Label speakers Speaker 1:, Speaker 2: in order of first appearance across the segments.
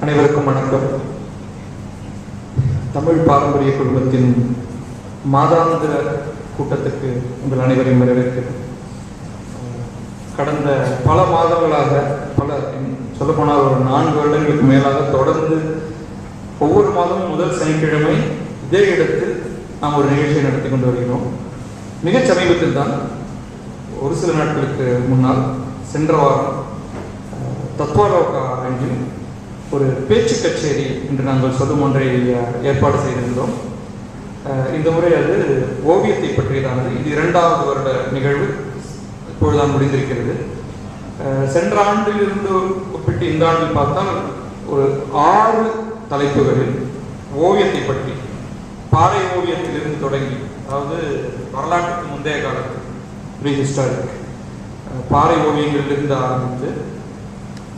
Speaker 1: அனைவருக்கும் வணக்கம். தமிழ் பாரம்பரிய குழுமத்தின் மாதாந்திர கூட்டத்துக்கு உங்கள் அனைவரையும் வரவேற்கிறேன். கடந்த பல மாதங்களாக, சொல்லப்போனால் ஒரு 4 வருடங்களுக்கு மேலாக தொடர்ந்து ஒவ்வொரு மாதமும் முதல் சனிக்கிழமை இதே இடத்தில் நாம் ஒரு நிகழ்ச்சியை நடத்தி கொண்டு வருகிறோம். மிகச் சமீபத்தில் தான், ஒரு சில நாட்களுக்கு முன்னால், சென்ற வாரம் தத்வாலோகா அரங்கில் ஒரு பேச்சு கச்சேரி என்று நாங்கள் சொல்லும் ஒன்றை ஏற்பாடு செய்திருந்தோம். இந்த முறை அது ஓவியத்தை பற்றியதானது. இது 2வது வருட நிகழ்வு, இப்பொழுதுதான் முடிந்திருக்கிறது. சென்ற ஆண்டிலிருந்து ஒப்பிட்டு இந்த ஆண்டில் பார்த்தால் ஒரு 6 தலைப்புகளில் ஓவியத்தை பற்றி, பாறை ஓவியத்திலிருந்து தொடங்கி, அதாவது வரலாற்றுக்கு முந்தைய காலத்து ப்ரீஹிஸ்டாரிக் பாறை ஓவியங்களிலிருந்து ஆரம்பித்து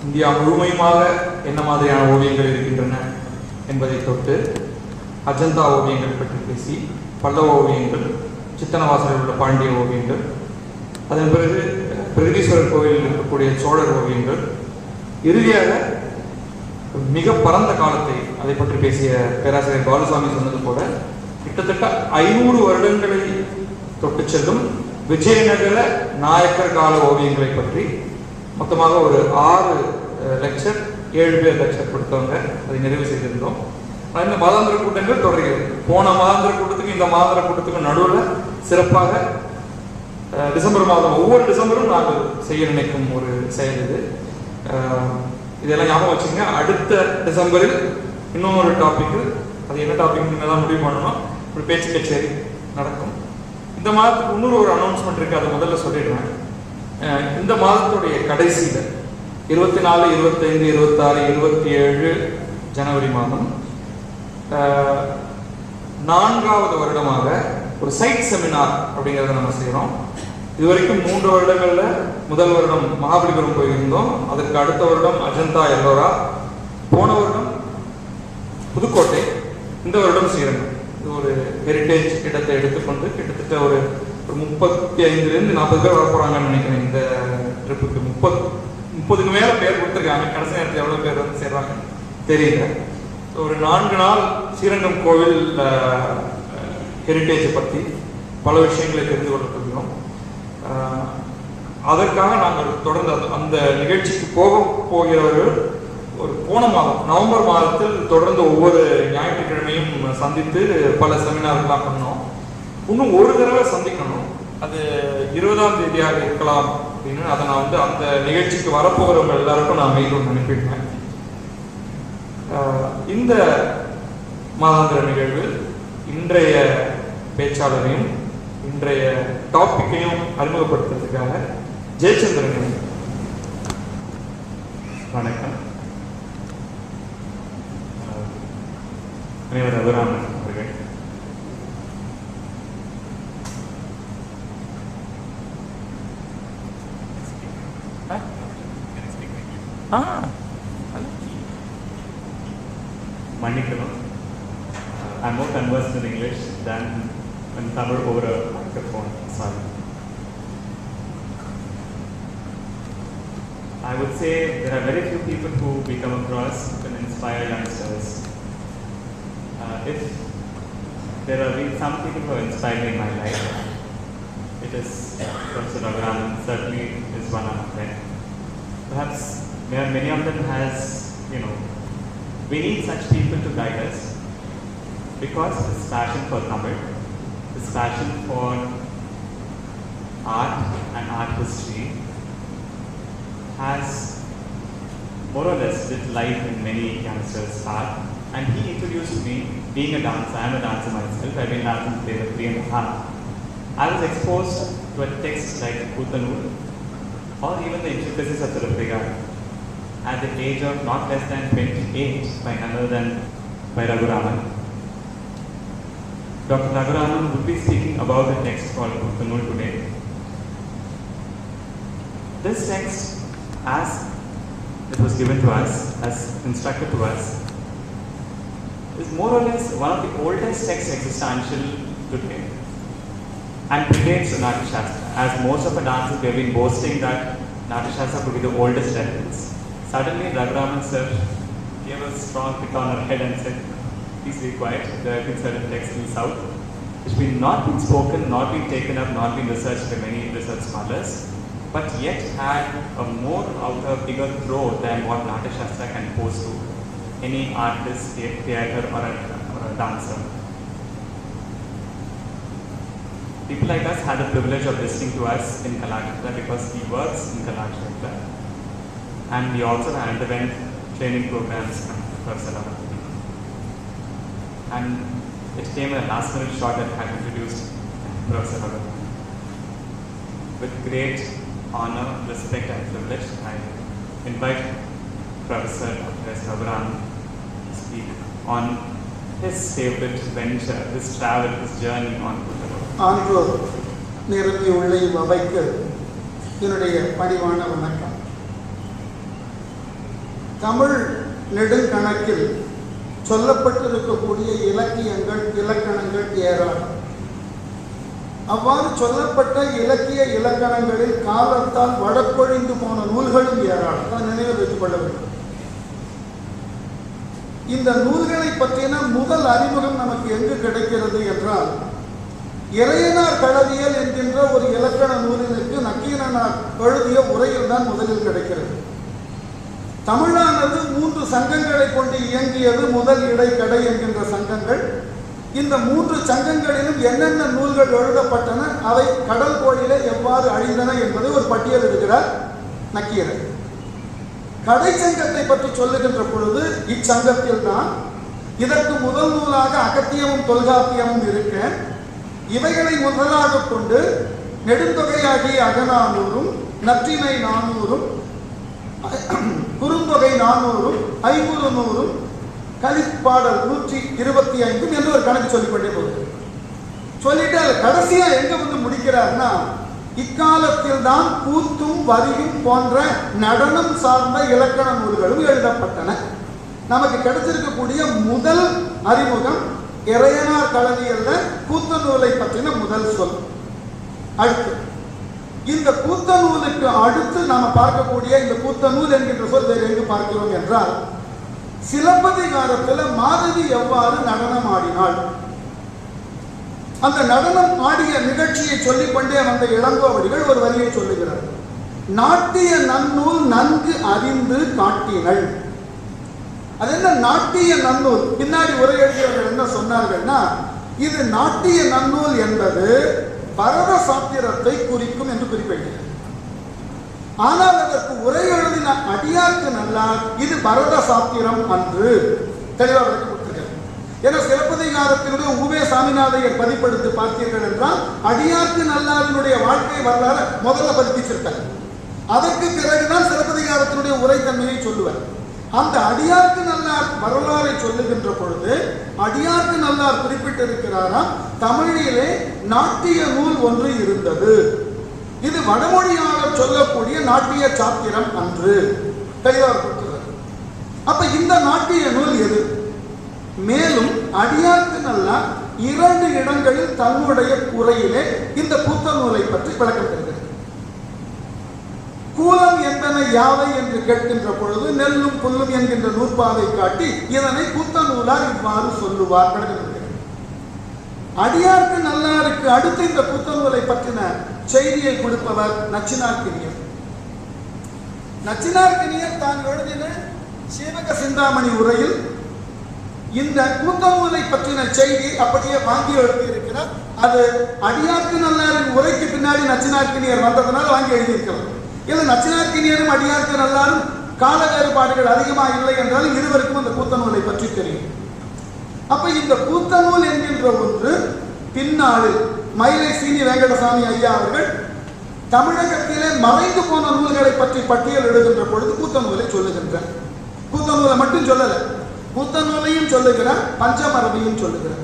Speaker 1: இந்தியா முழுமையுமாக என்ன மாதிரியான ஓவியங்கள் இருக்கின்றன என்பதை தொட்டு, அஜந்தா ஓவியங்கள் பற்றி பேசி, பல்லவ ஓவியங்கள், சித்தனவாசலில் உள்ள பாண்டிய ஓவியங்கள், அதன் பிறகு பிரகதீஸ்வரர் கோவிலில் இருக்கக்கூடிய சோழர் ஓவியங்கள், இறுதியாக மிக பரந்த காலத்தை அதை பற்றி பேசிய பேராசிரியர் பாலுசாமி சொன்னது போல கிட்டத்தட்ட 500 வருடங்களை தொட்டு செல்லும் விஜயநகர நாயக்கர் கால ஓவியங்களை பற்றி மொத்தமாக ஒரு 6 லெக்சர், 7 பேர் லெக்சர் கொடுத்தவங்க அதை நிறைவு செய்திருந்தோம். இந்த மாதாந்திர கூட்டங்கள் தொடர்கிறது. போன மாதாந்திர கூட்டத்துக்கும் இந்த மாதாந்திர கூட்டத்துக்கும் நடுவில் சிறப்பாக டிசம்பர் மாதம், ஒவ்வொரு டிசம்பரும் நாங்கள் செய்ய நினைக்கும் ஒரு செயல் இது. இதெல்லாம் ஞாபகம் வச்சுங்க. அடுத்த டிசம்பரில் இன்னொரு டாபிக், அது என்ன டாபிக் தான் முடிவு பண்ணணும், ஒரு பேச்சு கச்சேரி நடக்கும். இந்த மாதத்துக்கு இன்னொரு ஒரு அனௌன்ஸ்மெண்ட் இருக்கு, அதை முதல்ல சொல்லிடுறேன். இந்த மாதத்துடைய கடைசியில் 24, 25, 26, 27 ஜனவரி மாதம் 4வது வருடமாக ஒரு சைட் செமினார் அப்படிங்கிறத நம்ம செய்கிறோம். இதுவரைக்கும் 3 வருடங்கள்ல முதல் வருடம் மகாபலிபுரம் போயிருந்தோம். அதற்கு அடுத்த வருடம் அஜந்தா, எல்லோரா, போன வருடம் புதுக்கோட்டை, இந்த வருடம் ஸ்ரீரங்கம். இது ஒரு ஹெரிட்டேஜ் இடத்தை எடுத்துக்கொண்டு கிட்டத்தட்ட ஒரு 35லேருந்து 40 பேர் வர போறாங்கன்னு நினைக்கிறேன். இந்த ட்ரிப்புக்கு 30க்கு மேல பேர் கொடுத்துருக்காங்க. கடைசி நேரத்தில் எவ்வளவு பேர் வந்து சேர்றாங்க தெரியல. ஒரு 4 நாள் ஸ்ரீரங்கம் கோவில் ஹெரிட்டேஜை பற்றி பல விஷயங்களை தெரிந்து கொள்ள போகிறோம். அதற்காக நாங்கள் தொடர்ந்து அந்த நிகழ்ச்சிக்கு போகிறவர்கள் ஒரு போன மாதம் நவம்பர் மாதத்தில் தொடர்ந்து ஒவ்வொரு ஞாயிற்றுக்கிழமையும் சந்தித்து பல செமினார்கள்லாம் பண்ணோம். இன்னும் ஒரு தடவை சந்திக்கணும், அது 20ஆம் தேதியாக இருக்கலாம் அப்படின்னு அதை நான் வந்து அந்த நிகழ்ச்சிக்கு வரப்போகிறவங்க எல்லாருக்கும் நான் மெயில் அனுப்பிடுவேன். இந்த மாதாந்திர நிகழ்வில் இன்றைய பேச்சாளரையும் இன்றைய டாபிக்கையும் அறிமுகப்படுத்துறதுக்காக ஜெயச்சந்திரன்.
Speaker 2: வணக்கம். அனைவரும் ரகுராமன் அவர்கள். மன்னிக்கணும், I'm more conversant in English than in Tamil over a microphone. Sorry. I would say there are very few people who we come across who can inspire youngsters. If there have been some people who have inspired me in my life, it is Professor Raghuram certainly is one of them. Perhaps many of them has, we need such people to guide us, because this passion for Tamil, this passion for art and art history has more or less lit life in many youngsters' heart. And he introduced me, being a dancer, I am a dancer myself, I have been dancing for 3.5. I was exposed to a text like Puttanur or even the intricacies of the Ripriga at the age of not less than 28 by none other than by Raghuraman. Dr. Raghuraman would be speaking about the text called Puttanur today. This text, as it was given to us, as instructed to us, is more or less one of the oldest texts existential today and predates the Natya Shastra. As most of the dancers, we have been boasting that Natya Shastra could be the oldest reference. Suddenly, Raghuraman sir gave a strong hit on her head and said, please be quiet, there have been certain texts in the south which have not been spoken, not been taken up, not been researched by many research scholars, but yet had a more outer, bigger throw than what Natya Shastra can pose to any artist, theatre or a dancer. People like us had the privilege of listening to us in Kalakshetra because he works in Kalakshetra, and we also underwent training programs for Salavati. And it came a last minute shot that had introduced Professor Bhagat. With great honor, respect and privilege, I invite Professor S. Raghuram to speak on his favorite venture, his travel, his journey on Buddha.
Speaker 3: ஆன்றோர் நிரம்பி உள்ள இவ்வவைக்கு என்னுடைய பணிவான வணக்கம். தமிழ் நெடுங்கணக்கில் சொல்லப்பட்டிருக்கக்கூடிய இலக்கியங்கள், இலக்கணங்கள் ஏராளம். அவ்வாறு சொல்லப்பட்ட இலக்கிய இலக்கணங்களில் காலத்தால் வடப்பொழிந்து போன நூல்களும் ஏராளம். அதை நினைவில் வைத்துக் கொள்ள வேண்டும். இந்த நூல்களை பற்றின முதல் அறிமுகம் நமக்கு எங்கு கிடைக்கிறது என்றால், இறையனார் களவியல் என்கின்ற ஒரு இலக்கண நூலினுக்கு நக்கீரனார் எழுதிய உரையில் தான் முதலில் கிடைக்கிறது. தமிழானது 3 சங்கங்களை கொண்டு இயங்கியது. முதல், இடை, கடை என்கின்ற சங்கங்கள். இந்த 3 சங்கங்களிலும் என்னென்ன நூல்கள் எழுதப்பட்டன, அவை கடல் கோளிலே எவ்வாறு அழிந்தன என்பதை ஒரு பட்டியல் எடுக்கிறார் நக்கீரன். கடை சங்கத்தை பற்றி சொல்லுகின்ற பொழுது இச்சங்கத்தில் தான் இதற்கு முதல் நூலாக அகத்தியமும் தொல்காப்பியமும் இருக்க, இவைகளை முதலாக கொண்டு நெடுந்தொகையாகிய அகநானூறும், நற்றிணை 400, குறுந்தொகை 400, ஐங்குறுநூறும், கலிப்பாடல் 125 என்று ஒரு கணக்கு சொல்லிக்கொண்டே போகுது. சொல்லிட்டு அது கடைசியா எங்க வந்து முடிக்கிறார்னா, இக்காலத்தில் தான் கூத்தும் வரியும் போன்ற நடனம் சார்ந்த இலக்கண நூல்களும் எழுதப்பட்டன. நமக்கு கிடைச்சிருக்கக்கூடிய முதல் அறிமுகம் இறையனார் களவியல்ல கூத்த நூலை பற்றின முதல் சொல். அடுத்து இந்த கூத்த நூலுக்கு அடுத்து நாம பார்க்கக்கூடிய இந்த கூத்த நூல் என்கின்ற சொல் வேறு எங்கு பார்க்கிறோம் என்றால், சிலப்பதிகாரத்தில் மாதவி எவ்வாறு நடனம் ஆடினாள், அந்த நடனம் ஆடிய நிகழ்ச்சியை சொல்லிக்கொண்டே வந்த இளங்கோவடிகள் ஒரு வரியை சொல்லுகிறார். நாட்டிய நன்னூல் நன்கு அறிந்து காட்டினள். அது என்ன நாட்டிய நன்னூல்? பின்னாடி உரை எழுதியவர்கள் என்ன சொன்னார்கள்னா, இது நாட்டிய நன்னூல் என்பது பரத சாத்திரத்தை குறிக்கும் என்று குறிப்பிட்டார். ஆனால் அதற்கு உரை எழுதின அடியார்க்கு நல்லார் இது பரத சாத்திரம் அன்று தெளிவாக கொடுத்திருக்கிறார். ஏன்னா சிலப்பதிகாரத்தினுடைய உவே சாமிநாதையர் பதிப்படுத்தி பார்த்தீர்கள் என்றால், அடியார்க்கு நல்லாரினுடைய வாழ்க்கை வரலாறு முதல்ல பதிப்பிச்சிருக்கார். அதற்கு பிறகுதான் சிலப்பதிகாரத்தினுடைய உரைத்தன்மையை சொல்லுவார். அந்த அடியார்க்கு நல்லார் வரலாறை சொல்லுகின்ற பொழுது அடியார்க்கு நல்லார் குறிப்பிட்டிருக்கிறாராம், தமிழிலே நாட்டிய நூல் ஒன்று இருந்தது, இது வடமொழியாளர் சொல்லக்கூடிய நாட்டிய சாத்திரம் அன்று தெளிவாக கொடுக்கிறார். அப்ப இந்த நாட்டிய நூல் எது? மேலும் அடியார்க்கு நல்லார் 2 இடங்களில் தன்னுடைய உரையிலே இந்த கூத்த நூலை பற்றி விளக்கம் தருகிறார். கூலம் என்பன யாவை என்று கேட்கின்ற பொழுது நெல்லும் புல்லும் என்கின்ற நூற்பாவை காட்டி இதனை கூத்த நூலார் இவ்வாறு சொல்லுவார். அடியார்க்கு நல்லாருக்கு அடுத்து இந்த கூத்த நூலை பற்றின செய்தியை கொடுப்பவர் நச்சினார்க்கினியர். நச்சினார்க்கினியர் தான் எழுதின சீவக சிந்தாமணி உரையில் இந்த கூத்த நூலை பற்றின செய்தி அப்படியே வாங்கி எழுதியிருக்கிறார். அது அடியார்க்கு நல்லாரின் உரைக்கு பின்னாடி நச்சினார்க்கினியர் வந்ததனால் வாங்கி எழுதியிருக்கிறார். இல்லை நச்சினார்க்கினியரும் அடியார்க்கு நல்லாரும் கால வேறுபாடுகள் அதிகமாக இல்லை என்றாலும் இருவருக்கும் அந்த கூத்த நூலை பற்றி தெரியும். அப்ப இந்த கூத்த நூல் என்கின்ற ஒன்று பின்னாளில் மயிலை சீனி வெங்கடசாமி ஐயா அவர்கள் தமிழகத்திலே மறைந்து போன நூல்களை பற்றி பட்டியல் எழுதுகின்ற பொழுது கூத்த நூலை சொல்லுகின்றார். கூத்த நூலை மட்டும் சொல்லல, கூத்த நூலையும் சொல்லுகிறார், பஞ்சமரபையும் சொல்லுகிறார்.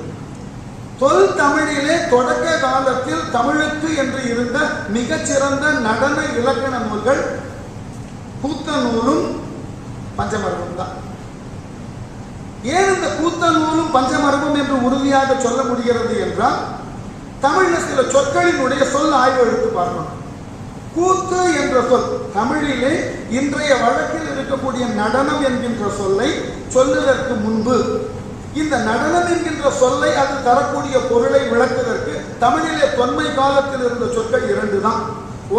Speaker 3: தொல் தமிழிலே தொடக்க காலத்தில் தமிழுக்கு என்று இருந்த மிகச்சிறந்த நடன இலக்கண நூல்கள் கூத்த நூலும் பஞ்சமரபும் தான். ஏன் இந்த கூத்த நூலும் பஞ்சமரபும் என்று உறுதியாக சொல்ல முடிகிறது என்றால், தமிழ்ல சில சொற்களினுடைய சொல் ஆய்வு எடுத்து பார்க்கணும். கூத்து என்ற சொல் தமிழிலே இன்றைய வழக்கில் இருக்கக்கூடிய நடனம் என்கின்ற சொல்லை சொல்லுவதற்கு முன்பு இந்த நடனம் என்கின்ற சொல்லை அது தரக்கூடிய பொருளை விளக்குவதற்கு தமிழிலே தொன்மை காலத்தில் இருந்த சொற்கள் இரண்டு தான்.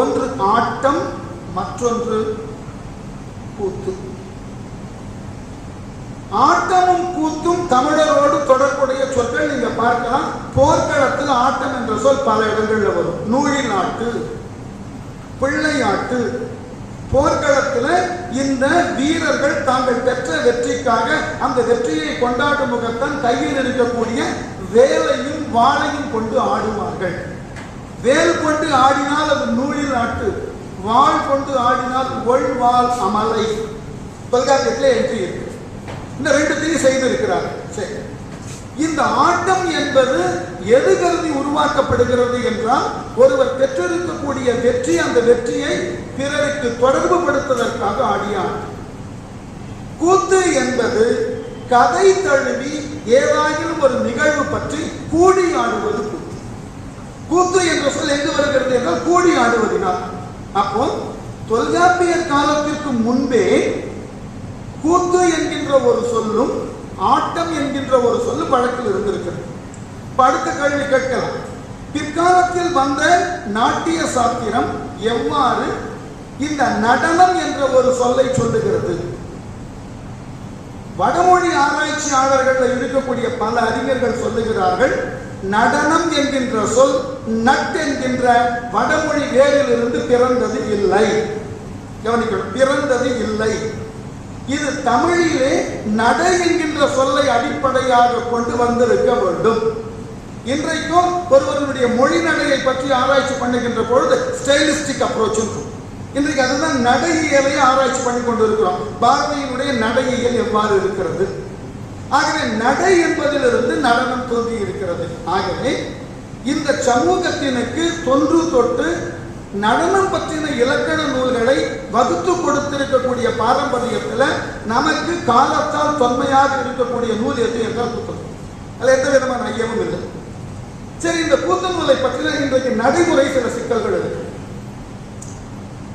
Speaker 3: ஒன்று ஆட்டம், மற்றொன்று கூத்து. ஆட்டமும் கூத்தும் தமிழரோடு தொடர்புடைய சொற்கள். நீங்க பார்க்கலாம், போர்க்களத்தில் ஆட்டம் என்ற சொல் பல இடங்கள்ல வரும். நூழில் ஆட்டு, பிள்ளை ஆட்டு. போர்க்களத்தில் இந்த வீரர்கள் தாங்கள் பெற்ற வெற்றிக்காக அந்த வெற்றியை கொண்டாடும் முகத்தான் கையில் இருக்கக்கூடிய வேலையும் வாளையும் கொண்டு ஆடுவார்கள். வேல் கொண்டு ஆடினால் அது நூழில் ஆட்டு, வாள் கொண்டு ஆடினால் ஒள்வாள் அமலை. தொல்காப்பியத்தில் என்ட்ரி இருக்கு. இந்த ரெண்டுத்தையும் செய்திருக்கிறார்கள். சரி, இந்த ஆட்டம் என்பது எது கருதி உருவாக்கப்படுகிறது என்றால், ஒருவர் பெற்றிருக்கக்கூடிய வெற்றி, அந்த வெற்றியை பிறருக்கு தொடர்பு படுத்துவதற்காக ஆடிய ஆட்டம். கூத்து என்பது கதை தழுவி ஏதாயிலும் ஒரு நிகழ்வு பற்றி கூடி ஆடுவது கூத்து. கூத்து என்ற சொல் எங்கு வருகிறது என்றால் கூடி ஆடுவதினால். அப்போ தொல்காப்பியர் காலத்திற்கு முன்பே கூத்து என்கின்ற ஒரு சொல்லும் ஆட்டம் என்கின்ற ஒரு சொல்லும் வழக்கில் இருந்திருக்கிறது. அடுத்த கேள்வி கேட்கலாம், பிற்காலத்தில் வந்த நாட்டிய சாத்திரம் எவ்வாறு இந்த நடனம் என்ற ஒரு சொல்லை சொல்லுகிறது? வடமொழி ஆராய்ச்சியாளர்கள் இருக்கக்கூடிய பல அறிஞர்கள் சொல்லுகிறார்கள், நடனம் என்கின்ற சொல் நட் என்கின்ற வடமொழி வேரிலிருந்து பிறந்தது இல்லை. கவனிக்கணும், பிறந்தது இல்லை. இது தமிழிலே நடை என்கின்ற சொல்லை அடிப்படையாக கொண்டு வந்திருக்க வேண்டும். இன்றைக்கும் ஒருவருடைய மொழி நடையை பற்றி ஆராய்ச்சி பண்ணுகின்ற பொழுது ஸ்டைலிஸ்டிக் அப்ரோச் இருக்கும். இன்றைக்கு அதுதான் நடையியலை ஆராய்ச்சி பண்ணி கொண்டு இருக்கிறோம். பாரதியினுடைய நடையியல் எவ்வாறு இருக்கிறது? ஆகவே நடை என்பதிலிருந்து நடனம் தோன்றி இருக்கிறது. ஆகவே இந்த சமூகத்தினுக்கு தொன்று தொட்டு நடனம் பற்றின இலக்கண நூல்களை வகுத்து கொடுத்திருக்கக்கூடிய பாரம்பரியத்தில் நமக்கு காலத்தால் தொன்மையாக இருக்கக்கூடிய நூல் எது என்றால் கூத்து. அதில் எந்த விதமான ஐயமும் இல்லை. சரி, இந்த கூத்து நூலை பற்றின இன்றைக்கு நடைமுறை சில சிக்கல்கள் இருக்கு.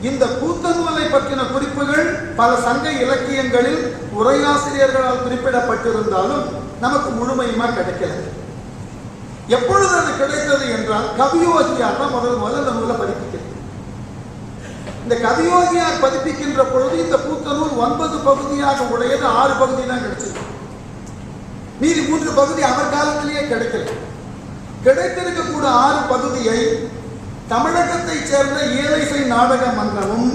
Speaker 3: இந்த கூத்து நூலை பற்றின குறிப்புகள் பல சங்க இலக்கியங்களில் உரையாசிரியர்களால் குறிப்பிடப்பட்டிருந்தாலும் நமக்கு முழுமையுமா கிடைக்கல. எப்பொழுது அது கிடைத்தது என்றால் கவியோகியார் தான் முதல் இந்த நூலை பதிப்பிக்கிறது. இந்த கவியோகியார் பதிப்பிக்கின்ற பொழுது இந்த கூத்து நூல் 9 பகுதியாக உடையது 6 பகுதி தான் கிடைச்சது. மீதி 3 பகுதி அவர் காலத்திலேயே கிடைக்கல. கிடைத்திருக்கக்கூடிய 6 பகுதியை தமிழகத்தை சேர்ந்த இயலிசை நாடக மன்றமும்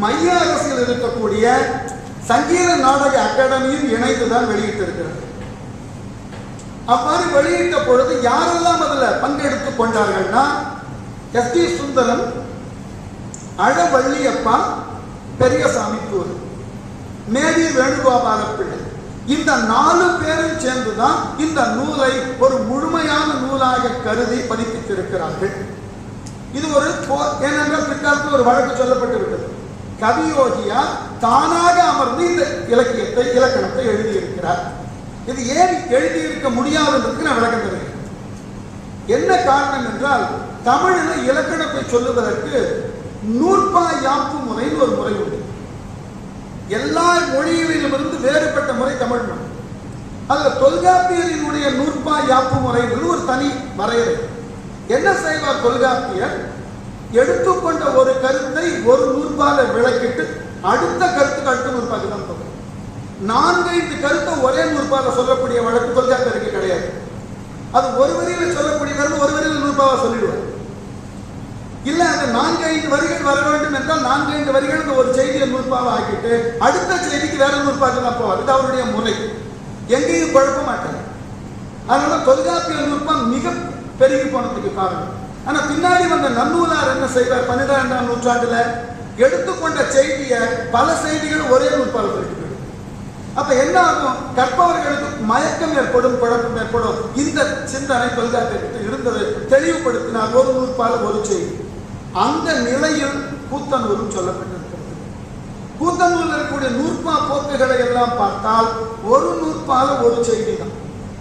Speaker 3: மைய அரசில் இருக்கக்கூடிய சங்கீத நாடக அகாடமியும் இணைந்துதான் வெளியிட்டிருக்கிறது. அவ்வாறு வெளியிட்ட பொழுது யாரெல்லாம் அதில் பங்கெடுத்துக் கொண்டார்கள்னா, எஸ்.டி. சுந்தரம், அழவள்ளியப்பா, பெரியசாமி தூர், மேவி வேணுகோபால பிள்ளை, இந்த 4 பேரும் சேர்ந்துதான் இந்த நூலை ஒரு முழுமையான நூலாக கருதி பதிப்பித்திருக்கிறார்கள். இது ஒரு ஏனென்றால் பிற்காலத்தில் ஒரு வழக்கு சொல்லப்பட்டு விட்டது. கவியோகியார் தானாக அமர்ந்து இந்த இலக்கணத்தை எழுதியிருக்கிறார். இது ஏன் எழுதியிருக்க முடியாதுன்றதுக்கு நான் விளக்கம் தருகிறேன். என்ன காரணம் என்றால், தமிழில் இலக்கணத்தை சொல்லுவதற்கு நூற்பா யாப்பு முறைன்னு ஒரு முறை உண்டு. எல்லா மொழிகளிலிருந்து வேறுபட்ட முறை தமிழ் மொழி. அதில் தொல்காப்பியரினுடைய நூற்பா யாப்பு முறை ஒரு தனி வரையறை. என்ன செய்வார் தொல்காப்பியர்? எடுத்துக்கொண்ட ஒரு கருத்தை ஒரு நூற்பால விளக்கிட்டு அடுத்த கருத்துக்கு அடுத்த நூற்பாக்கு தான் சொல்லுவார். 4-5 கருத்தை ஒரே நூற்பால சொல்லக்கூடிய வழக்கு தொல்காப்பியருக்கு கிடையாது. அது ஒரு வரியில சொல்லக்கூடிய கருத்து ஒரு வரியில் நூற்பாவா சொல்லிடுவார். இல்ல, அந்த 4-5 வரிகள் வர வேண்டும் என்றால் 4-5 வரிகள் ஒரு செய்தியை நூற்பாவை ஆக்கிட்டு அடுத்த செய்திக்கு வேற நூற்பாக்கு தான் போவார். இது அவருடைய முறை. எங்கேயும் குழப்ப மாட்டார். அதனால தொல்காப்பிய நூற்பா மிக பெருகி போனதுக்கு காரணம். ஆனா பின்னாடி வந்த நன்னூலார் என்ன செய்வார்? 12ஆம் நூற்றாண்டுல எடுத்துக்கொண்ட செய்தியை பல செய்திகள் ஒரே நூற்பால சொல்லிட்டு. அப்ப என்ன ஆகும்? கற்பவர்களுக்கு மயக்கம் ஏற்படும், குழப்பம் ஏற்படும். இந்த சிந்தனை தொல்காப்பியத்தில் இருந்தது. தெளிவுபடுத்தினார். ஒரு நூற்பால ஒரு செய்தி. அந்த நிலையில் கூத்தநூலும் சொல்லப்பட்டிருக்கிறது. கூத்தநூலில் இருக்கக்கூடிய நூற்பா போக்குகளை எல்லாம் பார்த்தால் ஒரு நூற்பால ஒரு செய்தி தான்.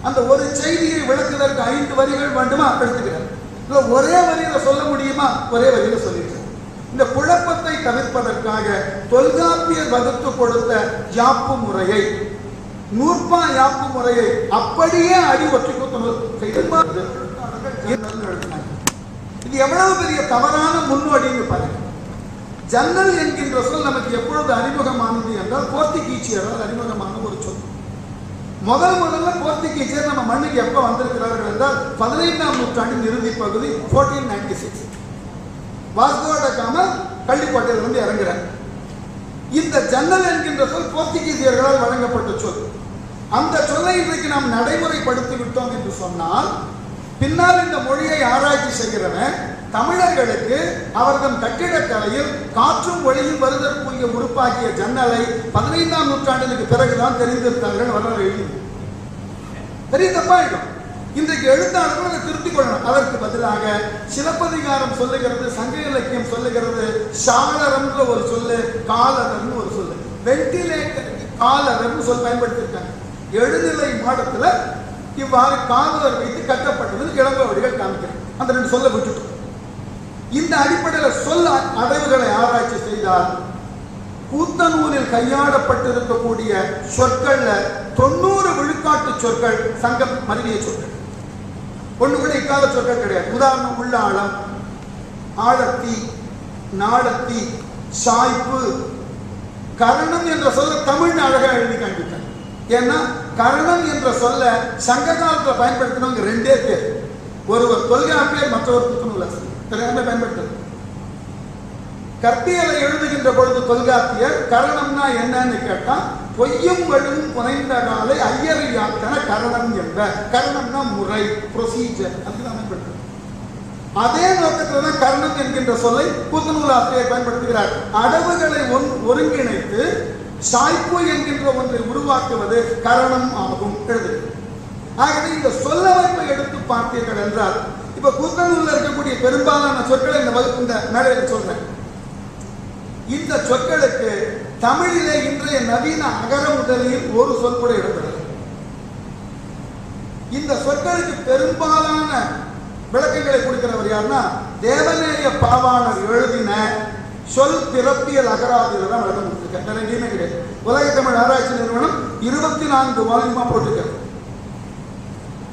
Speaker 3: அந்த ஒரு செய்தியை விளக்குவதற்கு 5 வரிகள் வேண்டுமா எடுத்துக்கிறார். இல்லை ஒரே வரியில சொல்ல முடியுமா? ஒரே வரியில சொல்லிட்டு இந்த குழப்பத்தை தவிர்ப்பதற்காக தொல்காப்பியர் வகுத்து கொடுத்த யாப்பு முறையை, நூற்பா யாப்பு முறையை அப்படியே அடி ஒற்றி இது எவ்வளவு பெரிய தவறான முன்னோடின்னு பாருங்க. ஜன்னல் என்கின்ற சொல் நமக்கு எப்பொழுது அறிமுகமானது என்றால் போர்த்துகீசியரால் அறிமுகமான ஒரு சொல். முதல்ல போர்த்துகீசியர் நம்ம மண்ணுக்கு எப்ப வந்திருக்கிறார்கள் என்றால் 15ஆம் நூற்றாண்டின் இறுதி பகுதி 1496. வாஸ்கோ ட காமா கள்ளிக்கோட்டையில் இருந்து இறங்குறார். இந்த ஜன்னல் என்கின்ற சொல் போர்த்துகீசியர்களால் வழங்கப்பட்ட சொல். அந்த சொல்லை இன்றைக்கு நாம் நடைமுறைப்படுத்தி விட்டோம் என்று சொன்னால், பின்னால் இந்த மொழியை ஆராய்ச்சி செய்கிறவன் தமிழர்களுக்கு அவர்கள் கட்டிடக்கலையில் காற்றும் ஒளியும் வருதற்குரிய உறுப்பாகிய ஜன்னலை 15ஆம் நூற்றாண்டிற்கு பிறகுதான் தெரிந்திருந்தார்கள் வரலாறு எழுதி. பெரிய தப்பாயிடும். இன்றைக்கு எழுத்தாளர்கள் அதை திருத்திக் கொள்ளணும். அதற்கு பதிலாக சிலப்பதிகாரம் சொல்லுகிறது, சங்க இலக்கியம் சொல்லுகிறது, சாளரம்ன்ற ஒரு சொல்லு, காலரம்னு ஒரு சொல்லு, வெண்டிலேட்டர் காலரம்னு சொல் பயன்படுத்தியிருக்காங்க. எழுநிலை மாடத்துல இவ்வாறு காவலர் வைத்து கட்டப்பட்டது இளங்கோவடிகள் காமிக்கிறார். அந்த 2 சொல்ல விட்டுட்டோம். இந்த அடிப்படையில் சொல் அடைவுகளை ஆராய்ச்சி செய்தால் கூத்தநூலில் கையாளப்பட்டிருக்கக்கூடிய சொற்கள்ல 90 விழுக்காட்டு சொற்கள் சங்கம் மருவிய சொற்கள். ஒண்ணு கூட இக்கால சொற்கள் கிடையாது. உதாரணம் உள்ளாளம், ஆழத்தி, நாளத்தி, சாய்ப்பு, கரணம் என்ற சொல்ல தமிழ் அழகா எழுதி காண்பித்தார். ஏன்னா கரணம் என்ற சொல்ல சங்க காலத்தில் பயன்படுத்தினவங்க 2 பேர். ஒருவர் தொல்காப்பியர், மற்றவர் புத்தநூலாசிரியர். பயன்படுத்துறது கற்பியலை எழுதுகின்ற பொழுது தொல்காப்பியர் கரணம்னா என்னன்னு கேட்டா, பொய்யும் வழுவும் புனைந்த காலை ஐயரை யாத்தன கரணம் என்ப. கரணம்னா முறை, ப்ரொசீஜர். அதுதான் பயன்படுத்துறது. அதே நோக்கத்தில் தான் கரணம் என்கின்ற சொல்லை புத்தநூலாசிரியர் பயன்படுத்துகிறார். அடவுகளை ஒருங்கிணைத்து சாய்ப்பு என்கின்ற ஒன்றை உருவாக்குவது கரணம் ஆகும் எழுது. ஆகவே இந்த சொல்லமைப்பை எடுத்து பார்த்தீர்கள் என்றால், இப்ப கூத்தநூலில் இருக்கக்கூடிய பெரும்பாலான சொற்களை இந்த மேடையில் சொல்றேன். இந்த சொற்களுக்கு தமிழிலே இன்றைய நவீன அகர முதலில் ஒரு சொல் கூட இடம்பெறுகிறது. இந்த சொற்களுக்கு பெரும்பாலான விளக்கங்களை கொடுக்கிறவர் யாருன்னா, தேவநேய பாவாணர் எழுதின சொல் பிறப்பியல் அகராதியில் தான் விளக்கம் கொடுத்திருக்காரு. வேற எங்கேயுமே கிடையாது. உலக தமிழ் ஆராய்ச்சி நிறுவனம் 24 வால்யூமா போட்டிருக்காரு.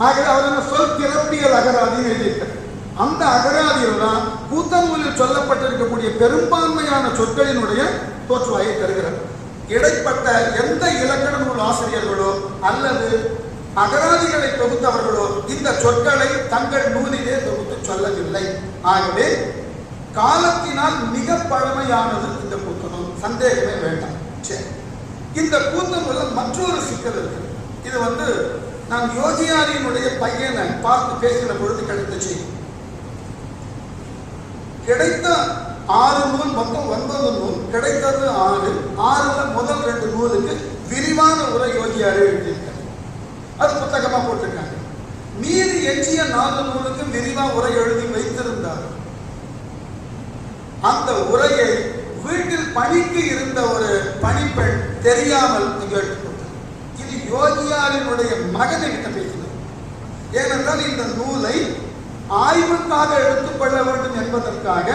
Speaker 3: ஆகவே அவர் சொல் பிறப்பியல் அகராதின்னு எழுதியிருக்கார். அந்த அகராதியில் தான் கூத்தநூலில் சொல்லப்பட்டிருக்கக்கூடிய பெரும்பான்மையான சொற்களினுடைய தோற்றுவாயை தருகிறார். இடைப்பட்ட எந்த இலக்கண நூல் ஆசிரியர்களோ அல்லது அகராதிகளை தொகுத்தவர்களோ இந்த சொற்களை தங்கள் நூலிலே தொகுத்து சொல்லவில்லை. ஆகவே காலத்தினால் மிக பழமையானது இந்த கூத்தநூல், சந்தேகமே வேண்டாம். சரி, இந்த கூத்தநூலில் மற்றொரு சிக்கல் இருக்கு. இது நான் யோகியாரியினுடைய பையனை பார்த்து பேசின பொழுது கிடைத்த செய்தி. கிடைத்த 6 நூல், மொத்தம் 9 நூல், கிடைத்தது 6. 6ல முதல் 2 நூலுக்கு விரிவான உரை யோகியாரே எழுதியிருக்காங்க. அது புத்தகமா போட்டிருக்காங்க. மீறி எஞ்சிய 4 நூலுக்கு விரிவா உரை எழுதி வைத்திருந்தார். அந்த உரையை வீட்டில் பணிக்கு இருந்த ஒரு பணிப்பெண் தெரியாமல் இங்கு எடுத்துக்கொண்டார். இது யோகியாரினுடைய மகனை கிட்ட பேசினார். ஏனென்றால் இந்த நூலை ஆய்வுக்காக எடுத்துக்கொள்ள வேண்டும் என்பதற்காக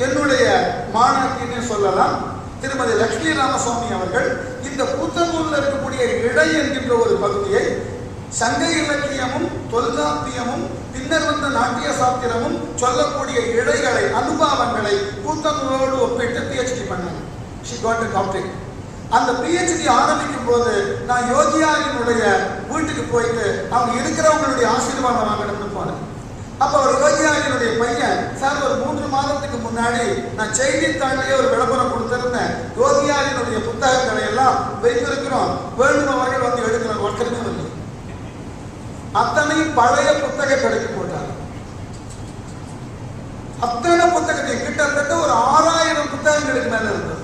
Speaker 3: என்னுடைய மாணாக்கினே சொல்லலாம், திருமதி லட்சுமி ராமசுவாமி அவர்கள் இந்த கூத்தநூலில் இருக்கக்கூடிய இடை என்கின்ற ஒரு பகுதியை சங்க இலக்கியமும் தொல்காப்பியமும் பின்னர் வந்த நாட்டிய சாஸ்திரமும் சொல்லக்கூடிய இடைகளை, அனுபவங்களை கூத்தநூலோடு ஒப்பிட்டு PhD பண்ணாங்க. She got a doctorate. அந்த PhD ஆரம்பிக்கும் போது நான் யோகியாரினுடைய வீட்டுக்கு போயிட்டு அவங்க இருக்கிறவங்களுடைய ஆசீர்வாதம் வாங்கணும்னு போனேன். அப்ப ஒரு யோகியாரினுடைய பையன், சார் ஒரு 3 மாதத்துக்கு முன்னாடி நான் செய்தித்தாளிலேயே ஒரு விளம்பரம் கொடுத்திருந்தேன், யோகியாரினுடைய புத்தகங்களை எல்லாம் வைத்திருக்கிறோம், வேண்டுமவர்கள் வந்து எடுக்கிறாங்க. ஒருத்தருமே வந்து அத்தனையும் பழைய புத்தக கடைக்கு போட்டார். அத்தனை புத்தகத்தை கிட்டத்தட்ட ஒரு 6000 புத்தகங்களுக்கு மேல இருந்தது.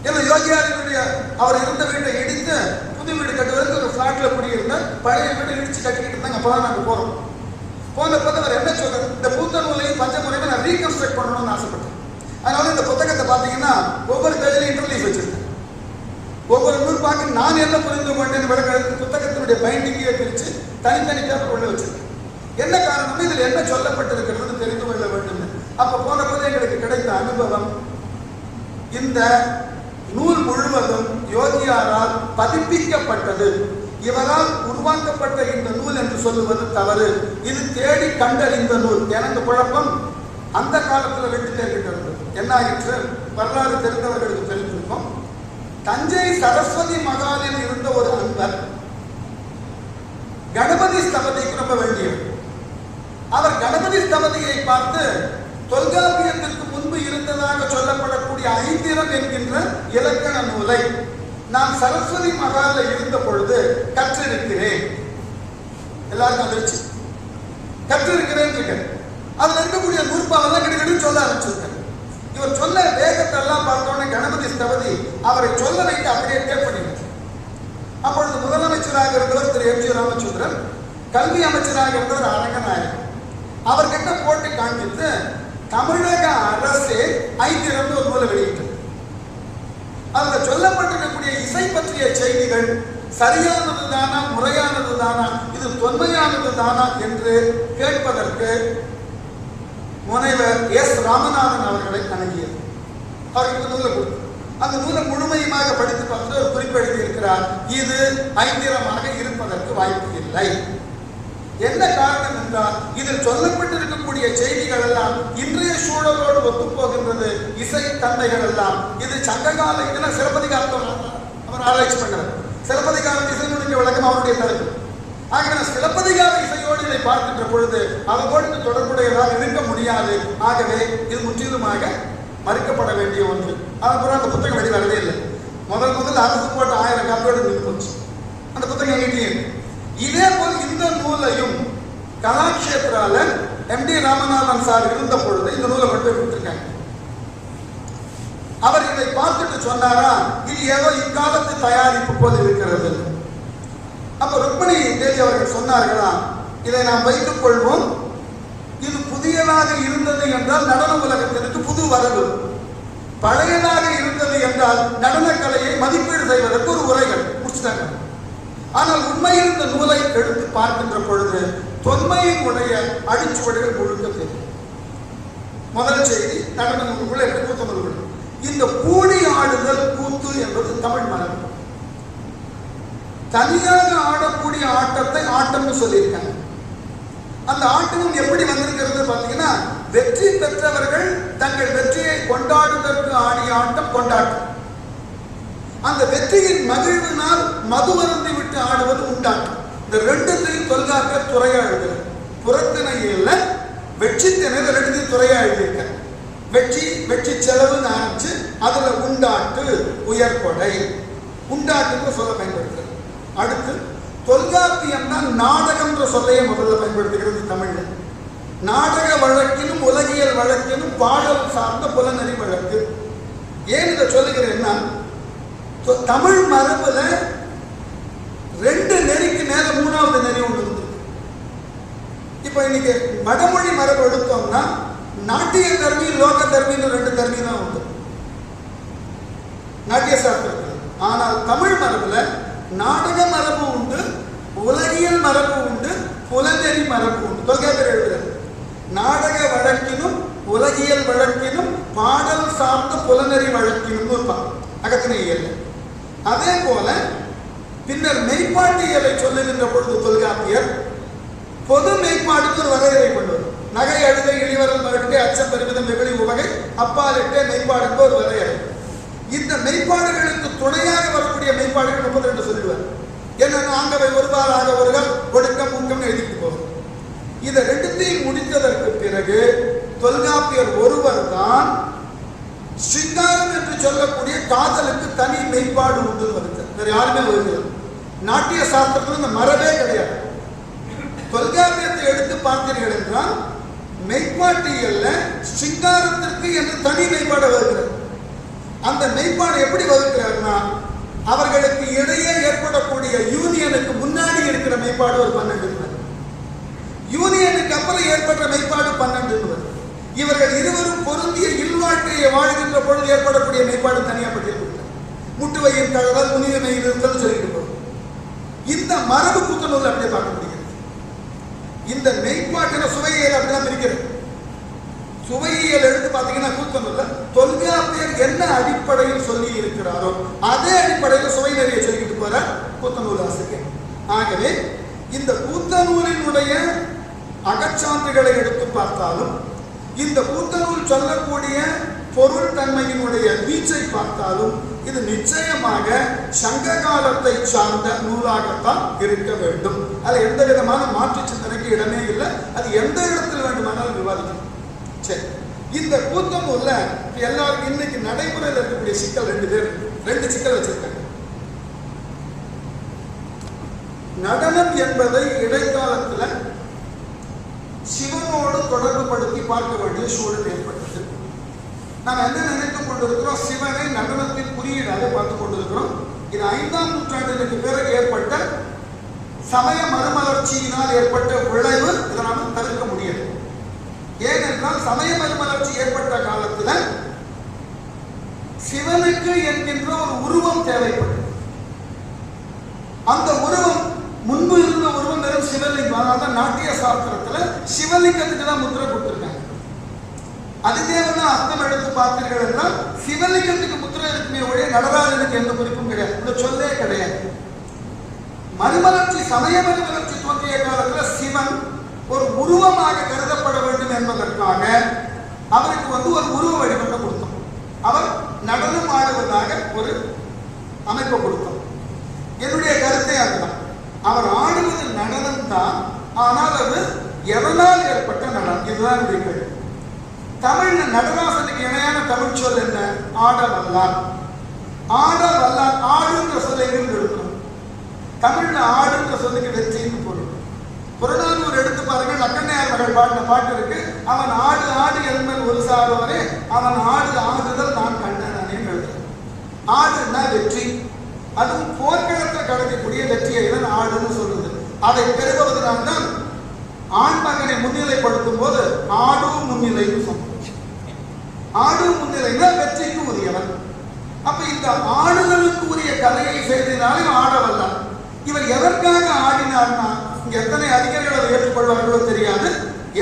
Speaker 3: ஏன்னா யோகியாரினுடைய அவர் இருந்த வீட்டை இடித்து புது வீடு கட்டுவதற்கு ஒரு பிளாட்ல குடியிருந்த பழைய வீடு இடிச்சு கட்டிக்கிட்டு இருந்தாங்க. அப்பதான் நாங்க போறோம். போன போது அவர் என்ன சொல்றாரு, இந்த கூத்தநூலையும் பஞ்சமுறையும் நான் ரீகன்ஸ்ட்ரக்ட் பண்ணணும்னு ஆசைப்பட்டேன். அதனால இந்த புத்தகத்தை பார்த்தீங்கன்னா ஒவ்வொரு பேஜிலையும் இன்டர்லீஃப் வச்சிருக்கேன். ஒவ்வொரு நூற்பாக்கு நான் என்ன புரிந்து கொண்டேன் விளக்க புத்தகத்தினுடைய பைண்டிங்கையே பிரித்து தனித்தனி பேப்பர் உள்ள வச்சிருக்கேன். என்ன காரணம், இதில் என்ன சொல்லப்பட்டிருக்கிறது தெரிந்து கொள்ள வேண்டும். அப்ப போன போது எங்களுக்கு கிடைத்த அனுபவம், இந்த நூல் முழுவதும் யோகியாரால் பதிப்பிக்கப்பட்டது, இவரால் உருவாக்கப்பட்ட இந்த நூல் என்று சொல்லுவது தவறு. இது தேடி கண்டறிந்த நூல். எனக்கு குழப்பம், அந்த காலத்துல 2 பேர் இருந்தது. என்ன ஆயிற்று, வரலாறு தெரிந்தவர்களுக்கு தெரிந்திருக்கும். தஞ்சை சரஸ்வதி மகாலில் இருந்த ஒரு அன்பர் கணபதி ஸ்தபதிக்கு ரொம்ப வேண்டியவர். அவர் கணபதி ஸ்தபதியை பார்த்து தொல்காப்பியத்திற்கு முன்பு இருந்ததாக சொல்லப்படக்கூடிய ஐந்திரம் என்கின்ற இலக்கண நூலை நான் சரஸ்வதி மகாலில் இருந்த பொழுது கற்றிருக்கிறேன். எல்லாருக்கும் அதிர்ச்சி, கற்றிருக்கிறேன் இருக்கு. அதுல இருக்கக்கூடிய நூற்பாவெல்லாம் கிட்டத்தட்ட சொல்ல ஆரம்பிச்சிருக்காரு. இவர் சொல்ல வேகத்தெல்லாம் பார்த்தோன்னே கணபதி ஸ்தபதி அவரை சொல்ல வைத்து அப்படியே டேப் பண்ணினார். அப்பொழுது முதலமைச்சராக இருந்தவர் திரு எம்.ஜி. ராமச்சந்திரன், கல்வி அமைச்சராக இருந்தவர் அரங்கநாயகன். அவர்கிட்ட போட்டு காண்பித்து தமிழக அரசே ஐந்திரம் ஒரு நூலை வெளியிட்டது. அதுல சொல்லப்பட்டிருக்கக்கூடிய இசை பற்றிய செய்திகள் சரியானது தானா, முறையானது தானா, இது தொன்மையானது தானா என்று கேட்பதற்கு முனைவர் எஸ். ராமநாதன் அவர்களை அணுகியது. அவருக்கு நூலை கொடுத்து அந்த நூலை முழுமையுமாக படித்து பார்த்து ஒரு குறிப்பு எழுதியிருக்கிறார், இது ஐந்திரமாக இருப்பதற்கு வாய்ப்பு இல்லை. என்ன காரணம் என்றால் இதில் சொல்லப்பட்டிருக்கக்கூடிய செய்திகள் எல்லாம் இன்றைய சூழலோடு ஒத்துப்போகின்றது. இசை தன்மைகள் எல்லாம் இது சங்ககால இதெல்லாம் சிலப்பதிகாரத்தை அவர் ஆராய்ச்சி பண்றார். சிலப்பதிகாரம் இசையினுடைய விளக்கம் அவருடைய தலைப்பு. ஆகவே சிலப்பதிகார இசையோடு இதை பார்க்கின்ற பொழுது அவர்களோடு தொடர்புடையதாக இருக்க முடியாது. ஆகவே இது முற்றிலுமாக மறுக்கப்பட வேண்டிய ஒன்று. அதுக்கப்புறம் அந்த புத்தகம் வெளிவரவே இல்லை. முதல் அரசு போட்ட 1000 காப்பியோடு நின்று போச்சு. அந்த புத்தகம் எங்கிட்டே இருக்கு. இதே போல் இந்த நூலையும் கலாக்ஷேத்ரால எம்.டி. ராமநாதன் சார் இருந்த பொழுது இந்த நூலை மட்டும் கொடுத்திருக்காங்க. அவர் இதை பார்த்துட்டு சொன்னாரா, இது ஏதோ இக்காலத்து தயாரிப்பு போல் இருக்கிறது. அப்ப ருக்மணி தேவி அவர்கள் சொன்னார்களா, இதை நாம் வைத்துக் கொள்வோம், இது புதியதாக இருந்தது என்றால் நடன உலகத்திற்கு புது வரவு, பழையதாக இருந்தது என்றால் நடனக்கலையை மதிப்பீடு செய்வதற்கு ஒரு உரைகள் முடிச்சுட்டாங்க. ஆனால் உண்மையில் இந்த நூலை எடுத்து பார்க்கின்ற பொழுது தொன்மையின் உடைய அடிச்சுவடுகள் முழுக்க தெரியும். முதல் செய்தி, நடன நூல்கள் என்று கூத்து நூல்கள். இந்த கூடி ஆடுதல் கூத்து என்பது தமிழ் மரபு. தனியாக ஆடக்கூடிய ஆட்டத்தை ஆட்டம்னு சொல்லியிருக்காங்க. அந்த ஆட்டமும் எப்படி வந்திருக்கிறது பார்த்தீங்கன்னா, வெற்றி பெற்றவர்கள் தங்கள் வெற்றியை கொண்டாடுவதற்கு ஆடிய ஆட்டம் கொண்டாட்டம். அந்த வெற்றியின் மகிழ்வினால் மது அருந்தி விட்டு ஆடுவது உண்டாட்டம். இந்த ரெண்டுத்தையும் தொல்காப்பியர் துறையா எழுதுகிறார். புறத்திணையில வெற்றி திணையில 2 துறையா எழுதியிருக்க. வெற்றி செலவுன்னு ஆரம்பிச்சு அதுல உண்டாட்டு உயர்கொடை உண்டாட்டுன்னு சொல்ல பயன்படுத்துறது. அடுத்து தொல்காப்பியம்னா நாடகம்ன்ற சொல்லையே முதல்ல பயன்படுத்துகிறது தமிழ்ல. நாடக வழக்கிலும் உலகியல் வழக்கிலும் பாடல் சார்ந்த புலனறி வழக்கு. ஏன் இதை சொல்லுகிறேன்னா, தமிழ் மரபுல 2 நெறிக்கு மேல 3வது நெறி ஒன்று இருக்கு. இப்ப இன்னைக்கு வடமொழி மரபு எடுத்தோம்னா நாட்டிய தர்மி லோக தர்மின்னு 2 தர்மி தான் உண்டு நாட்டிய சாஸ்திரத்தில். ஆனால் தமிழ் மரபுல நாடக மரபு உண்டு, உலகியல் மரபு உண்டு, புலனெறி மரபு உண்டு. தொல்காப்பியர் எழுதுகிறது, நாடக வழக்கினும் உலகியல் வழக்கினும் பாடல் சார்ந்த புலனெறி வழக்கினும் அகத்திணையியல். அதே போல பின்னர் மெய்ப்பாட்டியலை சொல்லுகின்ற பொழுது தொல்காப்பியர் பொது மெய்ப்பாடுக்கு ஒரு வரையறை கொள்வது. நகை அழுகை இழிவரல் மறுக்கை அச்சம் பெருமிதம் வெகுளி உவகை அப்பாலிட்டே மெய்ப்பாடுக்கு ஒரு வரையறை. இந்த மெய்ப்பாடுகளுக்கு துணையாக வரக்கூடிய மெய்ப்பாடுகள் 32 சொல்லிடுவார். என்னன்னா ஆங்கவை ஒருவாறு ஆக ஒருகள் ஒடுக்கம் ஊக்கம் எழுதிட்டு போகும். இதை 2த்தையும் முடித்ததற்கு பிறகு தொல்காப்பியர் ஒருவர் தான் சிங்காரம் என்று சொல்லக்கூடிய காதலுக்கு தனி மெய்ப்பாடு உண்டு வருகிறது. வேற யாருமே வருகிறது. நாட்டிய சாஸ்திரத்தில் இந்த மரபே கிடையாது. தொல்காப்பியத்தை எடுத்து பார்த்தீர்கள் என்றால் மெய்ப்பாட்டியல்ல சிங்காரத்திற்கு என்று தனி மெய்ப்பாடு வருகிறது. அந்த மெய்ப்பாடு எப்படி வகுக்கிறார்னா, அவர்களுக்கு இடையே ஏற்படக்கூடிய யூனியனுக்கு முன்னாடி இருக்கிற மெய்ப்பாடு ஒரு 12, யூனியனுக்கு அப்புறம் ஏற்பட்ட மெய்ப்பாடு 12. இவர்கள் இருவரும் பொருந்திய இல்வாழ்க்கையை வாழ்கின்ற பொழுது ஏற்படக்கூடிய மெய்ப்பாடு தனியாக பட்டியல் முட்டுவையின் கழகல் முனிதனை இருத்தல் சொல்லிட்டு போகும். இந்த மரபு புத்தநூல் அப்படியே பார்க்க முடிகிறது. இந்த மெய்ப்பாட்டின சுவையியல் அப்படிதான் இருக்கிறது. சுவையியல் எடுத்து பார்த்தீங்கன்னா கூத்தனூர்ல தொல்காப்பியர் என்ன அடிப்படையில் சொல்லி இருக்கிறாரோ அதே அடிப்படையில் சுவை நெறியை சொல்லிக்கிட்டு போற கூத்தனூர் ஆசிரியர். ஆகவே இந்த கூத்தனூரினுடைய அகச்சான்றுகளை எடுத்து பார்த்தாலும் இந்த கூத்தனூர் சொல்லக்கூடிய பொருள் தன்மையினுடைய வீச்சை பார்த்தாலும் இது நிச்சயமாக சங்க காலத்தை சார்ந்த நூலாகத்தான் இருக்க வேண்டும். அது எந்த விதமான மாற்று சிந்தனைக்கு இடமே இல்லை. அது எந்த இடத்தில் வேண்டுமானாலும் விவாதிக்கணும். சரி, இந்த கூத்தனூர்ல எல்லாருக்கும் இன்னைக்கு நடைமுறையில் இருக்கக்கூடிய சிக்கல் ரெண்டு சிக்கல் வச்சிருக்காங்க. நடனம் என்பதை இடைக்காலத்துல சிவனோடு தொடர்பு படுத்தி பார்க்க வேண்டிய சூழல் ஏற்பட்டது. நாம் என்ன நினைத்துக் கொண்டிருக்கிறோம்? சிவனை நடனத்தின் குறியீடாக பார்த்துக் கொண்டிருக்கிறோம். இது 5ஆம் நூற்றாண்டிற்கு பிறகு ஏற்பட்ட சமய மறுமலர்ச்சியினால் ஏற்பட்ட விளைவு. இதை நாம் தவிர்க்க முடியாது. ஏனென்றால் சமய மறுமலர்ச்சி ஏற்பட்ட காலத்தில் சிவனுக்கு என்கின்ற ஒரு உருவம் தேவைப்பட்டது. அந்த உருவம் முன்பு இருந்த உருவம் வெறும் சிவலிங்கம். அதனால நாட்டிய சாஸ்திரத்துல சிவலிங்கத்துக்கு தான் முத்திரை கொடுத்திருக்காங்க. அதிதேவனா அர்த்தம் எடுத்து பார்த்தீர்கள் என்றால் சிவலிங்கத்துக்கு முத்திரை இருக்குமே ஒழிய நடராஜனுக்கு எந்த குறிப்பும் கிடையாது. இந்த சொல்லே கிடையாது. மறுமலர்ச்சி சமய மறுமலர்ச்சி தோன்றிய காலத்துல சிவன் ஒரு உருவமாக கருதப்பட வேண்டும் என்பதற்காக அவருக்கு ஒரு உருவ வடிவத்தை கொடுத்தோம். அவர் நடனம் ஆடுவதாக ஒரு அமைப்பை கொடுத்தோம். என்னுடைய கருத்தை அதுதான். அவர் ஆடுவது நடனம் தான். ஆனால் அது எதனால் ஏற்பட்ட நடனம்? இதுதான் கேள்வி. தமிழ்ல நடராசனுக்கு இணையான தமிழ் சொல் என்ன? ஆடவல்லார். ஆடவல்லார் ஆடுன்ற சொல்லை எடுக்கணும். தமிழ்ல ஆடுன்ற சொல்லுக்கு வெற்றின்னு பொருள். புறநானூறு எடுத்து பாருங்க. நக்கண்ணையார் மகள் பாடின பாட்டு இருக்கு. அவன் ஆடு ஆடு என்மேல் ஒரு சார்வரே அவன் ஆடு ஆடுதல் நான் கண்டனே எழுது. ஆடுன்னா வெற்றி. அதுவும் போர்க்களத்தில் கிடைக்கக்கூடிய வெற்றியை தான் ஆடுன்னு சொல்லுது. அதை பெறுவதனால்தான் ஆண் மகனை முன்னிலைப்படுத்தும் போது ஆடும் முன்னிலைன்னு சொன்னோம். ஆடும் முன்னிலைனா வெற்றிக்கு உரியவன். அப்ப இந்த ஆடுதலுக்கு உரிய கலையை செய்ததினாலே ஆடவல்லார். இவர் எதற்காக ஆடினார்னா, இங்க எத்தனை அறிஞர்கள் அதை ஏற்றுக்கொள்வார்களோ தெரியாது.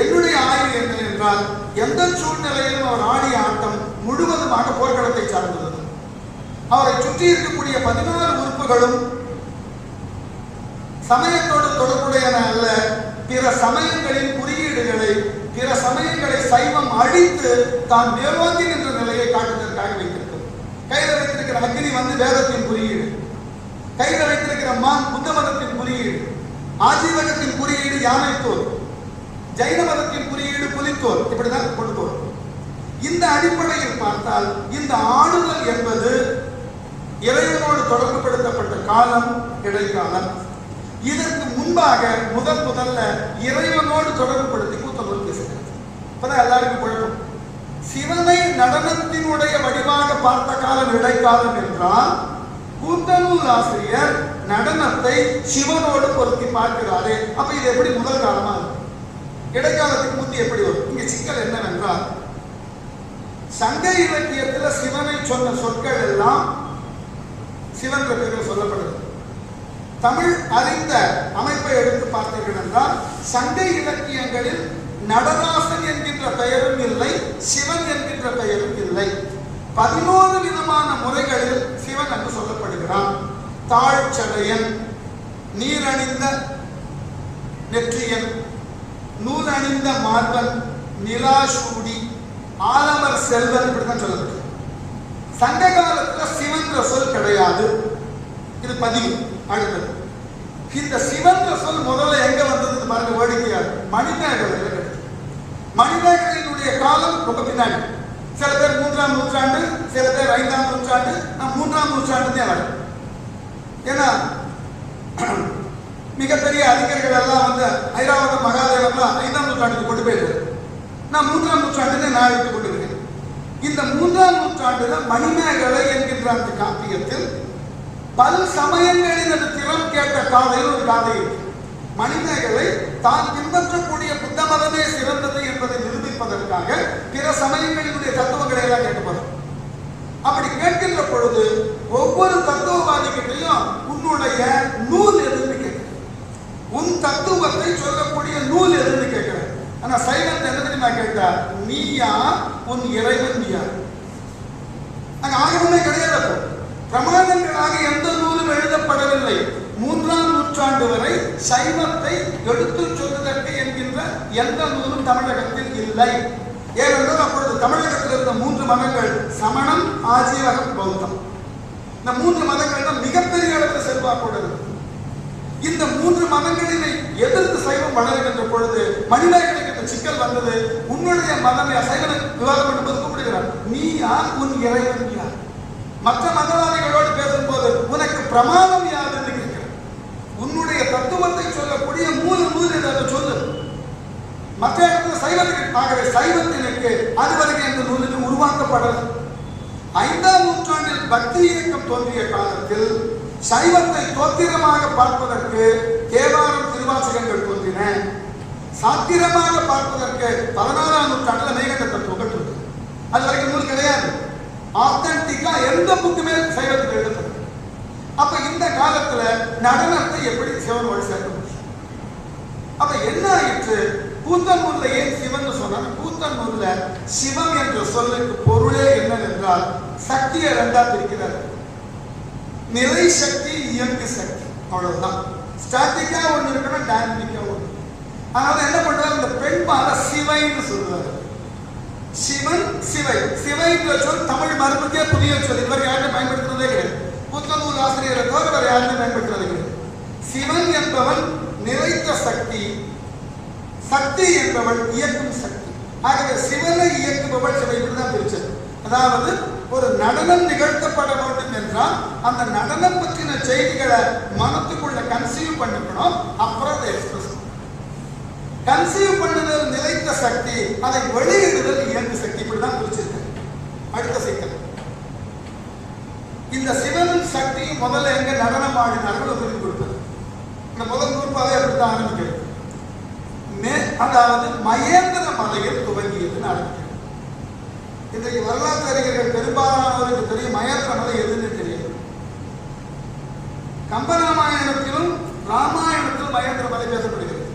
Speaker 3: என்னுடைய ஆய்வு என்ன என்றால், எந்த சூழ்நிலையிலும் அவர் ஆடிய ஆட்டம் முழுவதுமாக போர்க்களத்தை சார்ந்தது. அவரை சுற்றி இருக்கக்கூடிய 16 உறுப்புகளும் சமயத்தோடு தொடர்புடையன அல்ல. பிற சமயங்களின் குறியீடுகளை, பிற சமயங்களை சைவம் அழித்து தான் மேலோங்கி என்ற நிலையை காட்டுவதற்காக வைத்திருக்கிறது. கையில் வைத்திருக்கிற அக்னி வேதத்தின் குறியீடு, கையில் வைத்திருக்கிற மான் புத்த மதத்தின் குறியீடு, ஆஜீவகத்தின் குறியீடு யானைத்தோல், ஜைன மதத்தின் குறியீடு புலித்தோல். இப்படிதான் கொண்டு போறோம். இந்த அடிப்படையில் பார்த்தால் இந்த ஆடுதல் என்பது இறைவனோடு தொடர்புபடுத்தப்பட்ட காலம் இடைக்காலம். இதற்கு முன்பாக முதல்ல இறைவனோடு தொடர்புபடுத்தி கூத்தனூர் பேசுகிறது. இப்பதான் எல்லாருக்கும் குழப்பம். சிவனை நடனத்தினுடைய வடிவாக பார்த்த காலம் இடைக்காலம் என்றால், கூத்தனூர் ஆசிரியர் நடனத்தை சிவனோடு பொருத்தி பார்க்கிறாரே. அப்ப இது எப்படி முதல் காலமா இருக்கும்? இடைக்காலத்துக்கு முந்தி எப்படி வரும்? இங்க சிக்கல் என்னவென்றால், சங்க இலக்கியத்தில் சிவனை சொன்ன சொற்கள் எல்லாம் சிவன் பெயர்கள் சொல்லப்படுது. தமிழ் அறிந்த அமைப்பை எடுத்து பார்த்தீர்கள் என்றால், சங்க இலக்கியங்களில் நடராசன் என்கின்ற பெயரும் இல்லை, சிவன் என்கின்ற பெயரும் இல்லை. 11 விதமான முறைகளில் சிவன் என்று சொல்லப்படுகிறான். தாழ்ச்சடையன், நீரணிந்த நெற்றியன், நூல் அணிந்த மார்பன், நிலாசூடி, ஆலமர் செல்வன், இப்படிதான் சொல்லப்படுது. சங்க காலத்தில் சிவன்ற சொல் கிடையாது. இது பதிவு. அடுத்தது, இந்த சிவன்ற சொல் முதல்ல எங்க வந்தது பாருங்க, வேடிக்கையாக மணிமேகலையில் கிடையாது. மணிமேகலையினுடைய காலம் ரொம்ப பின்னாடி. சில பேர் 3ஆம் நூற்றாண்டு, சில பேர் 5ஆம் நூற்றாண்டு. நான் 3ஆம் நூற்றாண்டு தான் வரேன். ஏன்னா மிகப்பெரிய அறிஞர்கள் எல்லாம் ஐராவத மகாதேவர்லாம் 5ஆம் நூற்றாண்டுக்கு கொண்டு போயிருக்காரு. நான் 3ஆம் நூற்றாண்டு நான் எடுத்துக் கொண்டிருக்கேன். இந்த 3ஆம் நூற்றாண்டுல மணிமேகலை என்கின்ற அந்த காப்பியத்தில் பல சமயங்களில் அது திறம் கேட்ட காதையில் ஒரு காதை இருக்கு. மணிமேகலை தான் பின்பற்றக்கூடிய புத்த மதமே சிறந்தது என்பதை நிரூபிப்பதற்காக பிற சமயங்களினுடைய தத்துவங்களை எல்லாம் கேட்கப்படும். அப்படி கேட்கின்ற பொழுது ஒவ்வொரு தத்துவவாதிகிட்டையும் உன்னுடைய நூல் எதுன்னு கேட்க, உன் தத்துவத்தை சொல்லக்கூடிய நூல் எதுன்னு கேட்கிறேன். ஆனா சைவத்தை என்ன தெரியுமா கேட்டா, நீயா உன் இறைவன் யார்? அங்க ஆகவே கிடையாது. பிரமாணங்களாக எந்த நூலும் எழுதப்படவில்லை. 3ஆம் நூற்றாண்டு வரை சைவத்தை எடுத்து சொல்வதற்கு என்கின்ற எந்த நூலும் தமிழகத்தில் இல்லை. ஏனென்றால் அப்பொழுது தமிழகத்தில் இருந்த 3 மதங்கள் சமணம், ஆஜீவகம், பௌத்தம். இந்த 3 மதங்கள் தான் மிகப்பெரிய அளவில் செல்வாக்கோடு இருந்தது. இந்த 3 மதங்களினை எதிர்த்து சைவம் வளர்கின்ற பொழுது மனிதர்களுக்கு சிக்கல் வந்தது. உன்னுடைய மதம் சைவனை விவாதம் பண்ணும்போது கூப்பிடுகிறார், நீ யார், உன் இறைவன் யார்? மற்ற மதவாதிகளோடு பேசும்போது உனக்கு பிரமாணம் யார் என்று கேட்கிறார். உன்னுடைய தத்துவத்தை சொல்லக்கூடிய நூல் அதை சொல்லு. மற்ற இடத்துல சைவத்திற்கு, ஆகவே சைவத்திற்கு அதுவரைக்கும் எந்த நூலுக்கு உருவாக்கப்படல. 5ஆம் நூற்றாண்டில் பக்தி இயக்கம் தோன்றிய காலத்தில் சைவத்தை தோத்திரமாக பார்ப்பதற்கு தேவாரம், திருவாசகங்கள் தோன்றின. சாத்திரமாக பார்ப்பதற்கு 16ஆம் நூற்றாண்டில் மேகண்ட தத்துவங்கள் தோன்றின. அது வரைக்கும் நூல் கிடையாது. ஆத்தன்டிக்கா எந்த புக்குமே சைவத்துக்கு எழுதப்பட்டது. அப்ப இந்த காலத்துல நடனத்தை எப்படி சிவன் வழி சேர்க்க முடியும்? அப்ப என்ன ஆயிற்று? கூத்தனூர்ல ஏன் சிவன் சொன்னாங்க? கூத்தனூர்ல சிவம் என்ற சொல்லுக்கு பொருளே என்னவென்றால் சக்தியை 2ஆ பிரிக்கிறார். நிலை சக்தி, இயங்கு சக்தி, அவ்வளவுதான். ஸ்டாட்டிக்கா ஒண்ணு இருக்கணும், டைனமிக்கா ஒண்ணு. அதனால என்ன பண்றாரு, இந்த பெண்பால சிவைன்னு சொல்றாரு. சிவன், சிவை. சிவைங்கிற சொல் தமிழ் மரபுக்கே புதிய சொல். இதுவரை யாருமே பயன்படுத்துறதே கிடையாது. புத்தனூர் ஆசிரியரை தவிர வேற யாருமே பயன்படுத்துறது கிடையாது. சிவன் என்பவன் நிறைத்த சக்தி, சக்தி என்பவள் இயக்கும் சக்தி. ஆகவே சிவனை இயக்குபவள் சிவை. இப்படிதான் பிரிச்சது. அதாவது ஒரு நடனம் நிகழ்த்தப்பட வேண்டும் என்றால் அந்த நடனம் பற்றின செய்திகளை மனத்துக்குள்ள கன்சீவ் பண்ணிக்கணும். அப்புறம் அதை எக்ஸ்பிரஸ் கன்சீவ் பண்ணுதல் நிலைத்த சக்தி, அதை வெளியிடுதல் இயங்கு சக்தி. இப்படிதான் பிரிச்சிருக்க. அடுத்த சிக்கல், இந்த சிவனின் சக்தி முதல்ல எங்க நடனம் ஆடினார்கள் சொல்லி கொடுத்தது. இந்த முதல் நூற்பாவே அப்படித்தான் ஆரம்பிக்கிறது. அதாவது மகேந்திர மலையில் துவங்கியதுன்னு ஆரம்பிக்கிறது. இன்றைக்கு வரலாற்று அறிஞர்கள் பெரும்பாலானவருக்கு தெரியும் மகேந்திர மலை எதுன்னு தெரியாது. கம்பராமாயணத்திலும் ராமாயணத்திலும் மகேந்திர மலை பேசப்படுகிறது.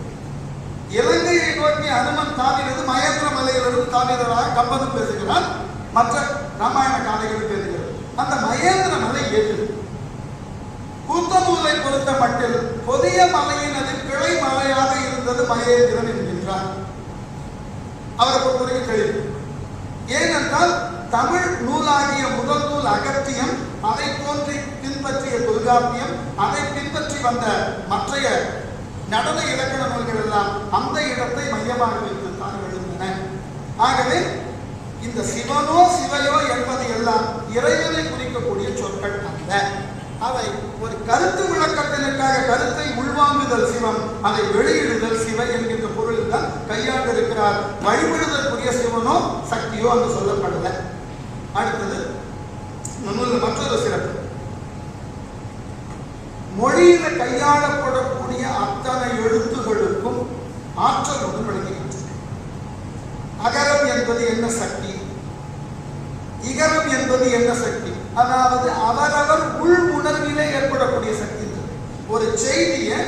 Speaker 3: இலங்கையை நோக்கி அனுமன் தாவினது மகேந்திர மலையிலிருந்து தாவினதாக கம்பனும் பேசுகிறார், மற்ற ராமாயண காதைகளும் பேசுகிறது. அந்த மகேந்திர மலை எது? கூத்தனூரை பொறுத்த மட்டில் புதிய மலையினது கிளை மலையாக இருந்தது மகேந்திரன் என்கின்றார். அவரை பொறுத்தவரைக்கும் தெளிவு. ஏனென்றால் தமிழ் நூலாகிய முதல் நூல் அகத்தியம், அதை போன்று பின்பற்றிய தொல்காப்பியம், அதை பின்பற்றி வந்த மற்றைய நடன இலக்கண நூல்கள் எல்லாம் அந்த இடத்தை மையமாக வைத்து தான் எழுந்தன. ஆகவே இந்த சிவனோ சிவையோ என்பது எல்லாம் இறைவனை குறிக்கக்கூடிய சொற்கள் அல்ல. அவை ஒரு கருத்து விளக்கத்திற்காக கருத்தை உள்வாங்குதல் சிவம், அதை வெளியிடுதல் சிவை என்கின்ற பொருளில் தான் கையாண்டிருக்கிறார். வழிபடுதற்குரிய சிவனோ சக்தியோ அங்கு சொல்லப்படல. அடுத்தது மற்றொரு சிறப்பு, மொழியில கையாளப்படக்கூடிய அத்தனை எழுத்துகளுக்கும் ஆற்றல் ஒன்று விளங்குகின்றது. அகரம் என்பது என்ன சக்தி, இகரம் என்பது என்ன சக்தி? அதாவது அவரவர் உள் உணர்விலே ஏற்படக்கூடிய சக்தி. ஒரு செய்தியை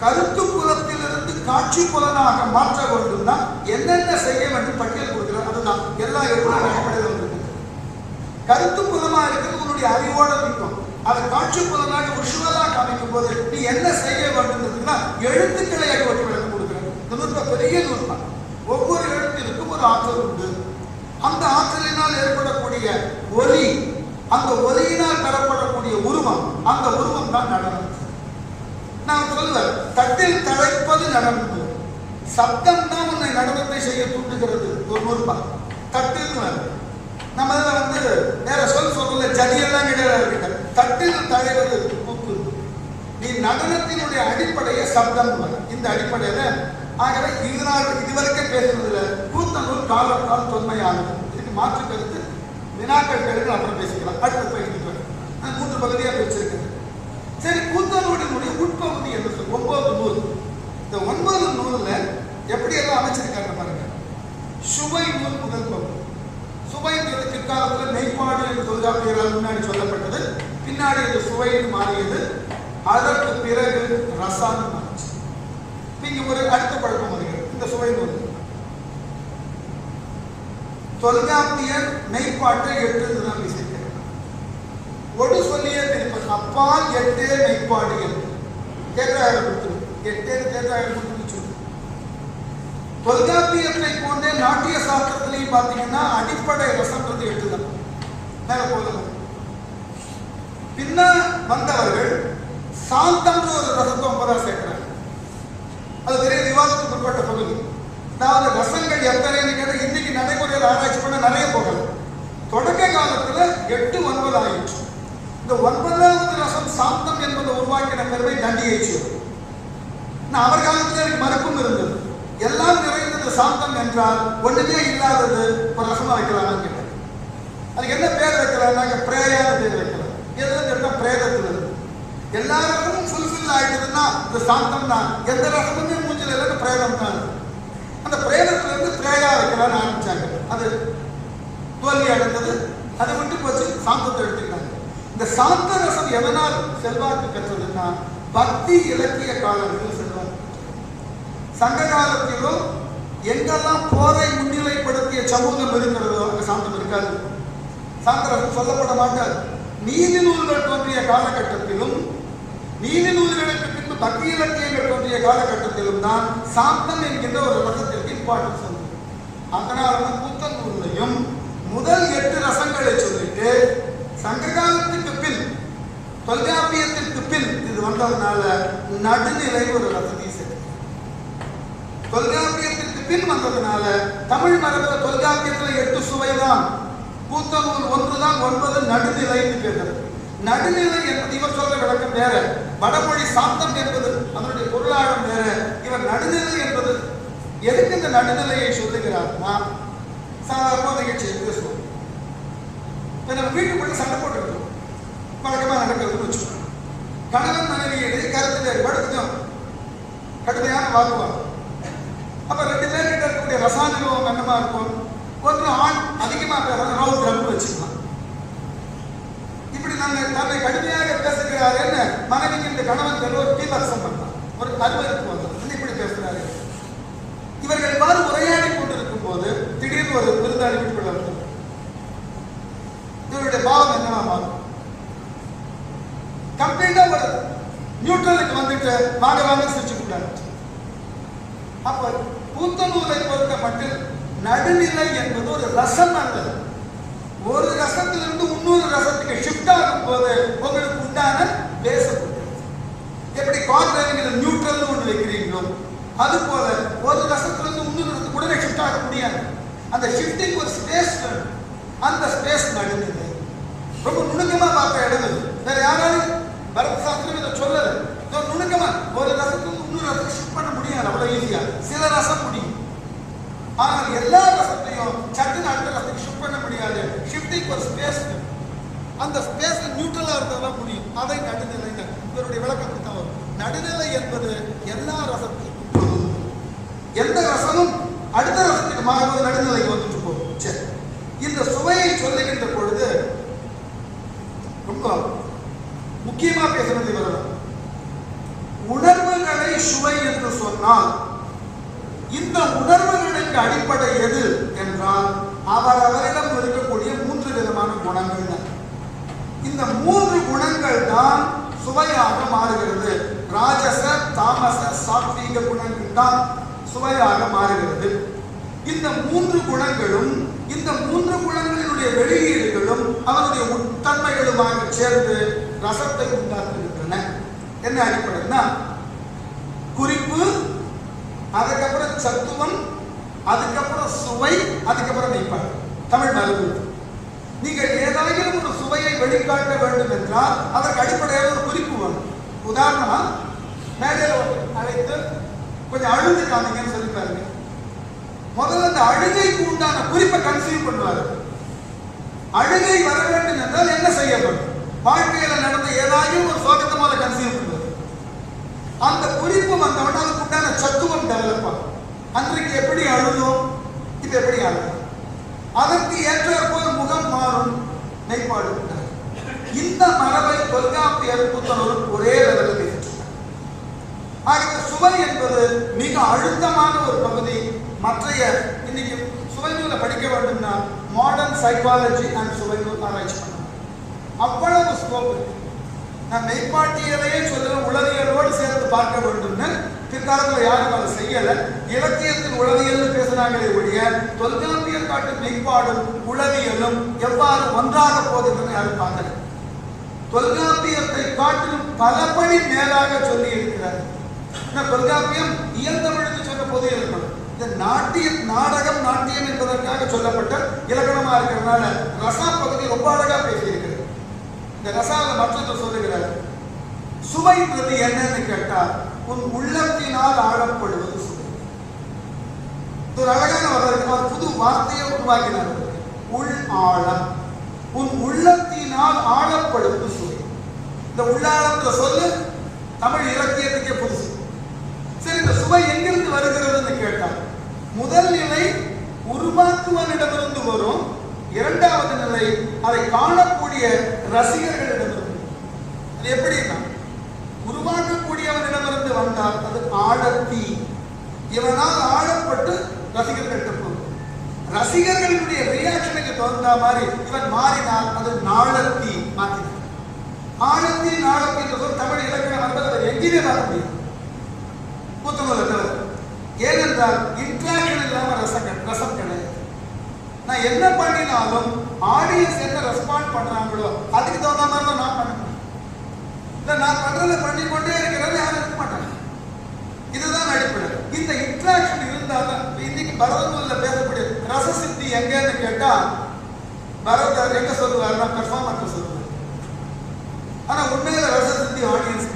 Speaker 3: கருத்து புலத்திலிருந்து காட்சி புலனாக மாற்ற வேண்டும் தான் என்னென்ன செய்ய வேண்டும் பட்டியல் கொடுக்கிறார். அதுதான் எல்லா எழுத்தும் கருத்து புலமா இருக்கிறது உன்னுடைய அறிவோட நிற்கும். அதை காட்சி புலனாக விஷுவலாக காமிக்கும் போது நீ என்ன செய்ய வேண்டும் எழுத்துக்களை அடிவற்றி விளக்கம் கொடுக்கிறது. இந்த நூற்பா பெரிய நூற்பா. ஒவ்வொரு எழுத்திற்கும் ஒரு ஆற்றல் உண்டு. அந்த ஆற்றலினால் ஏற்படக்கூடிய ஒலி, அந்த ஒலியினால் பெறப்படக்கூடிய உருவம், அந்த உருவம் தான் நடனம். நான் சொல்லுவேன், தட்டில் தழைப்பது நடனம். சப்தம் தான் உன்னை நடனத்தை செய்ய தூண்டுகிறது. ஒரு நூற்பா தட்டில் நம்ம வேற சொல்ல ஜதியெல்லாம் கிடையாது. தட்டில் தழைவது கூத்து. நீ நடனத்தினுடைய அடிப்படையை சப்தம். இந்த அடிப்படையில ஆகவே இதுவரைக்கும் பேசுனதுல கூத்தனூர் காலத்தால் தொன்மையானது. இதுக்கு மாற்று கருத்து வினாக்கள் கருத்து அப்புறம் பேசிக்கலாம். அடுத்த பகுதிக்கு நான் 3 பகுதியாக பிரிச்சிருக்கேன். சரி, கூத்தனூரினுடைய உட்பகுதி என்று சொல்லி 9 நூல். இந்த 9 நூல்ல எப்படி எல்லாம் அமைச்சிருக்காங்க பாருங்க. சுவை நூல் முதல் பகுதி. சுவைங்கிறது பிற்காலத்தில் மெய்ப்பாடு என்று தொல்காப்பியரால் முன்னாடி சொல்லப்பட்டது. பின்னாடி இது சுவைன்னு மாறியது. அதற்கு பிறகு ரசான்னு மாறிச்சு. இங்க ஒரு அடுத்த பழக்கம் வருகிறது இந்த சுவை நூல். தொல்காப்பியர் மெய்ப்பாட்டை 8 தான் விசைக்கிறார். ஒடு சொல்லியே திருப்பன் அப்பால் 8 மெய்ப்பாடு என்று தேற்றாக கொடுத்து 8 தேற்றாக கொடுத்து சொல்லு. தொல்காப்பியத்தை போன்றே நாட்டிய சாஸ்திரத்திலையும் பார்த்தீங்கன்னா அடிப்படை ரசம்ன்றது 8 தான். மேல போதும். பின்ன வந்தவர்கள் சாந்தம்ன்ற ஒரு ரசத்தை 9 சேர்க்கிறாங்க. அது பெரிய விவாதத்துக்கு உட்பட்ட பகுதி. அதாவது ரசங்கள் எத்தனைன்னு கேட்டால் இன்னைக்கு நடைமுறையில் ஆராய்ச்சி பண்ண நிறைய போகல. தொடக்க காலத்துல 8, 9 ஆயிடுச்சு. இந்த 9வது ரசம் சாந்தம் என்பதை உருவாக்கின பெருமை தண்டியைச்சு. அவர் காலத்துல எனக்கு மறுப்பும் இருந்தது. எல்லாம் நிறைந்தது சாந்தம் என்றால் ஒண்ணுமே இல்லாதது ஒரு ரசமா வைக்கலாம்னு கேட்டேன். அதுக்கு என்ன பேர் வைக்கலாம்னாக்க பிரேயான பேர் வைக்கலாம். எதுன்னு கேட்டா பிரேதத்துல இருக்கு. எல்லா ரசமும் ஃபுல்ஃபில் ஆயிடுதுன்னா இந்த சாந்தம் தான். எந்த ரசமுமே மூஞ்சில இல்லைன்னு பிரேதம் தான். அந்த பிரேதத்துல இருந்து பிரேயா வைக்கலாம்னு ஆரம்பிச்சாங்க. அது தோல்வி அடைந்தது. அதை விட்டு போச்சு. சாந்தத்தை எடுத்துக்கிட்டாங்க. இந்த சாந்த ரசம் எதனால் செல்வாக்கு பெற்றதுன்னா பக்தி இலக்கிய காலங்களில் செல்வாக்கு. சங்க காலத்திலும் எங்கெல்லாம் போரை முன்னிலைப்படுத்திய சமூகம் இருக்கிறதோ அங்க சாந்தம் இருக்காது. சாந்த ரசம் சொல்லப்பட மாட்டாது. நீதி நூல்கள் தோன்றிய காலகட்டத்திலும் நீதி நூல்களுக்கு பின்பு பக்தி இலக்கியங்கள் தோன்றிய காலகட்டத்திலும் தான் சாந்தம் என்கின்ற ஒரு ரசத்திற்கு இம்பார்ட்டன்ஸ் வந்தது. அதனாலதான் கூத்தன் நூல்லையும் முதல் 8 ரசங்களை சொல்லிட்டு சங்க காலத்துக்கு பின் தொல்காப்பியத்திற்கு பின் இது வந்ததுனால நடுநிலை ஒரு ரசத்தை சேர்த்து. தொல்காப்பியத்திற்கு பின் வந்ததுனால தமிழ் மரபுல தொல்காப்பியத்துல 8 சுவைதான். கூத்தநூல் 1 தான் 9 நடுநிலைன்னு கேட்டது. நடுநிலை என்பது இவர் சொல்ற விளக்கம் வேற. வடமொழி சாந்தம் என்பது அதனுடைய பொருளாழம் வேற. இவர் நடுநிலை என்பது எதுக்கு இந்த நடுநிலையை சொல்லுகிறார்னா சாதாரண நிகழ்ச்சியை பேசுவோம். நம்ம வீட்டுக்குள்ள சண்டை போட்டுருக்கோம். வழக்கமா நடக்கிறதுன்னு வச்சுக்கோங்க. கணவன் மனைவியிடையே கருத்து வேறுபாடு கொஞ்சம் கடுமையான வாக்குவாதம். அப்ப 2 பேர்கிட்ட இருக்கக்கூடிய ரசாயனம் என்னமா இருக்கும்? ஒன்று ஆண் அதிகமாக பேசுறது ரவுண்ட் ட்ரம் வச்சுக்கலாம். இப்படி தன்னை கடுமையாக பேசுகிறாருன்னு மனைவிக்கு இந்த கணவன் ஒரு தீபர்சம் பண்ணலாம். ஒரு அருவருக்கு வந்தது இப்படி பேசுறாரு. இவர்கள் இவ்வாறு உரையாடி கொண்டிருக்கும் போது திடீர்னு ஒரு விருந்தாளி வீட்டுக்குள்ள வந்தார். இவருடைய பாவம் என்னவா மாறும்? கம்ப்ளீட்டா ஒரு நியூட்ரலுக்கு வந்துட்டு வாங்க சிரிச்சு கூடாது. அப்ப கூத்தநூலை பொறுத்த மட்டும் நடுநிலை என்பது ஒரு ரசம் அல்லது ஒரு ரசத்திலிருந்து இன்னொரு ரசத்துக்கு ஷிஃப்ட் ஆகும் போது உங்களுக்கு உண்டான பேசப்பட்டது. எப்படி கார்னரிங் நியூட்ரல் ஒன்று வைக்கிறீங்களோ அது போல ஒரு ரசத்திலிருந்து இன்னொரு ரசத்துக்கு உடனே ஷிஃப்ட் ஆக முடியாது. அந்த ஷிஃப்டிங் ஒரு ஸ்பேஸ் வேணும். அந்த ஸ்பேஸ் நடுநிலை ரொம்ப நுணுக்கமா பார்த்த இடம் இது. வேற யாராலும் பரத சாஸ்திரம் இதை சொல்லல. நுணுக்கமா ஒரு ரசத்துக்கு இன்னொரு ரசம் ஷிஃப்ட் பண்ண முடியாது அவ்வளவு ஈஸியா. சில ரசம் முடியும். ஆனால் எல்லா ரசத்தையும் சட்டுன்னு அடுத்த ரசத்துக்கு ஷிஃப்ட் பண்ண முடியாது. ஷிஃப்டிங் ஒரு ஸ்பேஸ். அந்த ஸ்பேஸ் நியூட்ரலா இருந்தாலும் முடியும். அதை நடுநிலை. இவருடைய விளக்கம் தான் வரும். நடுநிலை என்பது எல்லா ரசத்தையும் எந்த ரசமும் அடுத்த ரசத்துக்கு மாறும்போது நடுநிலைக்கு வந்துட்டு போகும். சரி, இந்த சுவையை சொல்லுகின்ற பொழுது ரொம்ப முக்கியமா பேசுறது இவர்தான். உணர்வுகளை சுவை என்று சொன்னால் இந்த உணர்வுகளுக்கு அடிப்படை எது என்றால் அவரிடம் இருக்கக்கூடிய 3 விதமான குணங்கள். இந்த 3 குணங்கள் தான் சுவையாக மாறுகிறது. ராஜச, தாமச, சாத்வீக குணங்கள் தான் சுவையாக மாறுகிறது. இந்த 3 குணங்களும் இந்த 3 குணங்களினுடைய வெளியீடுகளும் அவருடைய உட்தன்மைகளுமாக சேர்ந்து ரசத்தை உண்டாக்குகின்றன. என்ன அடிப்படைன்னா குறிப்பு, அதுக்கப்புறம் சத்துவம், அதுக்கப்புறம் சுவை, அதுக்கப்புறம் மெய்ப்பாடு. தமிழ் மரபு. நீங்கள் ஏதாயிலும் ஒரு சுவையை வெளிக்காட்ட வேண்டும் என்றால் அதற்கு அடிப்படையாக ஒரு குறிப்பு வேணும். உதாரணமா மேடையில் அழைத்து கொஞ்சம் அழுது காமிங்கன்னு சொல்லி பாருங்க. முதல்ல அந்த அழுகைக்கு உண்டான குறிப்பை கன்சீவ் பண்ணுவாரு. அழுகை வர வேண்டும் என்றால் என்ன செய்யப்படும்? வாழ்க்கையில நடந்த ஏதாயும் ஒரு சோகத்தை முதல்ல கன்சீவ் பண்ணுவார். அந்த குறிப்பு வந்தவன அதுக்கு உண்டான சத்துவம் டெவலப் ஆகும். அன்றைக்கு எப்படி அழுதோம், இது எப்படி அழுதும், அதற்கு ஏற்றாற்போல் முகம் மாறும், மெய்ப்பாடு. இந்த மரபை தொல்காப்பியர் கூத்தனூர் ஒரே லெவலில் பேசிட்டார். ஆகிய சுவை என்பது மிக அழுத்தமான ஒரு பகுதி. மற்றைய இன்னைக்கு சுவைநூலை படிக்க வேண்டும்னா மாடர்ன் சைக்காலஜி அண்ட் சுவைநூல் ஆராய்ச்சி பண்ணணும். அவ்வளவு ஸ்கோப் இருக்கு. நான் மெய்ப்பாட்டியலையே சொல்லுவேன், உளவியலோடு சேர்த்து பார்க்க வேண்டும்னு. பிற்காலத்தில் யாரும் அதை செய்யல. இலக்கியத்தில் உளவியல் பேசினாங்களே ஒழிய தொல்காப்பியல் காட்டும் மெய்ப்பாடும் உளவியலும் எவ்வாறு ஒன்றாக போகுதுன்னு யாரும் பார்க்கல. தொல்காப்பியத்தை காட்டிலும் பலபடி மேலாக சொல்லி இருக்கிறார். தொல்காப்பியம் இயல்தமிழுக்கு சொன்ன பொது இலக்கணம். இந்த நாடகம் நாட்டியம் என்பதற்காக சொல்லப்பட்ட இலக்கணமா இருக்கிறதுனால ரசா பகுதி ரொம்ப அழகா பேசியிருக்கிறது. இந்த ரசால மற்றொன்று சொல்லுகிறார், சுவைன்றது என்னன்னு கேட்டா உன் உள்ளத்தினால் ஆழப்படுவது சுவை. ஒரு அழகான புது வார்த்தையை உருவாக்கினார், உள் ஆழம். உன் உள்ளத்தினால் ஆழப்படுவது சுவை. இந்த உள்ளாழம்ன்ற சொல்லு தமிழ் இலக்கியத்துக்கே புதுசு. சரி, இந்த சுவை எங்கிருந்து வருகிறதுன்னு கேட்டால் முதல் நிலை உருவாக்குவனிடமிருந்து வரும். இரண்டாவது நிலை அதை காணக்கூடிய ரசிகர்களிடமிருந்து. அது எப்படின்னா உருவாக்கக்கூடியவனிடமிருந்து வந்தால் அது ஆழத்தி. இவனால் ஆழப்பட்டு ரசிகர்கள்ட்ட போகும். ரசிகர்களுடைய ரியாக்ஷனுக்கு தகுந்த மாதிரி இவன் மாறினால் அது நாளத்தி மாற்றினார். ஆழத்தி நாளத்தி என்ற சொல் தமிழ் இலக்கணம் வந்தது எங்கேயுமே பார்க்க முடியும். ஏனென்றால் இன்ட்ராக்ஷன் இல்லாம ரசம் கிடையாது. நான் என்ன பண்ணினாலும் ஆடியன்ஸ் என்ன ரெஸ்பாண்ட் பண்றாங்களோ அதுக்கு தகுந்த மாதிரி தான் நான் பண்ண முடியும். இல்லை நான் பண்றதை பண்ணிக்கொண்டே இருக்கிறது யாரும் இருக்க மாட்டாங்க. இதுதான் அடிப்படை. இந்த இன்ட்ராக்ஷன் இருந்தாலும் இன்னைக்கு பரதநூல்ல பேசக்கூடிய ரசசித்தி எங்கன்னு கேட்டா பரதர் எங்க சொல்லுவாருன்னா பெர்ஃபார்மன்ஸ் சொல்லுவார். ஆனா உண்மையில ரசசித்தி ஆடியன்ஸ்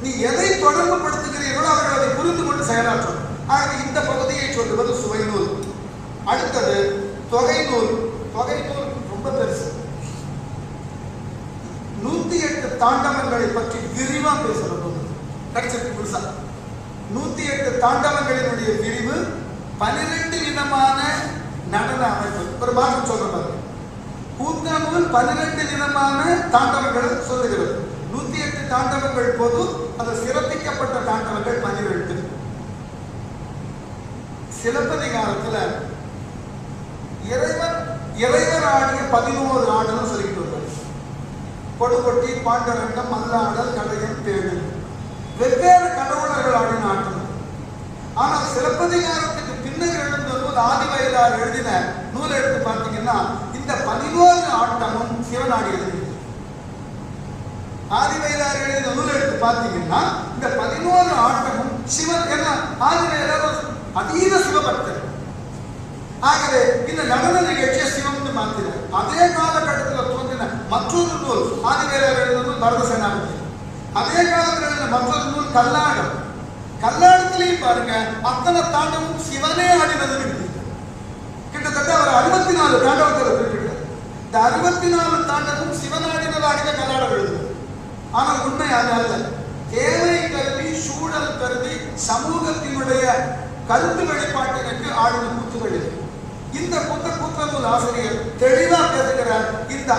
Speaker 3: நீ எதை தொடர்பு படுத்துகிறீர்களோ அவர்கள் அதை புரிந்து கொண்டு செயலாற்றும். ஆக இந்த பகுதியை சொல்லுவது சுவைநூல். அடுத்தது தொகைநூல். தொகைநூல் ரொம்ப பெருசு. 108 தாண்டவங்களை பற்றி விரிவா பேசுறது கிடைச்சிருக்கு புதுசா. 108 தாண்டவங்களினுடைய விரிவு, 12 விதமான நடன அமைப்பு. ஒரு மாற்றம் சொல்ற மாதிரி கூத்தநூல் 12 விதமான தாண்டவங்களை சொல்லுகிறது. 108 தாண்டவங்கள் போது அது சிறப்பிக்கப்பட்ட தாண்டவங்கள் 12. சிலப்பதிகாரத்துல இறைவர் ஆடிய 11 ஆடலும் சொல்லிட்டு வருவார். கொடுகொட்டி, பாண்டரங்கம், மல்லாடல், கடையன், தேடு வெவ்வேறு கடவுளர்கள் ஆடின ஆட்டம். ஆனால் சிலப்பதிகாரத்துக்கு பின்னர் எழுந்த நூல் ஆதிவயலார் எழுதின நூல் எடுத்து பார்த்தீங்கன்னா இந்த 11 ஆட்டமும் சிவன் ஆடியது. ஆதிவயலார் எழுதின நூல் எடுத்து பார்த்தீங்கன்னா இந்த 11 ஆட்டமும் சிவன். ஏன்னா ஆதிவயலார் அதீத சிவபக்தர். ஆகவே இந்த நடன நிகழ்ச்சியை சிவம்னு மாற்றினார். அதே காலகட்டத்தில் தோன்றின மற்றொரு நூல் ஆதிவயலார் எழுதின நூல் பரத சேனாபதி. அதே காலத்தில் எழுதின மற்றொரு நூல் கல்லாடம். கல்லாடத்திலையும் பாருங்க அத்தனை தாண்டமும் சிவனே ஆடினது. கிட்டத்தட்ட அவர் 64 தாண்டவத்தை குறிப்பிட்டார். இந்த 64 தாண்டமும் சிவன் ஆடினதாக கல்லாடம் எழுதுது. ஆனால் உண்மை அது அல்ல. தேவை கருதி, சூழல் கருதி, சமூகத்தினுடைய கருத்து வெளிப்பாட்டிற்கு ஆடின கூத்துகள் இது. இந்த கூத்தநூல் ஆசிரியர் தெளிவா பேசுகிறார். இந்த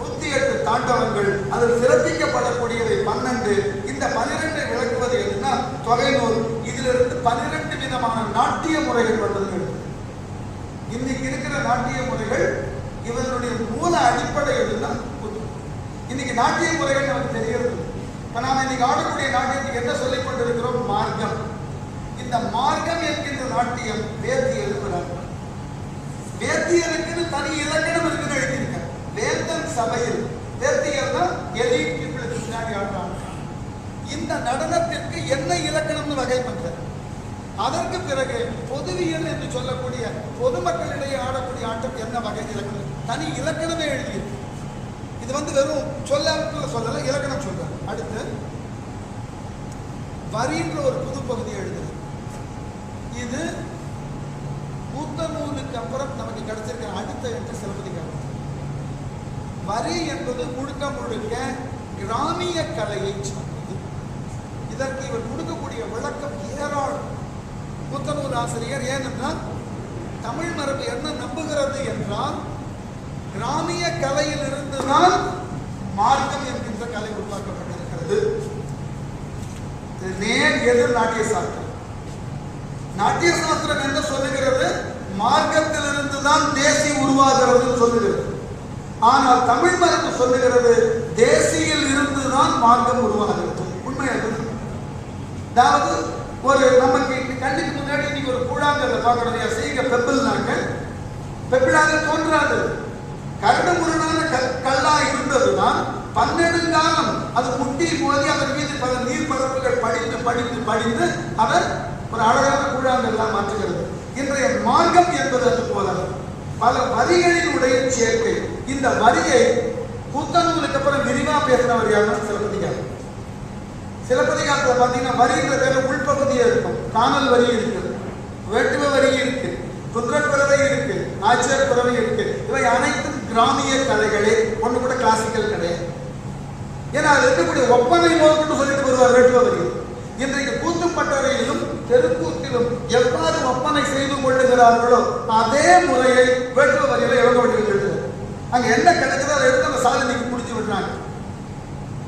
Speaker 3: 108 தாண்டவங்கள் அதில் சிறப்பிக்கப்படக்கூடியவை 12. இந்த 12 விளக்குவது எதுனா தொகைநூல். இதிலிருந்து 12 விதமான நாட்டிய முறைகள் வந்தது. இன்னைக்கு இருக்கிற நாட்டிய முறைகள் இவர்களுடைய மூல அடிப்படை எதுனா இன்னைக்கு நாட்டிய முறைகள் நமக்கு தெரிகிறது. இப்ப நாம இன்னைக்கு ஆடக்கூடிய நாட்டியத்துக்கு என்ன சொல்லிக் கொண்டிருக்கிறோம்? மார்க்கம். இந்த மார்க்கம் என்கின்ற நாட்டியம் வேத்தியல். வேத்தியலுக்கு தனி இலக்கணம் இருக்குன்னு எழுதியிருக்க. வேந்தன் சபையில் வேத்தியல் தான் எலிட் பீப்புளுக்கு பின்னாடி ஆடுறாங்க. இந்த நடனத்திற்கு என்ன இலக்கணம்னு வகை பண்றார். அதற்கு பிறகு பொதுவியல் என்று சொல்லக்கூடிய பொதுமக்களிடையே ஆடக்கூடிய ஆட்டம் என்ன வகை இலக்கணம், தனி இலக்கணமே எழுதியிருக்கு. இது வெறும் சொல்லாமல் சொல்லல, இலக்கணம் சொல்றாரு. அடுத்து வரின்ற ஒரு புது பகுதியை எழுதுறது. இது கூத்தநூலுக்கு அப்புறம் நமக்கு கிடைச்சிருக்கிற அடுத்த என்று சிலப்பதிகாரம். வரி என்பது முழுக்க முழுக்க கிராமிய கலையை சொன்னது. இதற்கு இவர் கொடுக்கக்கூடிய விளக்கம் ஏராளம். கூத்தநூல் ஆசிரியர் ஏனென்றால் தமிழ் மரபு என்ன நம்புகிறது என்றால் கிராமிய கலையில் இருந்துதான் மார்க்கம் என்கின்ற கலை உருவாக்கப்பட்டிருக்கிறது. நேர் எதிர் நாட்டிய சாஸ்திரம். நாட்டிய சாஸ்திரம் என்ன சொல்லுகிறது? மார்க்கத்திலிருந்து தான் தேசி உருவாகிறது சொல்லுகிறது. ஆனால் தமிழ் மரபு சொல்லுகிறது தேசியில் இருந்து தான் மார்க்கம் உருவாகிறது. உண்மை அதுதான். அதாவது ஒரு நமக்கு கண்ணுக்கு முன்னாடி இன்னைக்கு ஒரு கூழாங்கல்ல பார்க்கணும், செய்க பெப்பிள்னாங்க, பெப்பிளாக தோன்றாது. கரடுமுரடான கல்லா இருந்ததுதான் பன்னெடுங்காலம் அது முட்டி மோதி அதன் மீது பல நீர்ப்பரப்புகள் படிந்து படிந்து படிந்து அவர் ஒரு அழகான கூழாங்கல்லாம் மாற்றுகிறது. இன்றைய மார்க்கம் என்பது அது போல பல வரிகளினுடைய சேர்க்கை. இந்த வரியை புத்தகங்களுக்கு அப்புறம் விரிவா பேசினவர் யாருன்னா சிலப்பதிகாரம். சிலப்பதிகாரத்தில் பார்த்தீங்கன்னா வரின்ற பேர உள்பகுதியே இருக்கும். காணல் வரி இருக்கு, வேட்டுவ வரி இருக்கு, குற்றப்பிறவை இருக்கு, ஆட்சியர் பிறவை இருக்கு. இவை அனைத்தும் கிராமிய கலைகளே, ஒன்று கூட கிளாசிக்கல் கிடையாது. ஏன்னா அது இருக்கக்கூடிய ஒப்பனை நோக்கம்னு சொல்லிட்டு வருவார் வேட்டுவ வரி. இன்றைக்கு கூத்துப்பட்டறையிலும் தெருக்கூத்திலும் எவ்வாறு ஒப்பனை செய்து கொள்ளுகிறார்களோ அதே முறையை வேட்டுவ வரியில இழக்க வேண்டியது. அங்க என்ன கிடைக்குதோ அதை எடுத்து அந்த சாதனைக்கு பிடிச்சி விடுறாங்க.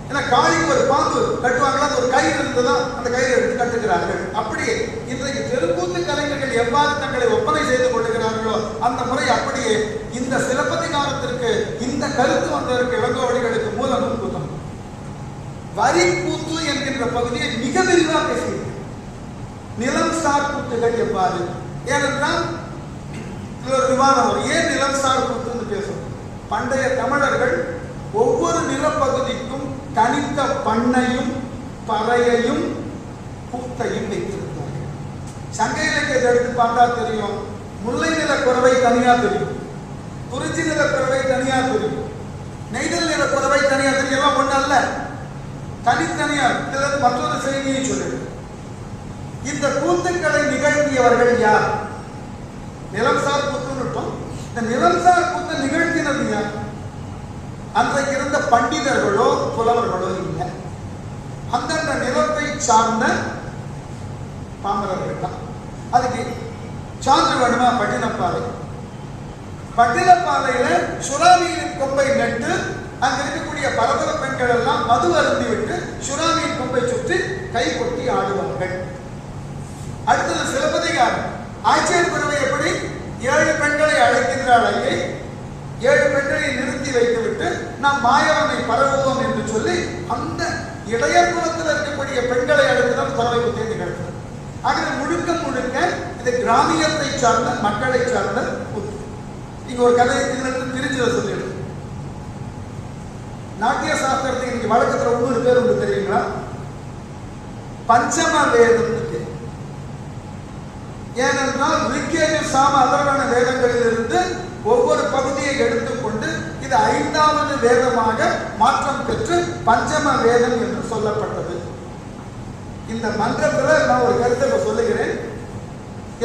Speaker 3: ஏன்னா காளிக்கு ஒரு பாம்பு கட்டுவாங்களா, ஒரு கயிறு இருந்ததுதான் அந்த கயிறு எடுத்து கட்டுகிறார்கள். அப்படியே இன்றைக்கு தெருக்கூத்து கலைஞர்கள் எவ்வாறு தங்களை ஒப்பனை செய்து கொள்ளுகிறார்களோ அந்த முறை அப்படியே இந்த சிலப்பதிகாரத்திற்கு இந்த கருத்து வந்ததற்கு இளங்கோவடிகளுக்கு மூலமும் கூத்தம். வரி கூத்து என்கின்ற பகுதியை மிக விரிவாக பேசுகிறேன். நிலம் சார் கூத்துகள் எவ்வாறு, ஏனென்றால் ஒரு விவாதம் வரும், ஏன் நிலம் சார் கூத்துன்னு பேசும். பண்டைய தமிழர்கள் ஒவ்வொரு நிலப்பகுதிக்கும் தனித்த பண்ணையும் பறையையும் கூத்தையும் வைத்திருந்தார்கள். சங்க இலக்கியத்தை எடுத்து பார்த்தா தெரியும், முல்லை நிலக்குறவை தனியா தெரியும், குறிச்சி நிலக்குறவை தனியா தெரியும், நெய்தல் நிலக்குறவை தனியா தெரியும். எல்லாம் ஒண்ணு அல்ல, தனித்தனியார். இதற்கு மற்றொரு செய்தியை சொல்லுது. இந்த கூத்துக்களை நிகழ்த்தியவர்கள் யார்? நிலம்சார் கூத்து. இந்த நிலம்சார் கூத்தை நிகழ்த்தினது யார்? அன்றைக்கு இருந்த பண்டிதர்களோ புலவர்களோ இல்லை, அந்தந்த நிலத்தை சார்ந்த பாமரர்கள் தான். அதுக்கு சான்று வேணுமா? பட்டினப்பாறை. பட்டினப்பாறையில சுறாமியின் கொம்பை நட்டு அங்க இருக்கக்கூடிய பரபர பெண்கள் எல்லாம் மது அருந்தி விட்டு சுறாமியின் கொம்பை சுற்றி கை கொட்டி ஆடுவார்கள். அடுத்தது சிலப்பதிகாரம். ஆட்சியர் பிறவை எப்படி 7 பெண்களை அழைக்கின்றாள் ஐயை, 7 பெண்களை நிறுத்தி வைத்துவிட்டு நாம் மாயவனை பரவுவோம் என்று சொல்லி அந்த இடையர் குலத்தில் இருக்கக்கூடிய பெண்களை அழைத்துதான் பறவை குத்தி நிகழ்த்துறது. ஆகவே முழுக்க முழுக்க இது கிராமியத்தை சார்ந்த மக்களை சார்ந்த கூத்து. இங்க ஒரு கதை பிரிஞ்சதை சொல்லிடு. நாட்டிய சாஸ்திரத்துக்கு இன்னைக்கு வழக்கத்துல இன்னொரு பேர் உண்டு தெரியுங்களா? பஞ்சம வேதம். ஏனென்றால் ரிக்கேஜு சாம அதர்வண வேதங்களிலிருந்து ஒவ்வொரு பகுதியை எடுத்துக்கொண்டு இது 5வது வேதமாக மாற்றம் பெற்று பஞ்சம வேதம் என்று சொல்லப்பட்டது. இந்த மன்றத்தில் நான் ஒரு கருத்தை சொல்லுகிறேன்.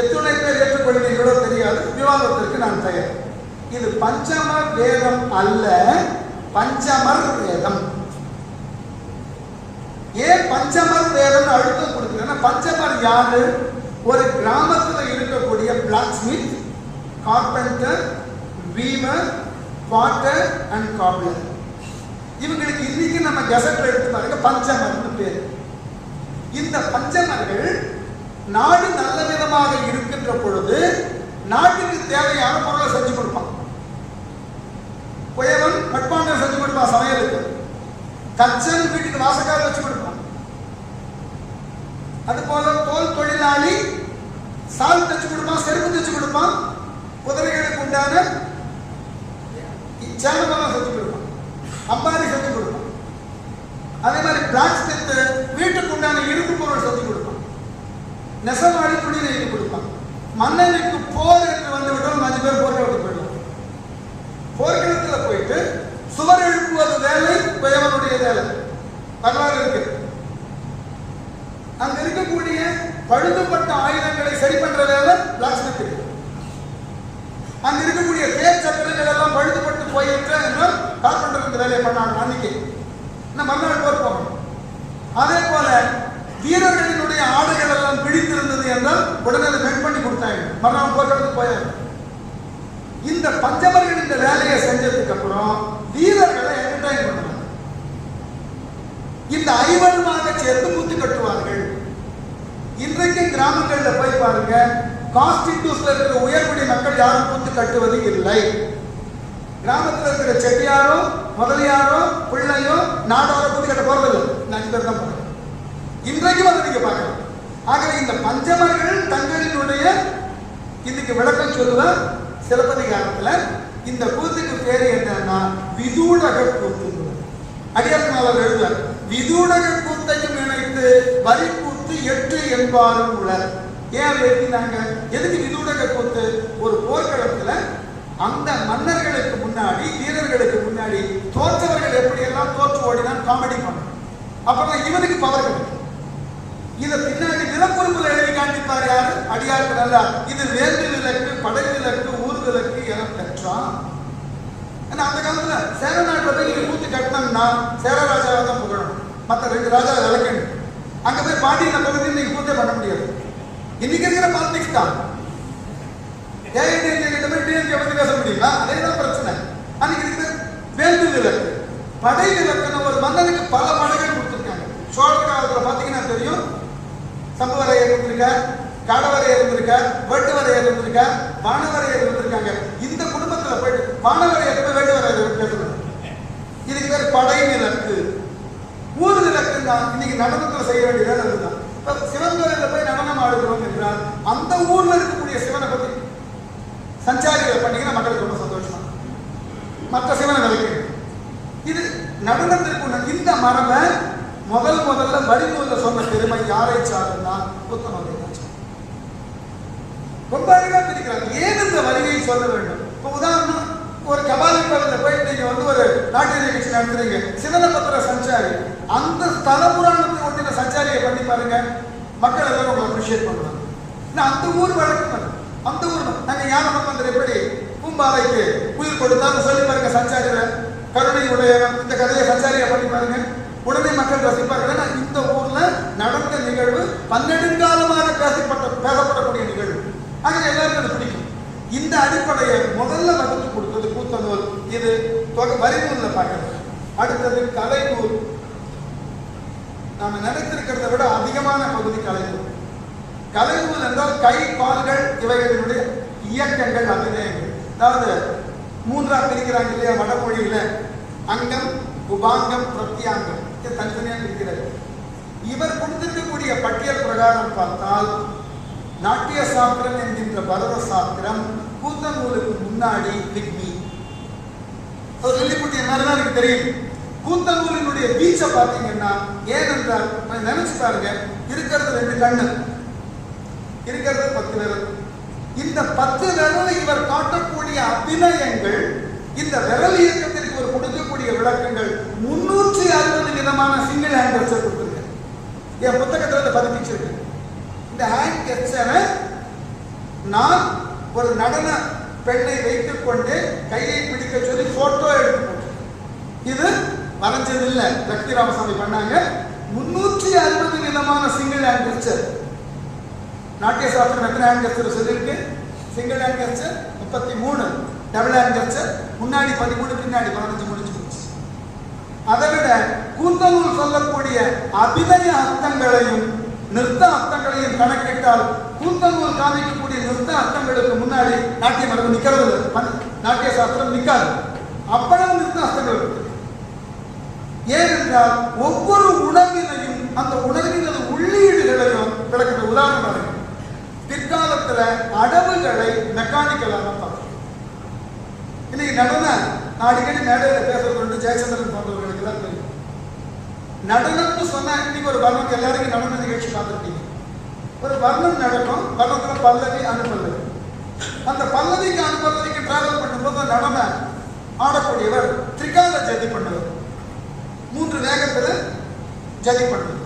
Speaker 3: எத்துணை பேர் ஏற்றுக்கொள்வீர்களோ தெரியாது, விவாதத்திற்கு நான் தயார். இது பஞ்சம வேதம் அல்ல, பஞ்சமர் வேதம். ஏன் பஞ்சமர் வேதம் அழுத்தம் கொடுக்கிறேன்? பஞ்சமர் யாரு? ஒரு கிராமத்தில் இருக்கக்கூடிய blacksmith, carpenter, weaver, potter and cobbler. இவங்களுக்கு இன்னைக்கு நம்ம கெசட்ல எடுத்து பாருங்க பஞ்சமர்னு பேர். இந்த பஞ்சமர்கள் நாடு நல்ல விதமாக இருக்கின்ற பொழுது நாட்டுக்கு தேவையான பொருளை செஞ்சு கொடுப்பான். குயவன் மட்பாண்டம் செஞ்சு கொடுப்பான் சமையலுக்கு, தச்சன் வீட்டுக்கு வாசக்கார வச்சு கொடுப்பான். அதுபோல தோல் தொழிலாளி சால் தச்சு கொடுப்பான், செருப்பு தச்சு கொடுப்பான், குதிரைகளுக்கு உண்டான சேனமெல்லாம் செஞ்சு கொடுப்பான், அம்பாரி செஞ்சு கொடுப்பான். அதே மாதிரி பிளாக்ஸ்மித் வீட்டுக்கு உண்டான இரும்பு பொருள் செஞ்சு கொடுப்பான், நெசவாளி துணி நெய்து கொடுப்பான். மன்னனுக்கு போர் என்று வந்துவிட்டால் 5 பேர் போர்க்களத்துக்கு போயிடுவான். போர்க்களத்தில் போயிட்டு சுவர் எழுப்புவது வேலை குயவனுடைய வேலை, வரலாறு இருக்கு. அங்க இருக்கக்கூடிய பழுதுபட்ட ஆயுதங்களை சரி பண்ற வேலை பிளாக்ஸ்மித் இருக்கு. அங்க இருக்கக்கூடிய தேர் சக்கரங்கள் எல்லாம் பழுதுபட்டு போயிட்டு என்றால் கார்பெண்டர் இந்த வேலையை பண்ணாங்க. அன்னைக்கு இன்னும் மறுநாள் போர் போகணும். அதே போல வீரர்களினுடைய ஆடைகள் எல்லாம் பிடித்திருந்தது என்றால் உடனே அதை மென் பண்ணி கொடுத்தாங்க, மறுநாள் போர்க்களத்துக்கு போயாங்க. இந்த பஞ்சமர்கள் இந்த வேலையை செஞ்சதுக்கு அப்புறம் வீரர்களை என்டர்டைன் பண்ணுவாங்க. இந்த 5 சேர்ந்து கூத்து கட்டுவார்கள். இன்றைக்கு கிராமங்கள்ல போய் பாருங்க, கான்ஸ்டிடியூஸ்ல இருக்கிற உயர்குடி மக்கள் யாரும் கூத்து கட்டுவது இல்லை. கிராமத்தில் இருக்கிற செட்டியாரோ முதலியாரோ பிள்ளையோ நாடாரோ கூத்து கட்ட போறதில்லை. 5 பேர் தான் போறாங்க. இன்றைக்கும் அதை நீங்க பார்க்கலாம். ஆகவே இந்த பஞ்சமர்கள் தங்களினுடைய இன்னைக்கு விளக்கம் சொல்லுவார் சிலப்பதிகாரத்துல. இந்த கூத்துக்கு பேரு என்னன்னா விதூடக கூத்து. அடியார்மாளர் எழுதுவார், விதூடக கூத்தையும் இணைத்து வரி கூத்து 8 என்பாரும் உளர். ஏன் அதை எழுதினாங்க? எதுக்கு விதூடக கூத்து? ஒரு போர்க்களத்துல அந்த மன்னர்களுக்கு முன்னாடி வீரர்களுக்கு முன்னாடி தோற்றவர்கள் எப்படியெல்லாம் தோற்று ஓடினான் காமெடி பண்ண, அப்பதான் இவனுக்கு பவர் கிடைக்கும். இதை பின்னாடி நிலப்பொருள் எழுதி காண்பிப்பார் யாரு? அடியாருக்கு நல்லா. இது வேந்து விலக்கு, படை விலக்கு, ஊர் விலக்கு என பெற்றான். அந்த காலத்துல சேர நாட்டுல போய் நீங்க கூத்து கட்டினா சேர ராஜாவை தான் புகழணும், மற்ற 2 ராஜா விளக்கணும். அங்க போய் பாண்டியன பகுதியில் நீங்க கூத்தே பண்ண முடியாது. இன்னைக்கு இருக்கிற பாலிடிக்ஸ் தான். ஏஐடிஎம்கே போய் டிஎம்கே பத்தி பேச முடியுமா? அதேதான் பிரச்சனை. அன்னைக்கு இருக்கிற வேந்து விலக்கு, படை விலக்குன்னு ஒரு மன்னனுக்கு பல படைகள் கொடுத்துருக்காங்க. சோழ காலத்துல பாத்தீங்கன்னா தெரியும், சம்புவரையர் இருந்திருக்கார், காடவரையர் இருந்திருக்கார், வேட்டுவரையர் இருந்திருக்கார், வானவரையர் இருந்திருக்காங்க. இந்த குடும்பத்துல போயிட்டு வானவரையர் போய் வேட்டுவரையர் பேசுறாங்க. இதுக்கு பேர் படை விலக்கு. ஊர் விலக்கு தான் இன்னைக்கு நடனத்துல செய்ய வேண்டியது அதுதான். இப்ப சிவன் கோயில போய் நடனம் ஆடுகிறோம் என்றால் அந்த ஊர்ல இருக்கக்கூடிய சிவனை பத்தி சஞ்சாரிகளை பண்ணீங்கன்னா மக்களுக்கு ரொம்ப சந்தோஷமா, மற்ற சிவனை விளக்கு. இது நடனத்திற்கு இந்த மரபை முதல்ல வடிநூல்ல சொன்ன பெருமை யாரை சாருன்னா புத்தனோரை தான். ரொம்ப அழகா பிரிக்கிறாங்க. ஏன் இந்த வரியை சொல்ல வேண்டும்? இப்போ உதாரணம், ஒரு கபாலி கோவில போய் நீங்க ஒரு நாட்டிய நிகழ்ச்சி நடத்துறீங்க, சிவனபத்திர சஞ்சாரி, அந்த ஸ்தல புராணத்தை ஒட்டின சஞ்சாரியை பண்ணி பாருங்க, மக்கள் எல்லாரும் உங்களை அப்ரிஷியேட் பண்ணுவாங்க. அந்த ஊர் வழக்கு, அந்த ஊர் நாங்க ஞான சம்பந்தர் எப்படி பூம்பாவைக்கு உயிர் கொடுத்தாலும் சொல்லி பாருங்க, சஞ்சாரியில கருணை உடையவன், இந்த கதையை சஞ்சாரியை பண்ணி பாருங்க, உடனே மக்கள் ரசிப்பார்கள். இந்த ஊர்ல நடந்த நிகழ்வு பன்னெடுங்காலமாக பேசப்படக்கூடிய நிகழ்வு. ஆக எல்லாருக்கும் அது பிடிக்கும். இந்த அடிப்படையை முதல்ல வகுத்து கொடுத்தது கூத்தநூல். இது வரிநூல்ல பார்க்கறது. அடுத்தது கலைநூல். நாம நினைத்திருக்கிறத விட அதிகமான பகுதி கலைநூல். கலைநூல் என்றால் கை கால்கள் இவைகளினுடைய இயக்கங்கள், அபிநயங்கள். அதாவது 3ஆ பிரிக்கிறாங்க இல்லையா வடமொழியில, அங்கம், உபாங்கம், பிரத்யாங்கம், தனித்தனியாக இருக்கிறது. இவர் கொடுத்திருக்கக்கூடிய பட்டியல் பிரகாரம் பார்த்தால் நாட்டிய சாஸ்திரம் என்கின்ற பரத சாஸ்திரம் கூத்தநூலுக்கு முன்னாடி விக்னி ஒரு வெளிப்பட்டிய மாதிரிதான் எனக்கு தெரியும். கூத்தநூலினுடைய பீச்சை பார்த்தீங்கன்னா, ஏனென்றால் நினைச்சு பாருங்க, இருக்கிறது 2 கண்ணு, இருக்கிறது 10 விரல். இந்த 10 விரல் இவர் காட்டக்கூடிய அபிநயங்கள், இந்த விரல் இயக்கத்திற்கு ஒரு கொடுக்கக்கூடிய விளக்கங்கள் 360 விதமான சிங்கிள் ஹேண்ட் கெஸ்டர் கொடுத்துருக்கேன். என் புத்தகத்தில் பதிப்பிச்சிருக்கேன். இந்த ஹேண்ட் கெஸ்டரை நான் ஒரு நடன பெண்ணை வைத்துக் கொண்டு கையை பிடிக்க சொல்லி போட்டோ எடுத்து போட்டேன். இது வரைஞ்சது இல்லை, லட்சுமி ராமசாமி பண்ணாங்க. 360 விதமான சிங்கிள் ஹேண்ட் கெஸ்டர். நாட்டிய சாஸ்திரம் எத்தனை ஹேண்ட் கெஸ்டர் சொல்லியிருக்கு? Single hand gesture 33, double hand gesture முன்னாடி 13, பின்னாடி 15 முடிச்சு போச்சு. அதை விட கூத்தநூல் சொல்லக்கூடிய அபிநய அர்த்தங்களையும் நிறுத்த அர்த்தங்களையும் கணக்கிட்டால் கூத்தநூல் காமிக்கக்கூடிய நிறுத்த அர்த்தங்களுக்கு முன்னாடி நாட்டிய மரபு நிற்கிறது இல்லை, நாட்டிய சாஸ்திரம் நிற்காது. அவ்வளவு நிறுத்த அர்த்தங்கள் இருக்கு. ஏனென்றால் ஒவ்வொரு உணர்வினையும் அந்த உணர்வினது உள்ளீடுகளையும் விளக்கிற உதாரணம் இருக்கு. பிற்காலத்துல அடவுகளை மெக்கானிக்கலாக பார்க்கணும். இன்னைக்கு நடன அடிக்கடி மேடையில் பேசுறது ஜெயச்சந்திரன் போன்றவர்களுக்கு எல்லாம் தெரியும். நடனம்னு சொன்னா இன்னைக்கு ஒரு வர்ணம், எல்லாருக்கும் நடன நிகழ்ச்சி பார்த்துருக்கீங்க. ஒரு வர்ணம் நடக்கும், வர்ணத்துல பல்லவி அனுப்பல்லவி. அந்த பல்லவிக்கு அனுப்பல்லவிக்கு டிராவல் பண்ணும்போது நடன ஆடக்கூடியவர் திரிகால ஜதி பண்ணுவார், 3 வேகத்துல ஜதி பண்ணுவார்.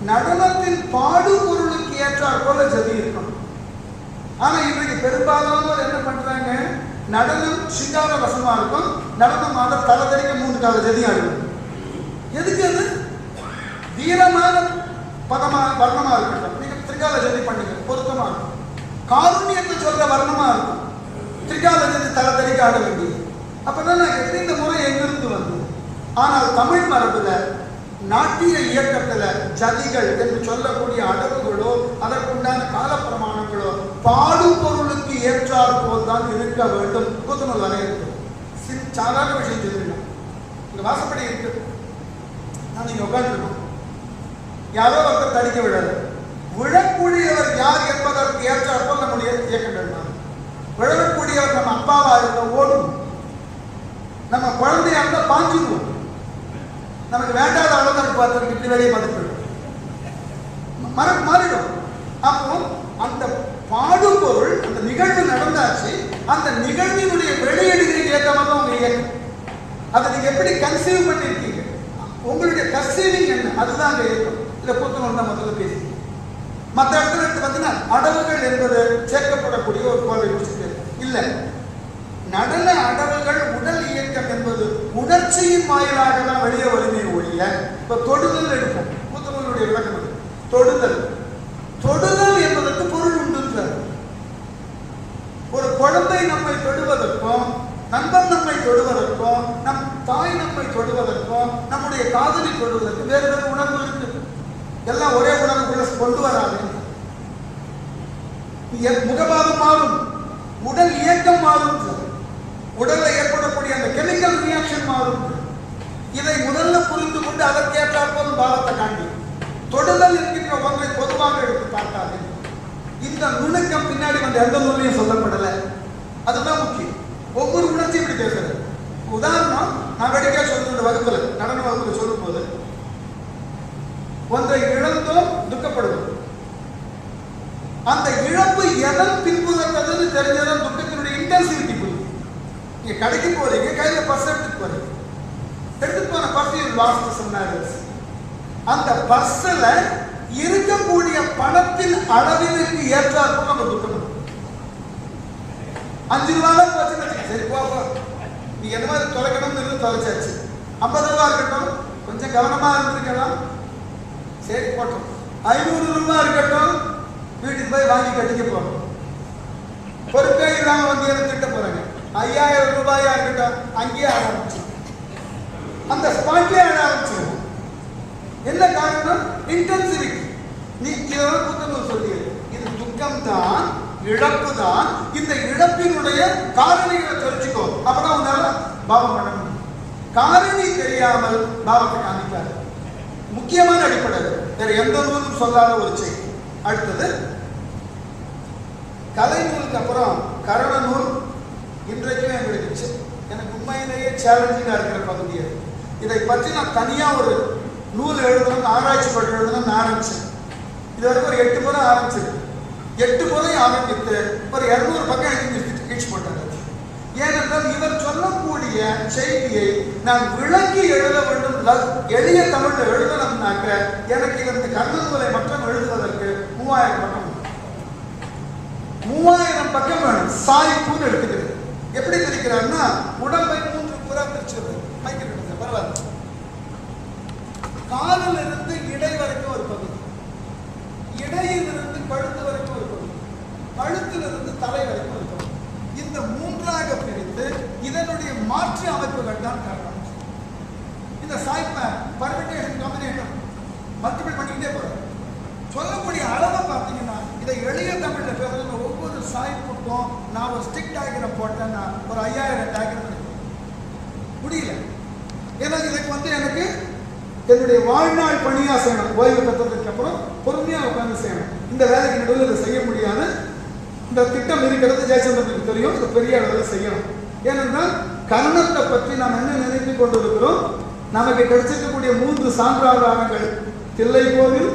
Speaker 3: நடனத்தின் பாடுபொருளுக்கு ஏற்றாற் போல ஜதி இருக்கணும். ஆனா இன்றைக்கு பெரும்பாலானோர் என்ன பண்றாங்க, நடனம் சிங்கார ரசமா இருக்கும், நடனம் ஆட தலை தெறிக்க 3 கால ஜதி ஆடுவோம். எதுக்கு? அது வீரமான பதமா வர்ணமா இருக்கட்டும், நீங்க திரிகால ஜதி பண்ணுங்க, பொருத்தமா இருக்கும். காருண்யத்தை சொல்ற வர்ணமா இருக்கும், திரிகால ஜதி தலை தெறிக்க ஆட வேண்டியது. அப்பதான் இந்த முறை எங்கிருந்து வந்தது? ஆனால் தமிழ் மரபுல நாட்டிய இயக்கத்துல ஜதிகள் என்று சொல்லக்கூடிய அடவுகளோ அதற்குண்டான காலப்பிரமாணங்களோ பாடும் பொருளுக்கு ஏற்றாற் போல் தான் இருக்க வேண்டும். கூத்தனூர் வரையறுக்கும் சாதாரண விஷயம் சொல்லிடலாம். இங்க வாசப்படி இருக்கு, நான் நீங்க உட்காந்துருக்கோம், யாரோ ஒருத்தர் தடிக்க விடாது, விழக்கூடியவர் யார் என்பதற்கு ஏற்றாற் போல் நம்முடைய இயக்கங்கள் மாறும். விழக்கூடியவர் நம்ம அப்பாவா இருந்த ஓடும், நம்ம குழந்தையா இருந்தா பாஞ்சிடுவோம், நமக்கு வேண்டாத அளவுக்கு பார்த்து இப்படி வெளியே பார்த்துட்டு மாறிடும். அப்போ அந்த பாடும் பொருள், அந்த நிகழ்வு நடந்தாச்சு, அந்த நிகழ்வினுடைய வெளியீடுகளுக்கு ஏற்ற மாதிரி தான் உங்க இயக்கம். அதை நீங்க எப்படி கன்சீவ் பண்ணிருக்கீங்க, உங்களுடைய கன்சீவிங் என்ன, அதுதான் அங்க இயக்கம். இதை கூத்தனூர் தான் முதல்ல பேசி மற்ற இடத்துல எடுத்து பார்த்தீங்கன்னா அடவுகள் என்பது சேர்க்கப்படக்கூடிய ஒரு கோவை இல்லை. நடன அடவுகள் உடல் இயக்கம் என்பது உணர்ச்சியின் வாயிலாக தான் வெளியே வலிமை ஒழிய. இப்ப தொடுதல் எடுப்போம், கூத்தனூருடைய விளக்கம். தொடுதல் தொடுதல் என்பதற்கு பொருள் உண்டு. ஒரு குழந்தை நம்மை தொடுவதற்கும், நண்பன் நம்மை தொடுவதற்கும், நம் தாய் நம்மை தொடுவதற்கும், நம்முடைய காதலி தொடுவதற்கும் வேறு வேறு உணர்வு இருக்கு. எல்லாம் ஒரே உணர்வுக்குள்ள கொண்டு வராது. முகபாவம் மாறும், உடல் இயக்கம் மாறும், உடல்ல ஏற்படக்கூடிய அந்த கெமிக்கல் ரியாக்ஷன் மாறும். இதை முதல்ல புரிந்து கொண்டு அதற்கேற்றாற்போல் பாவத்தை காண்பி. தொடுதல் என்கின்ற ஒன்றை பொதுவாக எடுத்து பார்த்தாது. இந்த நுணுக்கம் பின்னாடி வந்து எந்த நூலையும் சொல்லப்படலை. அதுதான் முக்கியம். ஒவ்வொரு உணர்ச்சியும் இப்படி பேசுறது. உதாரணம், நான் வேடிக்கையா சொல்லுற வகுப்புல, நடன வகுப்புல சொல்லும் போது, ஒன்றை இழந்தோம் துக்கப்படுவோம். அந்த இழப்பு எதன் பின்புறத்ததுன்னு தெரிஞ்சதான் துக்கத்தினுடைய இன்டென்சிவிட்டி புரியும். நீங்க கடைக்கு போறீங்க, கையில பர்ஸ் எடுத்துட்டு போறீங்க, எடுத்துட்டு போன பர்ஸ் லாஸ்ட் சொன்னாரு. அந்த பர்ஸ்ல இருக்கக்கூடிய பணத்தின் அளவிற்கு ஏற்றாற்போல் நம்ம துக்கம். 5 ரூபாய் போச்சுன்னு சரி போப்பா, நீ என்ன மாதிரி தொலைக்கணும்னு இருந்து தொலைச்சாச்சு. 50 ரூபாய் இருக்கட்டும், கொஞ்சம் கவனமா இருந்திருக்கலாம், சரி போட்டோம். 500 ரூபாய் இருக்கட்டும், வீட்டுக்கு போய் வாங்கி கட்டிக்க போறோம். பொறுப்பே இல்லாம வந்து என்ன திட்ட போறாங்க. 5000 ரூபாயா இருக்கட்டும், அங்கேயே ஆரம்பிச்சு அந்த ஸ்பாட்லயே ஆரம்பிச்சிருவோம். என்ன காரணம்? இன்டென்சிவிட்டி. நீ இதெல்லாம் கூத்தனூர் சொல்லியது. இது துக்கம் தான், இழப்பு தான். இந்த இழப்பினுடைய காரணிகளை தெரிஞ்சுக்கோ, அப்பதான் உன்னால பாவம் பண்ண முடியும். காரணி தெரியாமல் பாவத்தை காமிக்காது. முக்கியமான அடிப்படை, வேற எந்த நூலும் சொல்லாத ஒரு செய்தி. அடுத்தது கலை நூலுக்கு அப்புறம் கரண நூல். இன்றைக்கும் எங்களுக்கு எனக்கு உண்மையிலேயே சேலஞ்சிங்கா இருக்கிற பகுதி. இதை பற்றி நான் தனியா ஒரு நூல் எழுதணும்னு, ஆராய்ச்சி பட்டு எழுதணும்னு ஆரம்பிச்சேன். இது வரைக்கும் ஒரு 8 முறை ஆரம்பிச்சிருக்கு. 8 முறை ஆரம்பித்து ஒரு 200 பக்கம் எழுதி ரீச் பண்ணாரு. ஏனென்றால் இவர் சொல்லக்கூடிய செய்தியை நான் விளக்கி எழுத வேண்டும், எளிய தமிழ்ல எழுதணும்னாக்க எனக்கு இந்த கர்ண நூலை மட்டும் எழுதுவதற்கு 3000 பக்கம் 3000 பக்கம் வேணும். சாய்ப்புன்னு எடுத்துக்கிறது. எப்படி பிரிக்கிறாருன்னா, உடம்பை 3 புறா பிரிச்சிருது. மைக்கிறது பரவாயில்ல. காலில் இருந்து இடை வரைக்கும் ஒரு பகுதி, இடையிலிருந்து கழுத்து வரைக்கும் ஒரு பகுதி, கழுத்திலிருந்து தலை வரைக்கும் ஒரு பகுதி. இந்த 3ஆக பிரித்து இதனுடைய மாற்று அமைப்புகள் தான் காரணம். இந்த சாய்ப்ப பர்மிட்டேஷன் காம்பினேஷன் மல்டிபிள் பண்ணிக்கிட்டே போறாரு. சொல்லக்கூடிய அளவை பார்த்தீங்கன்னா, இதை எளிய தமிழ்ல பேசுறது, ஒவ்வொரு சாய்ப்புக்கும் நான் ஒரு ஸ்டிக் டயக்ராம் போட்டேன்னா ஒரு 5000 டயக்ராம் முடியல. ஏன்னா இதுக்கு எனக்கு என்னுடைய வாழ்நாள் பணியா செய்யணும். ஓய்வு பெற்றதுக்கு அப்புறம் பொறுமையா உட்கார்ந்து செய்யணும். இந்த வேலைக்கு நடுவில் இதை செய்ய முடியாது. இந்த திட்டம் இருக்கிறது ஜெயச்சந்திரனுக்கு தெரியும். இது பெரிய அளவில் செய்யணும். ஏனென்றால் கர்ணத்தை பற்றி நாம் என்ன நினைத்து கொண்டிருக்கிறோம்? நமக்கு கிடைச்சிருக்கக்கூடிய 3 சான்றாதாரங்கள் தில்லை கோவில்,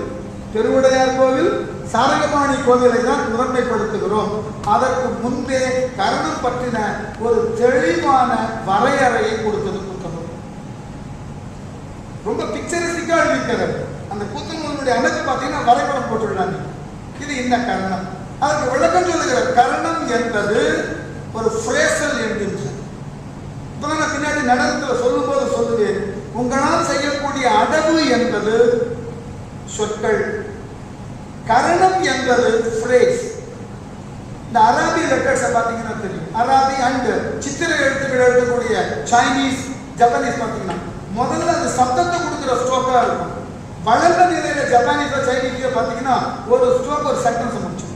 Speaker 3: பெருவுடையார் கோவில், சாரங்கபாணி கோவிலை தான் முதன்மைப்படுத்துகிறோம். அதற்கு முன்பே கர்ணம் பற்றின ஒரு தெளிவான வரையறையை கொடுத்தது கூத்தனூர். ரொம்ப பிக்சரிஸ்டிக்கா இருக்கிறது. அந்த கூத்தனூருடைய அமைப்பு பார்த்தீங்கன்னா வரைபடம் போட்டுள்ளாங்க. இது இந்த கர்ணம். அதற்கு விளக்கம் சொல்லுகிற கர்ணம் என்பது ஒரு ஃப்ரேசல் என்கின்ற. இப்ப நான் பின்னாடி நடனத்தில் சொல்லும் போது சொல்லுவேன், உங்களால் செய்யக்கூடிய அடவு என்பது சொற்கள், கரணம் என்பது ஃப்ரேஸ். இந்த அராபி லெட்டர்ஸை பார்த்தீங்கன்னா தெரியும். அராபி அண்ட் சித்திர எழுத்துக்கள் எழுதக்கூடிய சைனீஸ், ஜப்பானீஸ் பார்த்தீங்கன்னா முதல்ல அந்த சப்தத்தை கொடுக்குற கொடுக்குற ஸ்ட்ரோக்கா இருக்கும். வளர்ந்த நிலையில ஜப்பானீஸோ சைனீஸோ பார்த்தீங்கன்னா ஒரு ஸ்ட்ரோக் ஒரு சென்டென்ஸ் முடிச்சு.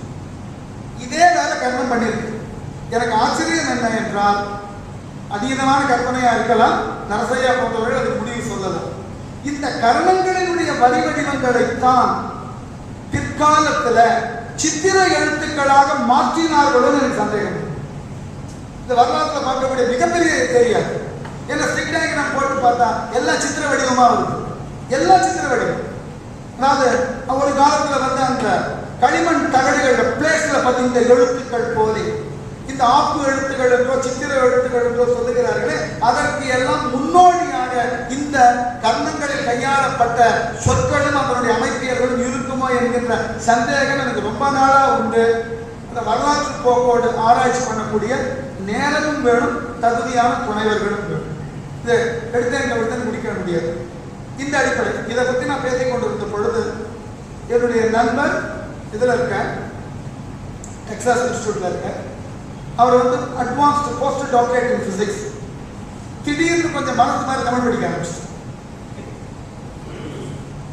Speaker 3: இதே வேலை கர்ணம் பண்ணியிருக்கு. எனக்கு ஆச்சரியம் என்ன என்றால், அதீதமான கற்பனையா இருக்கலாம், நரசையா போன்றவர்கள் அதுக்கு முடிவு சொல்லலாம். இந்த கர்ணங்களினுடைய வரி வடிவங்களைத்தான் பிற்காலத்துல சித்திர எழுத்துக்களாக மாற்றினார்களோ எனக்கு சந்தேகம். இந்த வரலாற்றுல பார்க்கக்கூடிய மிகப்பெரிய தெரியாது. ஏன்னா ஸ்டிக் டயக்ராம் போட்டு பார்த்தா எல்லா சித்திர வடிவமா வருது, எல்லா சித்திர வடிவம். அதாவது ஒரு காலத்துல வந்து அந்த களிமண் தகடுகள் பிளேஸ்ல பதிந்த எழுத்துக்கள் போலே இந்த ஆப்பு எழுத்துக்கள் என்றோ சித்திர எழுத்துக்கள் என்றோ சொல்லுகிறார்களே, அதற்கு எல்லாம் முன்னோடியாக இந்த கர்ணங்களில் கையாளப்பட்ட சொற்களும் அதனுடைய அமைப்பியர்களும் இருக்குமோ என்கின்ற சந்தேகம் எனக்கு ரொம்ப நாளா உண்டு. அந்த வரலாற்று போக்கோடு ஆராய்ச்சி பண்ணக்கூடிய நேரமும் வேணும், தகுதியான துணைவர்களும் வேணும். இதை எடுத்து எங்க விட்டு முடிக்க முடியாது. இந்த அடிப்படை இதை பற்றி நான் பேசிக் கொண்டிருந்த பொழுது என்னுடைய நண்பர் இதில் இருக்க டெக்சாஸ் இன்ஸ்டியூட்ல இருக்க, அவர் வந்து அட்வான்ஸ்டு போஸ்ட் டாக்டரேட் இன் பிசிக்ஸ். திடீர்னு கொஞ்சம் மனசு மாதிரி தமிழ் படிக்க ஆரம்பிச்சு.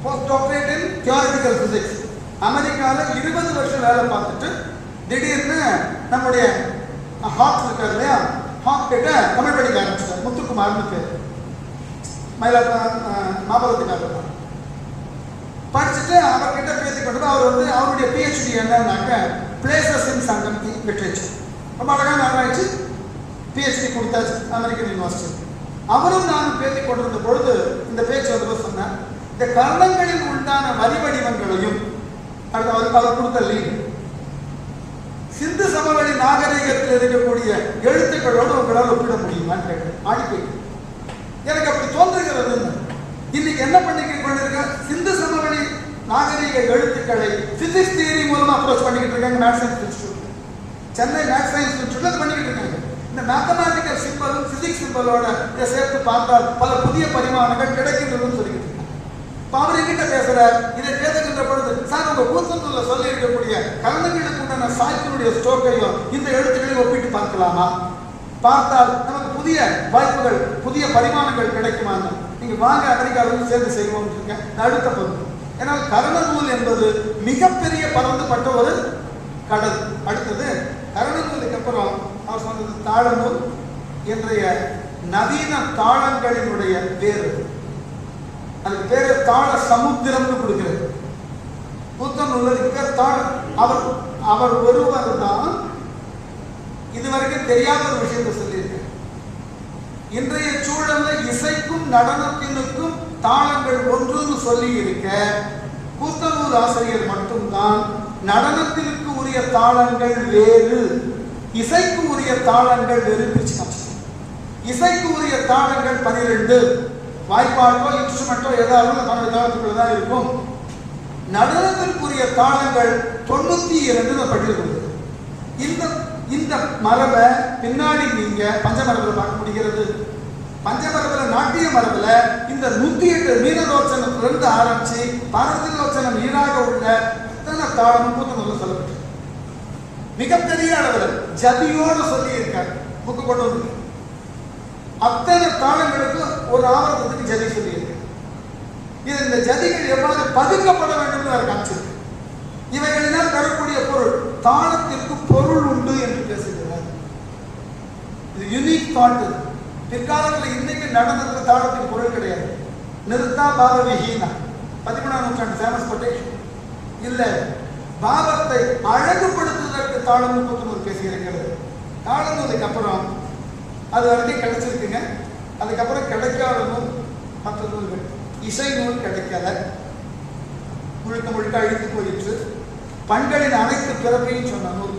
Speaker 3: போஸ்ட் டாக்டரேட் இன் தியோரிட்டிக்கல் பிசிக்ஸ். அமெரிக்காவில் 20 வருஷம் வேலை பார்த்துட்டு திடீர்னு நம்முடைய ஹாக் இருக்கார் இல்லையா, ஹாக் கிட்ட தமிழ் படிக்க ஆரம்பிச்சிட்டார். முத்துக்குமார்னு பேர், மாபலத்துக்காக படிச்சுட்டு அவர்கிட்ட பேசிக் கொண்டு அவர் வந்து அவருடைய பிஹெச்டி என்னன்னாக்க பிளேசஸ் இன் சங்கம் லிட்ரேச்சர். ரொம்ப அழகான ஆராய்ச்சி, பிஹெச்டி கொடுத்தாச்சு அமெரிக்கன் யூனிவர்சிட்டி. அவரும் நானும் பேசிக் கொண்டிருந்த பொழுது இந்த பேச்சு வந்து சொன்னார், இந்த கர்ணங்களில் உண்டான வரி வடிவங்களையும் அவர் கொடுத்த லீட் சிந்து சமவெளி நாகரிகத்தில் இருக்கக்கூடிய எழுத்துக்களோடு உங்களால் ஒப்பிட முடியுமான்னு கேட்டேன். ஆடி போயிட்டு எனக்கு அப்படி தோன்றுகிறது. இன்னைக்கு என்ன பண்ணிக்கிட்டு கொண்டிருக்க, சிந்து சமவெளி நாகரிக எழுத்துக்களை பிசிக்ஸ் தியரி மூலமா அப்ரோச் பண்ணிக்கிட்டு இருக்காங்க. Maths science institute, Chennai maths science இன்ஸ்டியூட்ல பண்ணிக்கிட்டு இருக்காங்க. இந்த மேத்தமேட்டிக்கல் சிம்பலும் பிசிக்ஸ் சிம்பலோட இதை சேர்த்து பார்த்தால் பல புதிய பரிமாணங்கள் கிடைக்கின்றதுன்னு சொல்லிக்கிட்டு இருக்காங்க. அவர் எங்கிட்ட பேசுறார், இதை பேசுகின்ற பொழுது சார் உங்க கூத்தூர்ல சொல்லி இருக்கக்கூடிய கலந்துகளுக்கு உண்டான சாய்ப்பினுடைய ஸ்ட்ரோக்கையும் இந்த எழுத்துக்களையும் ஒப்பிட்டு பார்க்கலாமா, பார்த்தால் நமக்கு புதிய வாய்ப்புகள் புதிய பரிமாணங்கள் கிடைக்குமான்னு நீங்க வாங்க அமெரிக்காவிலும் சேர்ந்து செய்வோம் இருக்கேன். அடுத்த பகுதி, ஏன்னால் கர்ண நூல் என்பது மிகப்பெரிய பறந்துபட்ட ஒரு கடல். அடுத்தது கர்ண நூலுக்கு அப்புறம் அவர் சொன்னது தாள நூல். இன்றைய நவீன தாளங்களினுடைய வேறு, அதுக்கு பேரு தாள சமுத்திரம்னு கொடுக்கிறது. புத்தம் நூலுக்கு பேர் தாளம். அவர் ஒருவர் தான் இதுவரைக்கும் தெரியாத ஒரு விஷயத்தை சொல்லியிருக்க. இன்றைய சூழல்ல இசைக்கும் நடனத்தினுக்கும் தாளங்கள் ஒன்றுன்னு சொல்லி இருக்க, கூத்தனூர் ஆசிரியர் மட்டும்தான் நடனத்திற்கு உரிய தாளங்கள் வேறு, இசைக்கு உரிய தாளங்கள் வேறு பிரிச்சு. இசைக்கு உரிய தாளங்கள் 12, வாய்ப்பாட்டோ இன்ஸ்ட்ருமெண்டோ ஏதாவது தமிழ் தாளத்துக்குள்ள தான் இருக்கும். நடனத்திற்குரிய தாளங்கள் 92 பட்டியல் கொடுக்குது. இந்த மரபை பின்னாடி நீங்க பஞ்சமரபில் பார்க்க முடிகிறது. பஞ்சமரபில் நாட்டிய மரபில் இந்த 108 மீனலோச்சனத்திலிருந்து ஆரம்பிச்சு பாரதிலோச்சனம் ஈராக உள்ள அத்தனை தாளமும் கூத்தனூர்ல சொல்லப்பட்டு மிகப்பெரிய அளவில் ஜதியோடு சொல்லி இருக்காரு. புக்கு கொண்டு வந்து அத்தனை தாளங்களுக்கு ஒரு ஆவரணத்துக்கு ஜதி சொல்லி இருக்கு. இது இந்த ஜதிகள் எவ்வாறு பதுக்கப்பட வேண்டும் காமிச்சிருக்கு. இவைகளினால் தரக்கூடிய பொருள், தாளத்திற்கு பொருள் உண்டு என்று பேசுகிறார். இது யூனிக் தாட். பிற்காலத்தில் இன்னைக்கு நடந்திருக்கிற தாளத்துக்கு பொருள் கிடையாது. நிறுத்தா பாவ விஹீனா 13ஆம் நூற்றாண்டு ஃபேமஸ் கொட்டேஷன் இல்ல. பாவத்தை அழகுபடுத்துவதற்கு தாளம் கூத்தனூர் பேசியிருக்கிறது. தாளநூலுக்கு அப்புறம் அது வரைக்கும் கிடைச்சிருக்குங்க. அதுக்கப்புறம் கிடைக்காத நூல் மற்ற நூல்கள். இசை நூல் கிடைக்கல, முழுக்க முழுக்க அழித்து போயிற்று. பண்களின் அனைத்து பிறப்பையும் சொன்ன நூல்.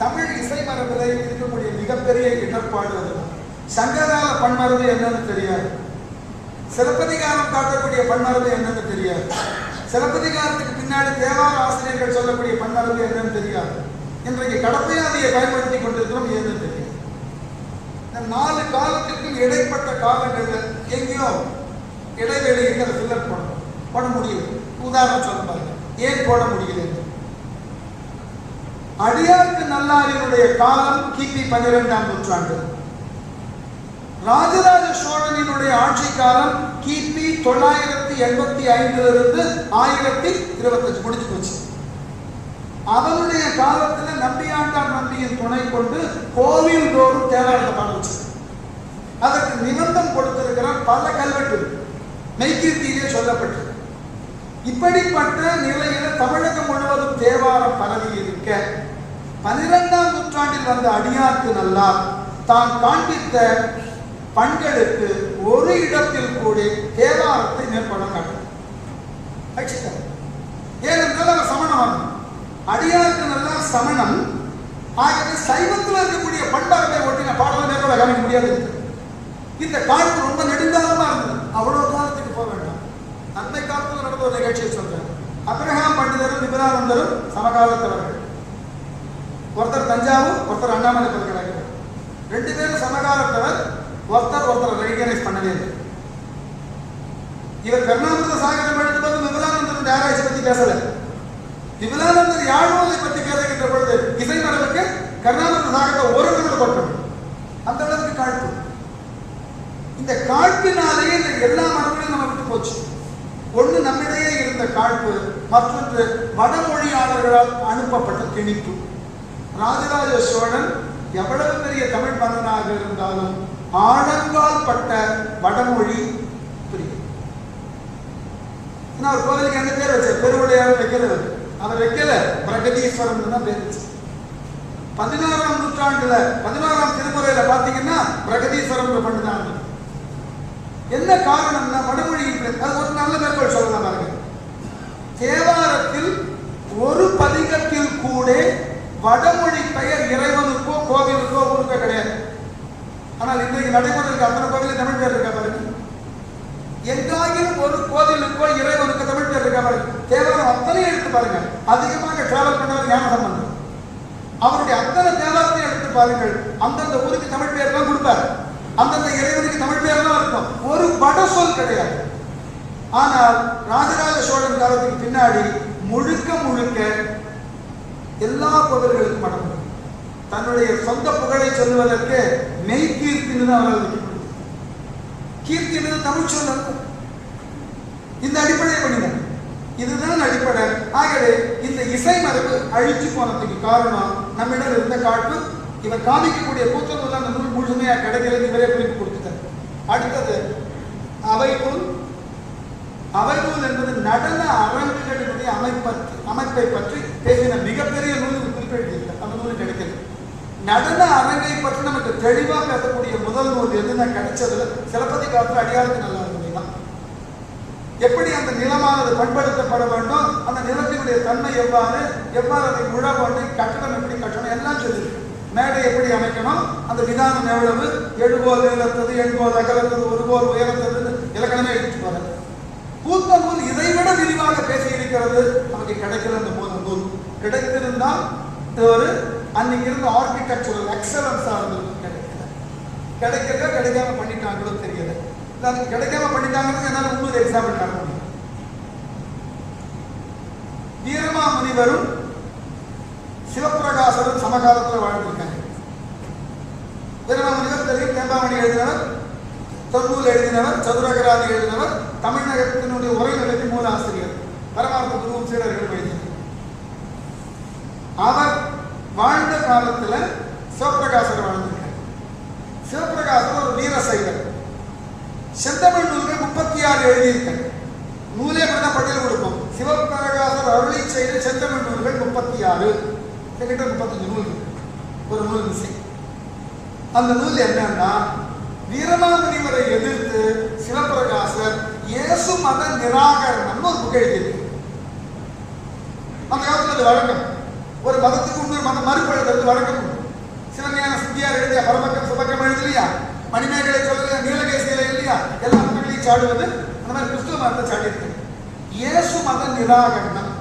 Speaker 3: தமிழ் இசை மரபில் இருக்கக்கூடிய மிகப்பெரிய இடர்பாடு அதுதான். சங்ககால பன்மரபு என்னன்னு தெரியாது, சிலப்பதிகாரம் காட்டக்கூடிய பன்மரபு என்னன்னு தெரியாது, சிலப்பதிகாரத்துக்கு பின்னாடி தேவார ஆசிரியர்கள் சொல்லக்கூடிய பன்மரபு என்னன்னு தெரியாது. இன்றைக்கு கடப்பையாதியை பயன்படுத்தி கொண்டிருக்கிறோம், ஏன்னு தெரியாது. இந்த 4 காலத்திற்கும் இடைப்பட்ட காலங்களில் எங்கேயோ இடைவெளி ஃபில்லர் போட முடியல. உதாரணம் சொல்ல பாருங்க, ஏன் போட முடியல? அடியார்க்கு நல்லாரினுடைய காலம் கிபி 12ஆம் நூற்றாண்டு, ராஜராஜ சோழனினுடைய ஆட்சி காலம் கிபி 900 1085 1025 முடிஞ்சு போச்சு. அவனுடைய காலத்துல நம்பியாண்டார் நம்பியின் துணை கொண்டு கோவில் தோறும் தேவாரத்தை பாட வச்சு அதற்கு நிபந்தம் கொடுத்திருக்கிறார். பல கல்வெட்டு மெய்கீர்த்தியிலே சொல்லப்பட்டது. இப்படிப்பட்ட நிலையில தமிழகம் முழுவதும் தேவாரம் பரவி இருக்க 12ஆம் நூற்றாண்டில் வந்த அடியார்க்கு நல்லார் தான் காண்பித்த பண்களுக்கு ஒரு இடத்தில் கூட தேவாரத்தை மேற்கொள்ள காட்டினார். ஏனென்றால் அவர் சமணம், அடியாருக்கு நல்லா சமணம். ஆகவே சைவத்தில் இருக்கக்கூடிய பண்பாடுகளை ஒட்டின பாடலை மேற்கொள்ள காமிக்க முடியாது. இந்த காலத்து ரொம்ப நெடுங்காலமா இருந்தது. அவ்வளவு காலத்துக்கு போக வேண்டாம். அன்னை காலத்தில் நடந்த ஒரு நிகழ்ச்சியை சொல்றேன். அப்ரஹாம் பண்டிதரும் விபுலானந்தரும் சமகாலத்தவர்கள். ஒருத்தர் தஞ்சாவூர், ஒருத்தர் அண்ணாமலை பல்கலைக்கழகம். 2 பேரும் சமகாலத்தவர். ஒருத்தர் ரெகனைஸ் பண்ணவே இல்லை. இவர் கருணாமிர்த சாகரம் எழுதும்போது விபுலானந்தர் ஆராய்ச்சி பத்தி பேசல. விபுலானந்தர் யாழ்நூலை பற்றி பேசுகின்ற பொழுது இசை மரபுக்கு கருணாமிர்த சாகரத்தை ஒரு நிமிடம் போட்டோம். அந்த அளவுக்கு காழ்ப்பு. இந்த காழ்ப்பினாலேயே இந்த எல்லா மரபுகளையும் நம்ம விட்டு போச்சு. ஒன்று நம்மிடையே இருந்த காழ்ப்பு, மற்றொன்று வடமொழியாளர்களால் அனுப்பப்பட்ட திணிப்பு. ராஜராஜ சோழன் எவ்வளவு பெரிய தமிழ் மன்னனாக இருந்தாலும் ஆழங்கால் பட்ட வடமொழி புரியும். அவர் கோவிலுக்கு என்ன பேர் வச்சார்? பெருவுடையார் வைக்கல. அவர் வைக்கல, பிரகதீஸ்வரன் தான் பேர் வச்சு. 16ஆம் நூற்றாண்டுல 16ஆம் திருமுறையில பாத்தீங்கன்னா பிரகதீஸ்வரன் பண்ணுதான். என்ன காரணம்னா வடமொழியின் அது ஒரு நல்ல மேற்கோள் சொல்லலாம் பாருங்க. தேவாரத்தில் ஒரு பதிகத்தில் கூட வடமொழி பெயர் இறைவனுக்கோ கோவிலுக்கோ ஊருக்கோ கிடையாது. ஆனால் இன்றைக்கு நடைமுறைக்கு அத்தனை கோவிலில் தமிழ் பேர் இருக்கா பாருங்க. எங்காயிலும் ஒரு கோவிலுக்கோ இறைவனுக்கு தமிழ் பேர் இருக்கா பாருங்க. தேவாரம் அத்தனை எடுத்து பாருங்க. அதிகமாக டிராவல் பண்ணவர் ஞான சம்பந்தர். அவருடைய அத்தனை தேவாரத்தையும் எடுத்து பாருங்கள். அந்தந்த ஊருக்கு தமிழ் பேர் தான் கொடுப்பார். அந்தந்த இறைவனுக்கு தமிழ் பேர் தான் இருக்கும். ஒரு வட சொல் கிடையாது. ஆனால் ராஜராஜ சோழன் காலத்துக்கு பின்னாடி முழுக்க முழுக்க எல்லா கோவில்களுக்கும் மடங்கு தன்னுடைய சொந்த புகழை சொல்லுவதற்கு மெய்கீர்த்தின்னு தான் அவர்கள் கீர்த்தி என்பது தமிழ் சொல்ல. இந்த அடிப்படையை பண்ணினார். இதுதான் அடிப்படை. ஆகவே இந்த இசை மரபு அழிச்சு போனதுக்கு காரணம் நம்மிடம் இருந்த காழ்ப்பு. இவர் காமிக்கக்கூடிய கூச்சல் அந்த நூல் முழுமையா கிடைக்கிறது. இவரே குறிப்பு கொடுத்துட்டார். அடுத்தது அவைநூல். அவைநூல் என்பது நடன அரங்குகளினுடைய அமைப்பை பற்றி பேசின மிகப்பெரிய நூல் குறிப்பிட்டிருக்கிறார். அந்த நூல் கிடைக்கிறது. நடன அரங்கை பற்றி நமக்கு தெளிவா பேசக்கூடிய முதல் நூல் எதுனா கிடைச்சதுல சிலப்பதிகாரத்தில் அடியாருக்கு நல்லா இருந்ததுதான். எப்படி அந்த நிலமானது பண்படுத்தப்பட வேண்டும், அந்த நிலத்தினுடைய தன்மை எவ்வாறு அதை உழ வேண்டும், கட்டணம் எப்படி கட்டணும் எல்லாம் சொல்லி, மேடை எப்படி அமைக்கணும், அந்த விதானம் எவ்வளவு, 7 கோல் நீளத்தது, 8 கோல் அகலத்தது, 1 கோல் உயரத்தது இலக்கணமே எடுத்துட்டு வர. கூத்த நூல் இதைவிட விரிவாக பேசி இருக்கிறது. நமக்கு கிடைக்கிற அந்த முதல் நூல் கிடைத்திருந்தால் ஒரு அன்னைக்கு இருந்த ஆர்கிடெக்சரல் எக்ஸலன்ஸா இருந்தது. கிடைக்காம பண்ணிட்டாங்களோ தெரியல. கிடைக்காம பண்ணிட்டாங்கன்னு என்னால 3 எக்ஸாம்பிள் காட்ட முடியும். வீரமா முனிவரும் சிவபிரகாசரும் சமகாலத்தில் வாழ்ந்திருக்காங்க. வீரமா முனிவர் தெரியும், தேம்பாமணி எழுதினவர், தொன்னூல் எழுதினவர், சதுரகராதி எழுதினவர், தமிழகத்தினுடைய உரைநடைக்கு மூல ஆசிரியர், பரமார்த்த குருவும் சீடர்கள் எழுதினார். அவர் வாழ்ந்த காலத்துல சிவபிரகாசர் வாழ்ந்திருக்கார். சிவபிரகாசர் ஒரு வீர சைவர். செந்தமிழ் நூல்கள் 36 எழுதியிருக்காங்க. நூலே அப்படிதான் பட்டியல் கொடுப்போம். சிவபிரகாசர் அருளி செய்த செந்தமிழ் நூல்கள் 36, கிட்ட 35 நூல்கள். ஒரு நூல் மிசை. அந்த நூல் என்னன்னா, வீரமாமுனிவரை எதிர்த்து சிவபிரகாசர் இயேசு மத நிராகரணம் ஒரு புக் எழுதியிருக்கு. அந்த காலத்தில் அது வழக்கம். ஒரு மதத்துக்கு இன்னொரு மதம் மறுபழுது வழக்கம். சிவஞான சித்தியார் எழுதிய பரமக்கம் சுபக்கம் எழுதலையா, மணிமேகலை சொல்லலையா, நீலகேசியில இல்லையா, எல்லா மக்களையும் சாடுவது. அந்த மாதிரி கிறிஸ்துவ மதத்தை சாடி இருக்கு. இயேசு மத நிராகரணம்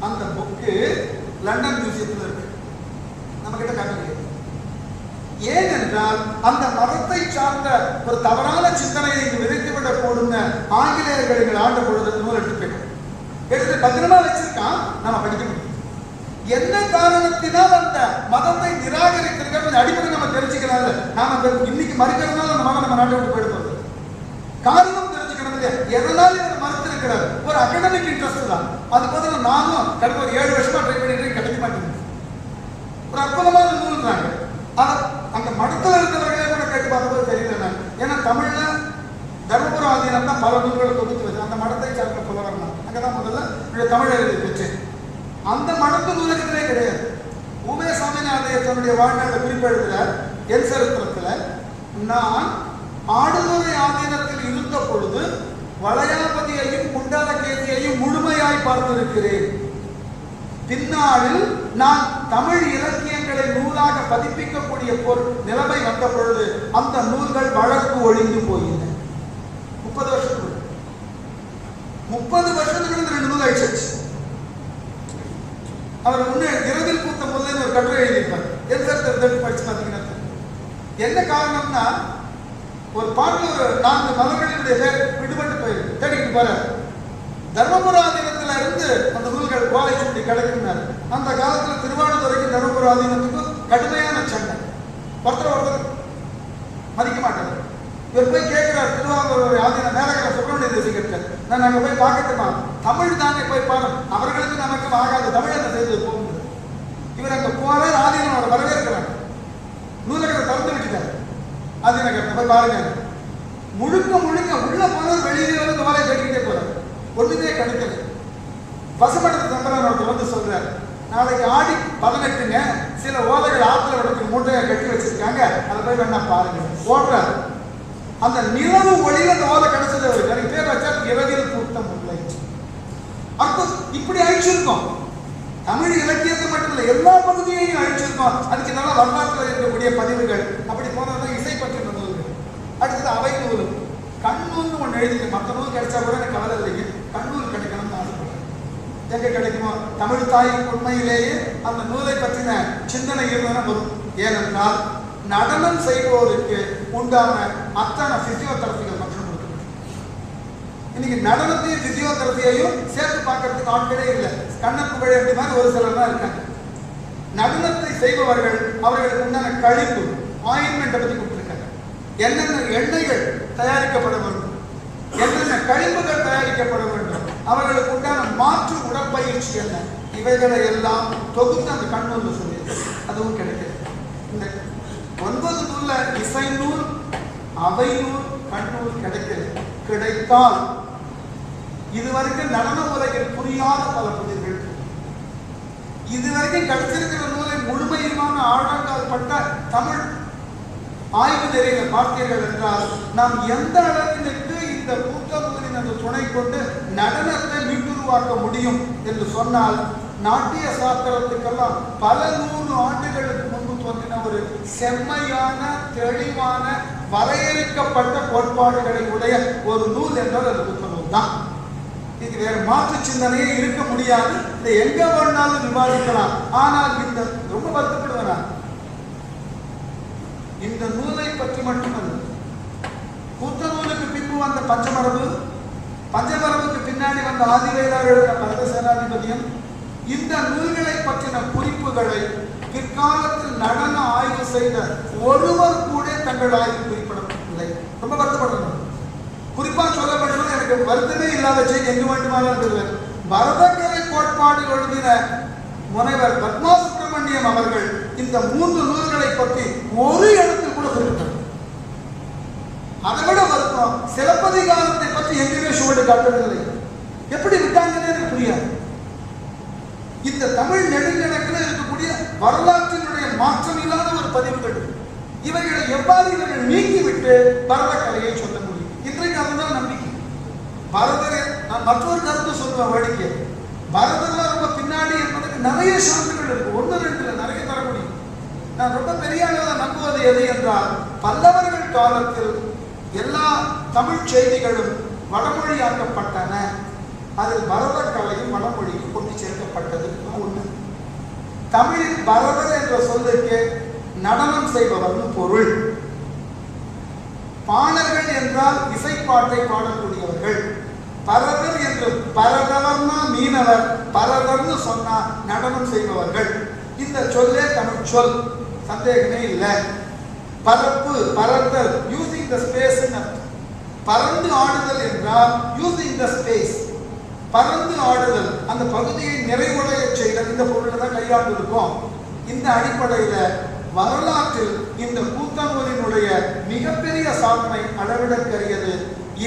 Speaker 3: அந்த புக்கு லண்டன் மியூசியத்தில் இருக்கு. நம்ம கிட்ட காட்டுங்க. ஏனென்றால் அந்த மதத்தை சார்ந்த ஒரு தவறான சிந்தனையை விதைத்துவிடக் கூடுங்க ஆங்கிலேயர்கள் ஆண்ட பொழுது நூல் எடுத்து போயிடும். எடுத்து பத்திரமா வச்சிருக்கான், நம்ம படிக்க முடியும். என்ன காரணத்தினால் அந்த மதத்தை நிராகரித்திருக்கிறது அடிப்படை நம்ம தெரிஞ்சுக்கிறாங்க. நாம இன்னைக்கு மறுக்கிறதுனால அந்த மதம் நம்ம நாட்டை விட்டு போயிடுறது. காரணம் தெரிஞ்சுக்கணும் இல்லையா? எதனால இதை மறுத்து இருக்கிறார். ஒரு அகாடமிக் இன்ட்ரெஸ்ட் தான். அது பதில் நானும் கடந்த ஒரு 7 வருஷமா ட்ரை பண்ணிட்டு கிடைக்க மாட்டேங்குது. ஒரு அற்புதமான நூல்றாங்க. அந்த மடத்தில் இருக்கிறவர்களே கூட கேட்டு பார்த்தபோது தெரியல. ஏன்னா தமிழ்ல தர்மபுரம் ஆதீனம் தான் பல நூல்களை தொகுத்து வச்சு அந்த மடத்தை சார்ந்த புலவர் தான். அங்கதான் முதல்ல தமிழ் எழுதி வச்சு அந்த மடத்து நூலகத்திலே கிடையாது. உமே சாமிநாதையர் தன்னுடைய வாழ்நாளை குறிப்பெழுதுகிறார் என் சரித்திரத்தில், நான் ஆடுதுறை ஆதீனத்தில் இருந்த பொழுது வளையாபதியையும் குண்டலகேசியையும் முழுமையாய் பார்த்திருக்கிறேன். பின்னாளில் நான் தமிழ் இலக்கியங்களை நூலாக பதிப்பிக்கக்கூடிய நிலைமை வந்த பொழுது அந்த நூல்கள் வழக்கு ஒழிந்து போயின. 30 வருஷத்துக்கு 30 வருஷத்துக்கு 2 நூல் ஆயிடுச்சு. அவர் முன்னே இரவில் பூத்த முதல்ல ஒரு கட்டுரை எழுதியிருப்பார். என் சரித்திரத்தை படிச்சு பார்த்தீங்கன்னா என்ன காரணம்னா, ஒரு பாட்டில் ஒரு 4 மலர்களினுடைய பேர் விடுபட்டு போயிருக்கு. தேடிட்டு போற தர்மபுராதீனத்துல இருந்து அந்த நூல்கள் கோலை சுட்டி கிடைக்கும்னாரு. அந்த காலத்துல திருவாவடுதுறைக்கு தர்மபுராதீனத்துக்கும் கடுமையான சண்டை. ஒருத்தர் மதிக்க மாட்டாங்க. இவர் போய் கேட்கிறார் திருவாவூர் ஆதீன மேலகர சுப்பிரமணிய தேசிகர்கள், நான் அங்க போய் பார்க்கட்டுமா? தமிழ் தானே போய் பாரு, அவர்களுக்கு நமக்கு ஆகாது, தமிழ் என்ன செய்து போகுது. இவர் அங்க போற ஆதீனோட வரவேற்கிறாங்க. நூலகத்தை திறந்து விட்டுட்டார். ஆதீனகரத்தை போய் பாருங்க. முழுக்க உள்ள போனவர் வெளியில வந்து ஓலை கட்டிக்கிட்டே போறாரு. ஒண்ணுமே கிடைக்கல. பசுமடத்து தம்பரானோட வந்து சொல்றாரு, நாளைக்கு ஆடி 18ங்க சில ஓலைகள் ஆத்துல விடத்துக்கு மூட்டையை கட்டி வச்சிருக்காங்க, அதை போய் வேணா பாருங்க. ஓடுறாரு. அந்த நிலவு ஒளியில அந்த ஓலை கிடைச்சது அவருக்கு. எனக்கு பேர் வச்சா இரவில் பூத்த முல்லை. அர்த்தம் இப்படி அழிச்சிருக்கோம். தமிழ் இலக்கியத்தை மட்டுமில்லை, எல்லா பகுதியையும் அழிச்சிருக்கோம். அதுக்கு நல்லா வரலாற்றில் இருக்கக்கூடிய பதிவுகள். அப்படி போனதான் இசை பற்றின நூல்கள். அடுத்தது அவை நூல். கண்ணூல்னு ஒன்று எழுதிங்க. மற்ற நூல் கிடைச்சா கூட எனக்கு கவலை இல்லைங்க. கண்ணூல் கிடைக்கணும்னு ஆசைப்படுறேன். எங்க கிடைக்குமோ? தமிழ் தாய்க்கு உண்மையிலேயே அந்த நூலை பற்றின சிந்தனை இருந்தன வரும். ஏனென்றால் நடனம் செய்வோருக்கு உண்டான அத்தனை பிசியோதெரபிகள் மற்றும் இன்னைக்கு நடனத்தையும் பிசியோதெரபியையும் சேர்த்து பார்க்கறதுக்கு ஆட்களே இல்லை. கண்ணப்புகழ் அப்படி மாதிரி ஒரு சிலர் தான் இருக்காங்க. நடனத்தை செய்பவர்கள் அவர்களுக்கு உண்டான கழிப்பு ஆயின்மெண்ட்டை பற்றி கொடுத்துருக்காங்க. என்னென்ன எண்ணெய்கள் தயாரிக்கப்பட வேண்டும், என்னென்ன கழிப்புகள் தயாரிக்கப்பட வேண்டும், அவர்களுக்கு உண்டான மாற்று உடற்பயிற்சி என்ன, இவைகளை எல்லாம் தொகுத்து அந்த கண்ணூர்ல சொல்லி அதுவும் கிடைக்கிறது. இந்த 9 நூல்ல இசை நூல், அவை நூல், கண்ணூல் கிடைக்கிறது. கிடைத்தால் இதுவரைக்கும் நடன உலகில் புரியாத பல புதிர்கள், இதுவரைக்கும் கிடைச்சிருக்கிற நூலை முழுமையான ஆழங்கால் பட்ட தமிழ் ஆய்வு நெறியில பார்த்தீர்கள் என்றால் நாம் எந்த அளவிற்கு இந்த கூட்டங்களின் அந்த துணை கொண்டு நடனத்தை மீட்டுருவாக்க முடியும் என்று சொன்னால், நாட்டிய சாஸ்திரத்துக்கெல்லாம் பல 100 ஆண்டுகளுக்கு முன்பு தோன்றின ஒரு செம்மையான தெளிவான வரையறுக்கப்பட்ட கோட்பாடுகளை உடைய ஒரு நூல் என்றால் அது புத்த நூல் தான். இது வேற மாற்று சிந்தனையே இருக்க முடியாது. இதை எங்க வேணாலும் விவாதிக்கலாம். ஆனால் இந்த ரொம்ப வருத்தப்படுவேன், இந்த நூலை பற்றி மட்டுமல்ல, கூத்த நூலுக்கு பின்பு வந்த பஞ்சமரபுக்கு பின்னாடி வந்த ஆதிவேதார் எழுதின பரத சேனாதிபதியம் இந்த நூல்களை பற்றின குறிப்புகளை பிற்காலத்தில் நடன ஆய்வு செய்த ஒருவர் கூட தங்கள் ஆய்வு குறிப்பிடவில்லை. ரொம்ப வருத்தப்படுறேன். குறிப்பா சொல்லப்பட்டது எனக்கு வருத்தமே இல்லாத செய்தி எங்கு வேண்டுமானாலும் பரதக்கலை கோட்பாடு எழுதின முனைவர் பத்மா சுப்பிரமணியம் அவர்கள் இந்த 3 நூல்களை பற்றி ஒரு இடத்தில் கூட குறிப்பிட்டார். அதை விட வருத்தம், சிலப்பதிகாரத்தை பற்றி எங்குமே சுவடு காட்டவில்லை. எப்படி விட்டாங்கன்னு எனக்கு புரியாது. இந்த தமிழ் நெடுங்கணக்கில் இருக்கக்கூடிய வரலாற்றினுடைய மாற்றம் இல்லாத ஒரு பதிவுகள், இவைகளை எவ்வாறு இவர்கள் நீக்கிவிட்டு பரதக்கலையை சொல்ல முடியும்? இன்றைக்கு அதுதான் நம்பிக்கை. பரதரே, நான் மற்றொரு கருத்து சொல்லுவேன் வேடிக்கை, பரதெல்லாம் ரொம்ப பின்னாடி என்பதற்கு நிறைய சான்றுகள் இருக்கு. 1 2 நிறைய தர முடியும். நான் ரொம்ப பெரிய அளவில் நம்புவது எது என்றால், பல்லவர்கள் காலத்தில் எல்லா தமிழ் செய்திகளும் வடமொழியாக்கப்பட்டன. அதில் பரதக்கலையும் வடமொழிக்கு கொண்டு சேர்க்கப்பட்டது ஒன்று. தமிழில் பரதர் என்ற சொல்லுக்கு நடனம் செய்பவர்னு பொருள். பாணர்கள் என்றால் இசைப்பாட்டை பாடக்கூடியவர்கள். பரதர் என்று பரதவர்னா மீனவர், பரதர்னு சொன்னா நடனம் செய்பவர்கள். இந்த சொல்லே தமிழ் சொல், சந்தேகமே இல்லை. பரப்பு, பரத்தல், யூசிங் த ஸ்பேஸ். பறந்து ஆடுதல் என்றால் யூசிங் த ஸ்பேஸ். பறந்து ஆடுதல், அந்த பகுதியை நிறைவடைய செய்தல், இந்த பொருளை தான் கையாண்டு இருக்கோம். இந்த அடிப்படையில் வரலாற்றில் இந்த கூத்தனூரினுடைய மிகப்பெரிய சாதனை அளவிடற்கரியது.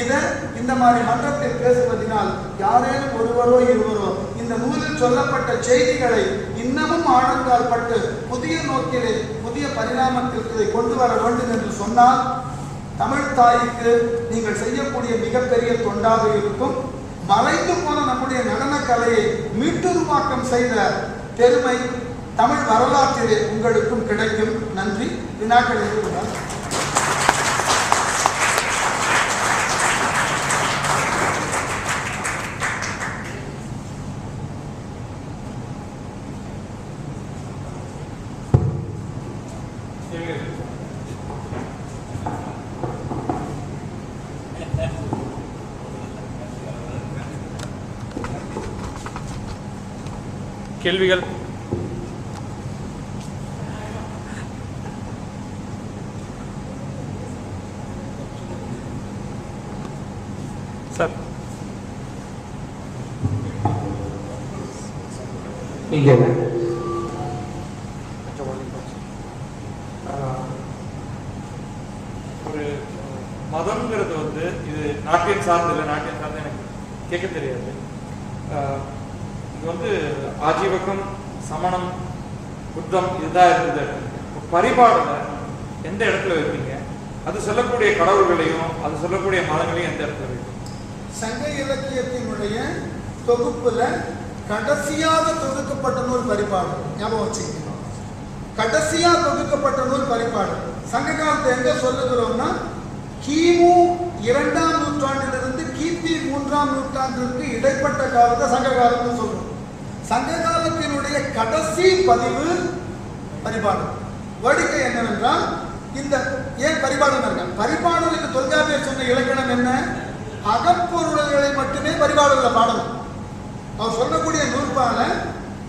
Speaker 3: இதை இந்த மாதிரி மன்றத்தில் பேசுவதனால் யாரேனும் ஒருவரோ இருவரோ இந்த நூலில் சொல்லப்பட்ட செய்திகளை இன்னமும் ஆழங்கால் பட்டு புதிய நோக்கிலே புதிய பரிணாமத்திற்கு இதை கொண்டு வர வேண்டும் என்று சொன்னால் தமிழ் தாய்க்கு நீங்கள் செய்யக்கூடிய மிகப்பெரிய தொண்டாக இருக்கும். மறைந்து போன நம்முடைய நடன கலையை மீட்டுருவாக்கம் செய்த பெருமை தமிழ் வரலாற்றிலே உங்களுக்கும் கிடைக்கும். நன்றி. வினாக்கள் எதுவும்
Speaker 1: கேள்விகள்? சார்,
Speaker 4: நீங்க
Speaker 1: ஒரு மதம்ங்கிறது வந்து இது நாட்டியம் சார்ந்து இல்லை, நாட்டியம் சார்ந்து எனக்கு கேட்க தெரியாது. இது வந்து ஆஜீவகம், சமணம், புத்தம் இதுதான் இருந்தது. பரிபாடல எந்த இடத்துல வைப்பீங்க? அது சொல்லக்கூடிய கடவுள்களையும் அது சொல்லக்கூடிய மதங்களையும் எந்த இடத்துல வைப்பீங்க?
Speaker 3: சங்க இலக்கியத்தினுடைய தொகுப்புல கடைசியாக தொகுக்கப்பட்ட நூல் பரிபாடு. ஞாபகம் வச்சுக்கணும், கடைசியா தொகுக்கப்பட்ட நூல் பரிபாடு. சங்க காலத்தை எங்க சொல்லுகிறோம்னா கிமு 2ஆம் நூற்றாண்டிலிருந்து கிபி 3ஆம் நூற்றாண்டிற்கு இடைப்பட்ட காலத்தை சங்க காலம்னு சொல்றோம். சங்க காலத்தினுடைய கடைசி பதிவு பரிபாடு. வேடிக்கை என்னவென்றால் இந்த ஏன் பரிபாடல் இருக்க பரிபாடலுக்கு தொல்காப்பியர் சொன்ன இலக்கணம் என்ன? அகப்பொருள்களை மட்டுமே பரிபாடல்ல பாடணும். அவர் சொல்லக்கூடிய நூற்பால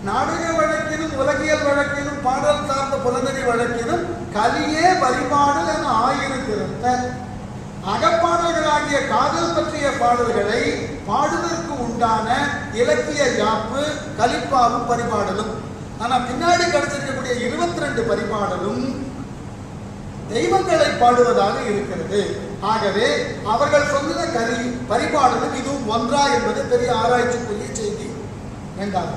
Speaker 3: நாடக வழக்கிலும் உலகியல் வழக்கிலும் பாடல் சார்ந்த புலனறி வழக்கிலும் கலியே பரிபாடல் என ஆயிருக்கிறத அகப்பாடல்களாகிய காதல் பற்றிய பாடல்களை பாடுவதற்கு உண்டான இலக்கிய யாப்பு கலிப்பாவும் பரிபாடலும். ஆனா பின்னாடி கிடைச்சிருக்கக்கூடிய 22 பரிபாடலும் தெய்வங்களை பாடுவதாக இருக்கிறது. ஆகவே அவர்கள் சொன்ன கலி பரிபாடலும் இதுவும் ஒன்றா என்பது பெரிய ஆராய்ச்சிக்குரிய செய்தி. வேண்டாம்.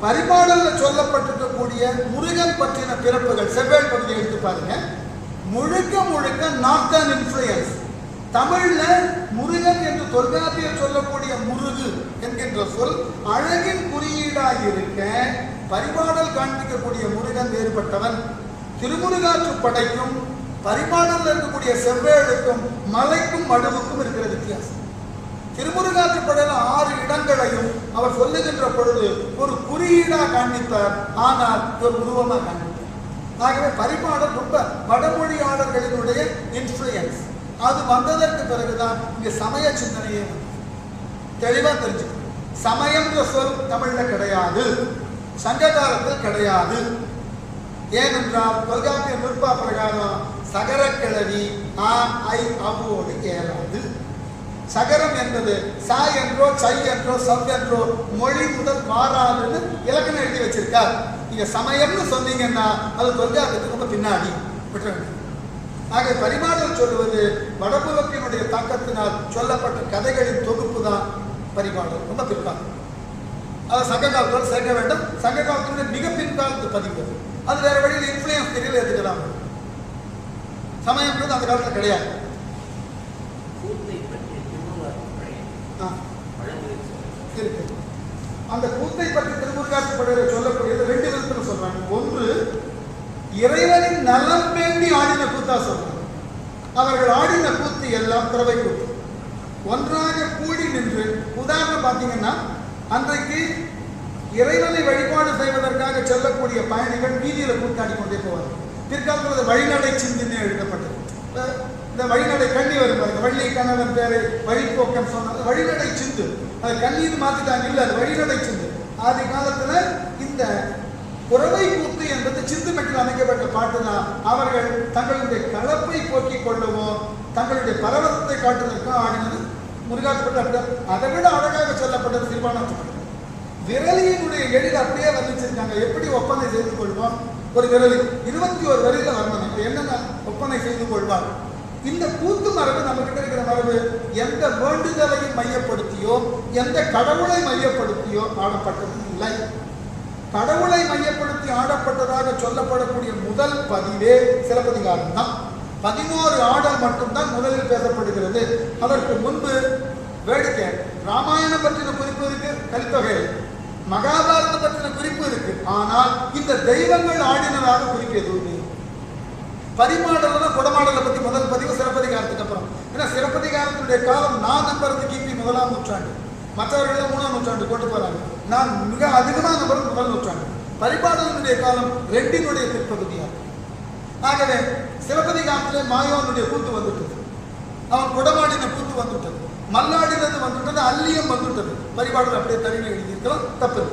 Speaker 3: பரிபாடல்ல சொல்லப்பட்டிருக்கக்கூடிய முருகன் பற்றின பிறப்புகள் செவ்வேள் பகுதியை எடுத்து பாருங்க. முழுக்க முழுக்க நார்த்தன் இன்ஃப்ளூயன்ஸ். தமிழ்ல முருகன் என்று தொல்காப்பியர் சொல்லக்கூடிய முருகு என்கின்ற சொல் அழகின் குறியீடாக இருக்க பரிபாடல் காண்பிக்கக்கூடிய முருகன் வேறுபட்டவன். திருமுருகாற்று படைக்கும் பரிபாடல் இருக்கக்கூடிய செவ்வேளுக்கும் மலைக்கும் மடுவுக்கும் இருக்கிற வித்தியாசம். திருமுருகாற்று படையில 6 இடங்களையும் அவர் சொல்லுகின்ற பொழுது ஒரு குறியீடாக காண்பித்தார், ஆனால் ஒரு உருவமாக காண்பித்தார். ஆகவே பரிபாடல் ரொம்ப வடமொழியாளர்களினுடைய இன்ஃப்ளூயன்ஸ். அது வந்ததற்கு பிறகுதான் இங்க சமய சிந்தனையே தெளிவா தெரிஞ்சுக்கணும். சமயம்ன்ற சொல் தமிழ்ல கிடையாது, சங்க காலத்தில் கிடையாது. ஏனென்றால் தொல்காப்பிய நூற்பா பிரகாரம் சகரக்கிழவி ஆ ஐ அவோடு ஏறாது. சகரம் என்பது சா என்றோ சை என்றோ சப் என்றோ மொழி முதல் மாறாதுன்னு இலக்கணம் எழுதி வச்சிருக்கார். நீங்க சமயம்னு சொன்னீங்கன்னா அது தொல்காப்பியத்துக்கு ரொம்ப பின்னாடி விட்டுற வேண்டும். ஆக பரிபாடல் சொல்லுவது வடபுலத்தினுடைய தாக்கத்தினால் சொல்லப்பட்ட கதைகளின் தொகுப்பு தான் பரிபாடல். ரொம்ப பிற்காலம் அதை சங்க காலத்தோடு சேர்க்க வேண்டும். சங்க காலத்தினுடைய மிக பின்காலத்து பதிவு அது வேற வழியில் இன்ஃப்ளூயன்ஸ் தெரியல எடுத்துக்கலாம். சமயம்ன்றது அந்த காலத்தில் கிடையாது. இருக்கு. அந்த கூத்தை பற்றி திருமுருகாற்று படையில சொல்லக்கூடியது 2 விதத்தில் சொல்றாங்க. ஒன்று இறைவனின் நலம் வேண்டி ஆடின கூத்தா சொல்றாங்க. அவர்கள் ஆடின கூத்து எல்லாம் துறவை கூத்து. ஒன்றாக கூடி நின்று, உதாரணம் பார்த்தீங்கன்னா அன்றைக்கு இறைவனை வழிபாடு செய்வதற்காக செல்லக்கூடிய பயணிகள் வீதியில கூத்தாடி கொண்டே போவார்கள். பிற்காலத்தில் வழிநடை சிந்தினே எழுதப்பட்டது. இந்த வழிநடை கண்ணி வரும் பாருங்க, வள்ளி கணவன் பேரை வழிபோக்கம் சொன்னாங்க, வழிநடை சிந்து. அது கண்ணீர் மாத்திட்டாங்க, இல்லை அது வழிநடை சிந்து. ஆதி காலத்துல இந்த குறவை கூத்து என்பது சிந்து மெட்டில் அமைக்கப்பட்ட பாட்டு தான். அவர்கள் தங்களுடைய கலப்பை போக்கிக் கொள்ளவோ தங்களுடைய பரவசத்தை காட்டுவதற்கோ ஆடினது முருகாற்றுப்பட்டு அப்படி அதை விட அழகாக சொல்லப்பட்டது சிறுபானாற்றுப்பட்டு. விரலியினுடைய எழில் அப்படியே வர்ணிச்சிருக்காங்க. எப்படி ஒப்பனை செய்து கொள்வான் ஒரு விரலி 21 வரையில வரணும். இப்ப என்னென்ன ஒப்பனை செய்து கொள்வார்? இந்த கூத்து மரபு நம்ம கிட்ட இருக்கிற மரபு எந்த வேண்டுதலையும் மையப்படுத்தியோ எந்த கடவுளை மையப்படுத்தியோ ஆடப்பட்டது இல்லை. கடவுளை மையப்படுத்தி ஆடப்பட்டதாக சொல்லப்படக்கூடிய முதல் பதிவே சிலப்பதிகாரம் தான். 11 ஆடல் மட்டும்தான் முதலில் பேசப்படுகிறது. அதற்கு முன்பு வேடிக்கை ராமாயணம் பற்றின குறிப்பு இருக்கு, கலித்தொகை, மகாபாரதம் பற்றின குறிப்பு இருக்கு. ஆனால் இந்த தெய்வங்கள் ஆடினதாக குறிப்பு எதுவுமே. பரிமாடல குடமாடலை பத்தி முதல் பதிவு சிலப்பதிகாரத்துக்கு அப்புறம். ஏன்னா சிலப்பதிகாரத்தினுடைய காலம் நான் நம்புறது கிபி 1ஆம் நூற்றாண்டு, மற்றவர்கள் 3ஆம் நூற்றாண்டு கொண்டு போறாங்க. நான் மிக அதிகமாக நம்புறது 1ஆம் நூற்றாண்டு. பரிபாடலனுடைய காலம் 2னுடைய பிற்பகுதியாகும். ஆகவே சிலப்பதிகாரத்திலே மாயோனுடைய கூத்து வந்துட்டது, அவன் குடமாடின கூத்து வந்துட்டது, மல்லாடினது வந்துட்டது, அல்லியம் வந்துட்டது. பரிபாடல் அப்படியே தனியில் எழுதியிருக்கலாம், தப்பு.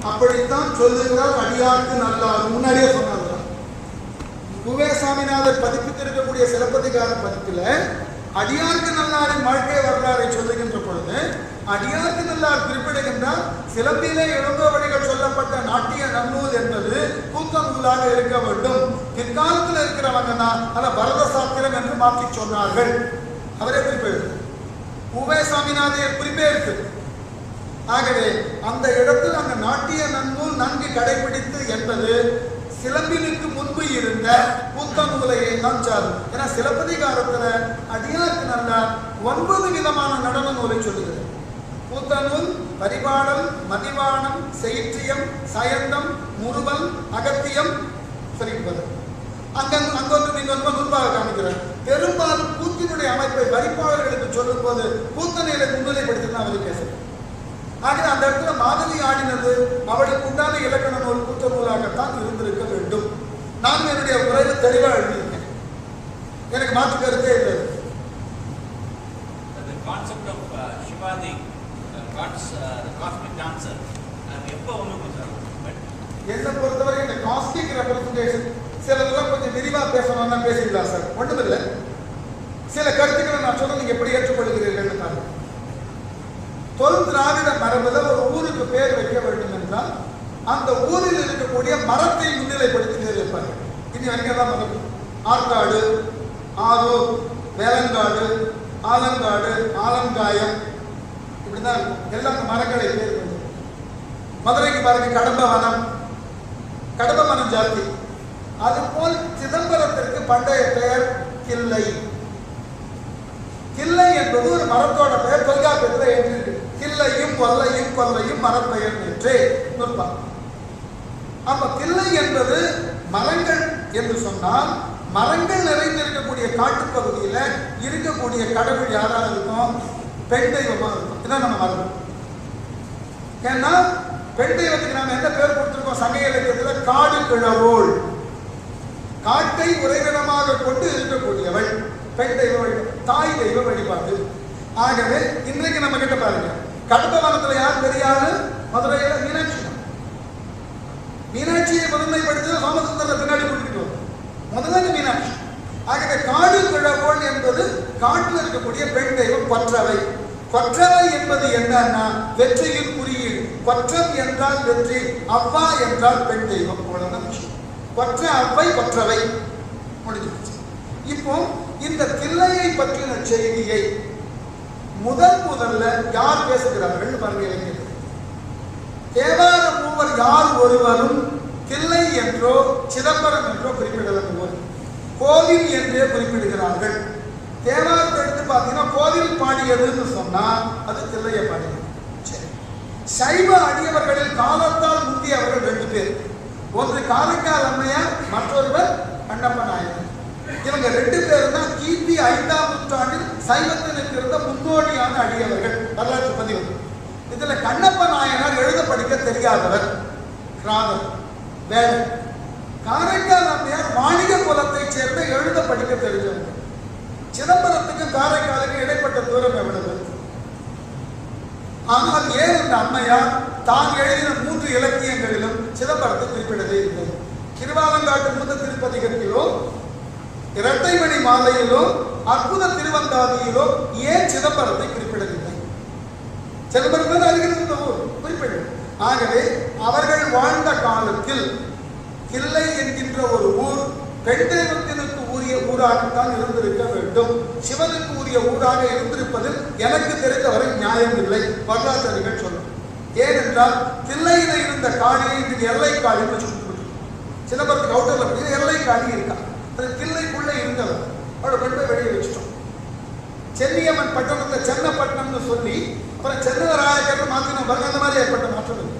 Speaker 3: அப்படித்தான் சொல்லுகிறார் அடியாருக்கு நல்லார். முன்னாடியே சொன்னார் குவே சாமிநாதர் பதிப்பித்திருக்கக்கூடிய சிலப்பதிகார பதிப்பில் அடியாருக்கு நல்லாரின் வாழ்க்கை வரலாறை சொல்லுகின்ற பொழுது அடியாருக்கு நல்லார் குறிப்பிடுகின்றார் சிலம்பிலே இளங்கோவடிகள் சொல்லப்பட்ட நாட்டிய நன்னூல் என்பது கூத்த நூலாக இருக்க வேண்டும். பிற்காலத்தில் இருக்கிறவங்க தான் அதை பரத சாத்திரம் என்று மாற்றி சொன்னார்கள். அவரே குறிப்பிடு குவே சாமிநாதையர் குறிப்பே இருக்கு. ஆகவே அந்த இடத்தில் அந்த நாட்டிய நன்னூல் நன்கு கடைபிடித்து என்பது சிலம்பினுக்கு முன்பு இருந்த கூத்த நூலையை தான் சாரும். ஏன்னா சிலப்பதிகாரத்தில் அடியாருக்கு நல்ல 9 விதமான நடன நூலை சொல்லுகிறது. கூத்தநூல், பரிபாடல், மதிவானம், செய்ற்றியம், சயந்தம், முறுவல், அகத்தியம், சரிப்பது. அங்கொன்று நீங்கள் நூற்பாக காமிக்கிறார். பெரும்பாலும் கூத்தினுடைய அமைப்பை வரிப்பாளர்களுக்கு சொல்லும் போது கூத்த நிலை முன்னிலைப்படுத்தி தான் அவர் பேசுகிறார். ஆக அந்த இடத்துல மாதவி ஆடினது அவளுக்கு உண்டான இலக்கண நூல் கூத்த நூலாகத்தான் இருந்திருக்க வேண்டும். நான் என்னுடைய உரையில் தெளிவாக எழுதியிருக்கேன், எனக்கு மாற்று கருத்தே இல்லை.
Speaker 4: The concept of Shiva, the cosmic dancer, எப்போ ஒன்று
Speaker 3: என்னை பொறுத்தவரை இந்த காஸ்மிக் ரெப்ரசன்டேஷன் சிலதெல்லாம் கொஞ்சம் விரிவாக பேசணும்னா பேசிக்கலாம் சார், ஒன்றுமில்லை. சில கருத்துக்களை நான் சொல்ல நீங்க எப்படி ஏற்றுக்கொள்கிறீர்கள் பாருங்க. தொல் திராவிட மரபுல ஒரு ஊருக்கு பேர் வைக்க வேண்டும் என்றால் அந்த ஊரில் இருக்கக்கூடிய மரத்தை முன்னிலைப்படுத்தி பேர் வைப்பாங்க. இனி வரைக்கும் தான் மரபு. ஆற்காடு, ஆரூர், வேலங்காடு, ஆலங்காடு, ஆலங்காயம், இப்படிதான் இருக்கும். எல்லாம் அந்த மரங்களை பேர் வைக்கும். மதுரைக்கு பாருங்க கடம்பவனம், கடம்பவனம் ஜாதி. அதுபோல் சிதம்பரத்திற்கு பண்டைய பெயர் கிள்ளை. கிள்ளை என்பது ஒரு மரத்தோட பெயர். தொல்காப்பியத்தில் எழுதியிருக்கு, கிள்ளையும் கொல்லையும் கொல்லையும் மரப்பெயர் என்றே நுட்பம். அப்ப கிள்ளை என்பது மரங்கள் என்று சொன்னால் மரங்கள் நிறைந்திருக்கக்கூடிய காட்டுப்பகுதியில இருக்கக்கூடிய கடவுள் யாரா இருக்கும்? பெண் தெய்வமா இருக்கும். இதான் நம்ம மரம். ஏன்னா பெண் தெய்வத்துக்கு நாம என்ன பேர் கொடுத்திருக்கோம்? சங்க இலக்கியத்தில் காடு கிழவோள், காட்டை உறைவிடமாக கொண்டு இருக்கக்கூடியவள் பெண் தெய்வ வழிபாடு, தாய் தெய்வ வழிபாடு. ஆகவே இன்றைக்கு நம்ம கிட்ட பாருங்க, கடம்பவனத்துல யார் பெரியாரு? மதுரையில மீனாட்சி. மீனாட்சியை முதன்மைப்படுத்தி சோமசுந்தர பின்னாடி கூட்டிட்டு வரும். முதல்ல மீனாட்சி. ஆகவே காடு கிழவோள் என்பது காட்டில் இருக்கக்கூடிய பெண் தெய்வம். கொற்றவை, கொற்றவை என்பது என்னன்னா வெற்றியின் குறியீடு. கொற்றம் என்றால் வெற்றி, அவ்வா என்றால் பெண் தெய்வம். அவ்வளவுதான் விஷயம். கொற்ற அவ்வை கொற்றவை முடிஞ்சு. இப்போ இந்த கிள்ளையை பற்றின செய்தியை முதல்ல யார் பேசுகிறார்கள் பாருங்க. தேவார மூவர் யார் ஒருவரும் கிள்ளை என்றோ சிதம்பரம் என்றோ குறிப்பிடலாம், கோவில் என்றே குறிப்பிடுகிறார்கள். தேவாரத்தை எடுத்து பார்த்தீங்கன்னா கோவில் பாடியதுன்னு சொன்னா அது கிள்ளைய பாடியது. சைவ அடியவர்களில் காலத்தால் முந்தியவர்கள் 2 பேர். ஒன்று காரைக்கால் அம்மையார், மற்றொருவர் கண்ணப்ப நாயகர். இவங்க 2 பேரும் தான் கிபி 5ஆம் நூற்றாண்டில் சைவத்தில் இருந்த முன்னோடியான அடியவர்கள். வரலாற்று பதிவு. இதுல கண்ணப்ப நாயனார் அவர் எழுத படிக்க தெரியாதவர், கிராதர், வேலை. காரைக்கால் அம்மையார் வாணிக குலத்தை சேர்ந்த எழுத படிக்க தெரிஞ்சவர். சிதம்பரத்துக்கும் காரைக்காலுக்கும் இடைப்பட்ட தூரம் எவ்வளவு? ஆனால் ஏன் இந்த அம்மையார் தான் எழுதின 3 இலக்கியங்களிலும் சிதம்பரத்தை குறிப்பிடவே இல்லை? திருவாலங்காட்டு மூத்த திருப்பதிகத்திலோ, இரட்டைமணி மாலையிலோ, அற்புத திருவந்தாதியிலோ ஏன் சிதம்பரத்தை குறிப்பிடவில்லை? சிதம்பரம் அறிகிறது குறிப்பிட. ஆகவே அவர்கள் வாழ்ந்த காலத்தில் கிள்ளை என்கின்ற ஒரு ஊர் பெண் தெய்வத்திற்கு உரிய ஊராகத்தான் இருந்திருக்க வேண்டும். சிவனுக்கு உரிய ஊராக இருந்திருப்பதில் எனக்கு தெரிந்தவரை நியாயம் இல்லை, வரலாற்றறிஞர்கள் சொல்லும். ஏனென்றால் தில்லையில இருந்த காளியை இன்றைக்கு எல்லை காளின்னு சொல்லிட்டு, சிதம்பரத்துக்கு அவுட்டர்ல எல்லை காளி இருக்கா, அது தில்லைக்குள்ள இருந்தவர். அவரோட பெண்ணை வெளியே வச்சுட்டோம். சென்னியம்மன் பட்டணத்தை சென்னப்பட்டினம்னு சொல்லி அப்புறம் சென்னராயக்கர் மாற்றின பாருங்க. அந்த மாதிரி ஏற்பட்ட மாற்றம் இல்லை.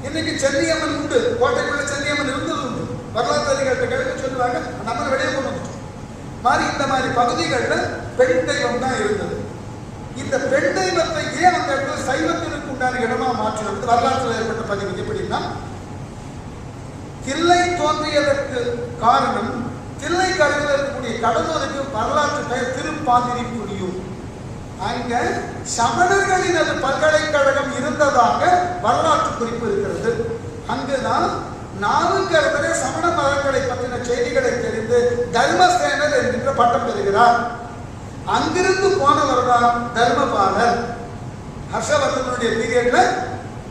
Speaker 3: இன்னைக்கு சென்னியம்மன் உண்டு, கோட்டைக்குள்ள சென்னியம்மன் இருந்தது உண்டு. வரலாற்றறிஞர்கிட்ட கிழக்கு சொல்லுவாங்க, நம்ம வெளியே கொண்டு வந்துட்டோம் மாதிரி. இந்த மாதிரி பகுதிகளில் பெண் தெய்வம் தான் இருந்தது. இந்த பெண் தெய்வத்தை ஏன் அந்த இடத்துல சைவத்திற்கு உண்டான இடமா மாற்றினது வரலாற்றில் ஏற்பட்ட பதிவு எப்படின்னா, தில்லை தோன்றியதற்கு காரணம் தில்லை கரையில் இருக்கக்கூடிய கடலூருக்கு வரலாற்று பெயர் திருப்பாதிரி புரியும். அங்க சமணர்களினது பல்கலைக்கழகம் இருந்ததாக வரலாற்று குறிப்பு இருக்கிறது. அங்குதான் நாவுக்கரசரே சமண மதங்களை பற்றின செய்திகளை தெரிந்து தர்மசேனர் என்கின்ற பட்டம் பெறுகிறார். அங்கிருந்து போனவர் தான் தர்மபாலர். ஹர்ஷவர்தனுடைய பீரியட்ல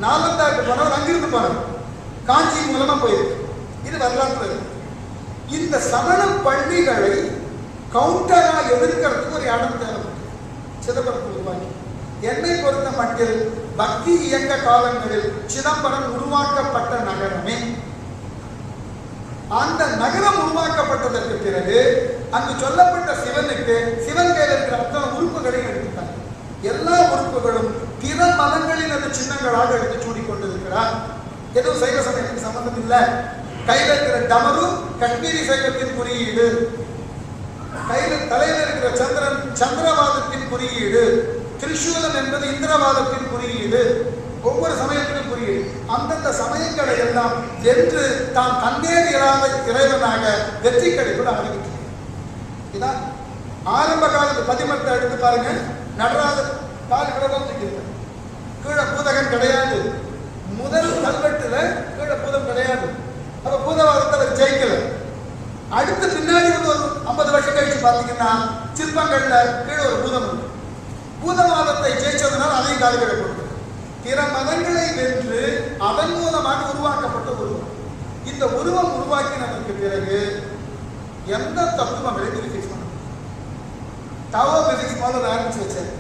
Speaker 3: நாலந்தாக்கு போனவர் அங்கிருந்து போனவர், காஞ்சி மூலமா போயிருக்கு. இது வரலாற்று. இந்த சமண பள்ளிகளை கவுண்டரா எதிர்க்கிறதுக்கு ஒரு இடம் தேவைப்பட்டது. சிதம்பரத்தில் உருவாக்கி என்னை பொறுத்த மட்டில் பக்தி இயக்க காலங்களில் சிதம்பரம் உருவாக்கப்பட்ட நகரமே. அந்த நகரம் உருவாக்கப்பட்டதற்கு பிறகு அங்கு சொல்லப்பட்ட சிவனுக்கு சிவன் கையில் இருக்கிற அத்தனை உறுப்புகளையும் எடுத்துட்டாங்க. எல்லா உறுப்புகளும் பிற மதங்களின் சின்னங்களாக எடுத்து சூடிக்கொண்டிருக்கிறார். எதுவும் சைவ சமயத்துக்கு சம்பந்தம் இல்லை. கையில் இருக்கிற டமரு காஷ்மீரி சைவத்தின் குறியீடு, கையில் தலையில் இருக்கிற சந்திரன் சந்திரவாதத்தின் குறியீடு, திரிசூலம் என்பது இந்திரவாதத்தின் குறியீடு. ஒவ்வொரு சமயத்திலும் குறியீடு. அந்தந்த சமயங்களை எல்லாம் வென்று தான் தன்னேறு இல்லாத இறைவனாக வெற்றி கிடைப்பது அறிவிக்கிறது. இதான் ஆரம்ப காலத்து பதிமத்தை எடுத்து பாருங்க. நடராஜர் கால் கிடதான் தூக்கியிருக்க, கீழே பூதகன் கிடையாது. முதல் கல்வெட்டுல கீழே பூதம் கிடையாது. அப்ப பூதவாதத்தை அவர் ஜெயிக்கல. அடுத்து பின்னாடி வந்து ஒரு 50 வருஷம் கழிச்சு பாத்தீங்கன்னா சிற்பங்கள்ல கீழே ஒரு பூதம் இருக்கு. பூதவாதத்தை ஜெயிச்சதுனால அதையும் காலக்கெடு கொடுத்து பிற மதங்களை வென்று அதன் மூலமாக உருவாக்கப்பட்ட உருவம். இந்த உருவம் உருவாக்கினதற்கு பிறகு எந்த தத்துவங்களையும் பிக்ஸ் பண்ண டவோ பிசிக்ஸ் மாதிரி ஆரம்பிச்சு வச்சார்.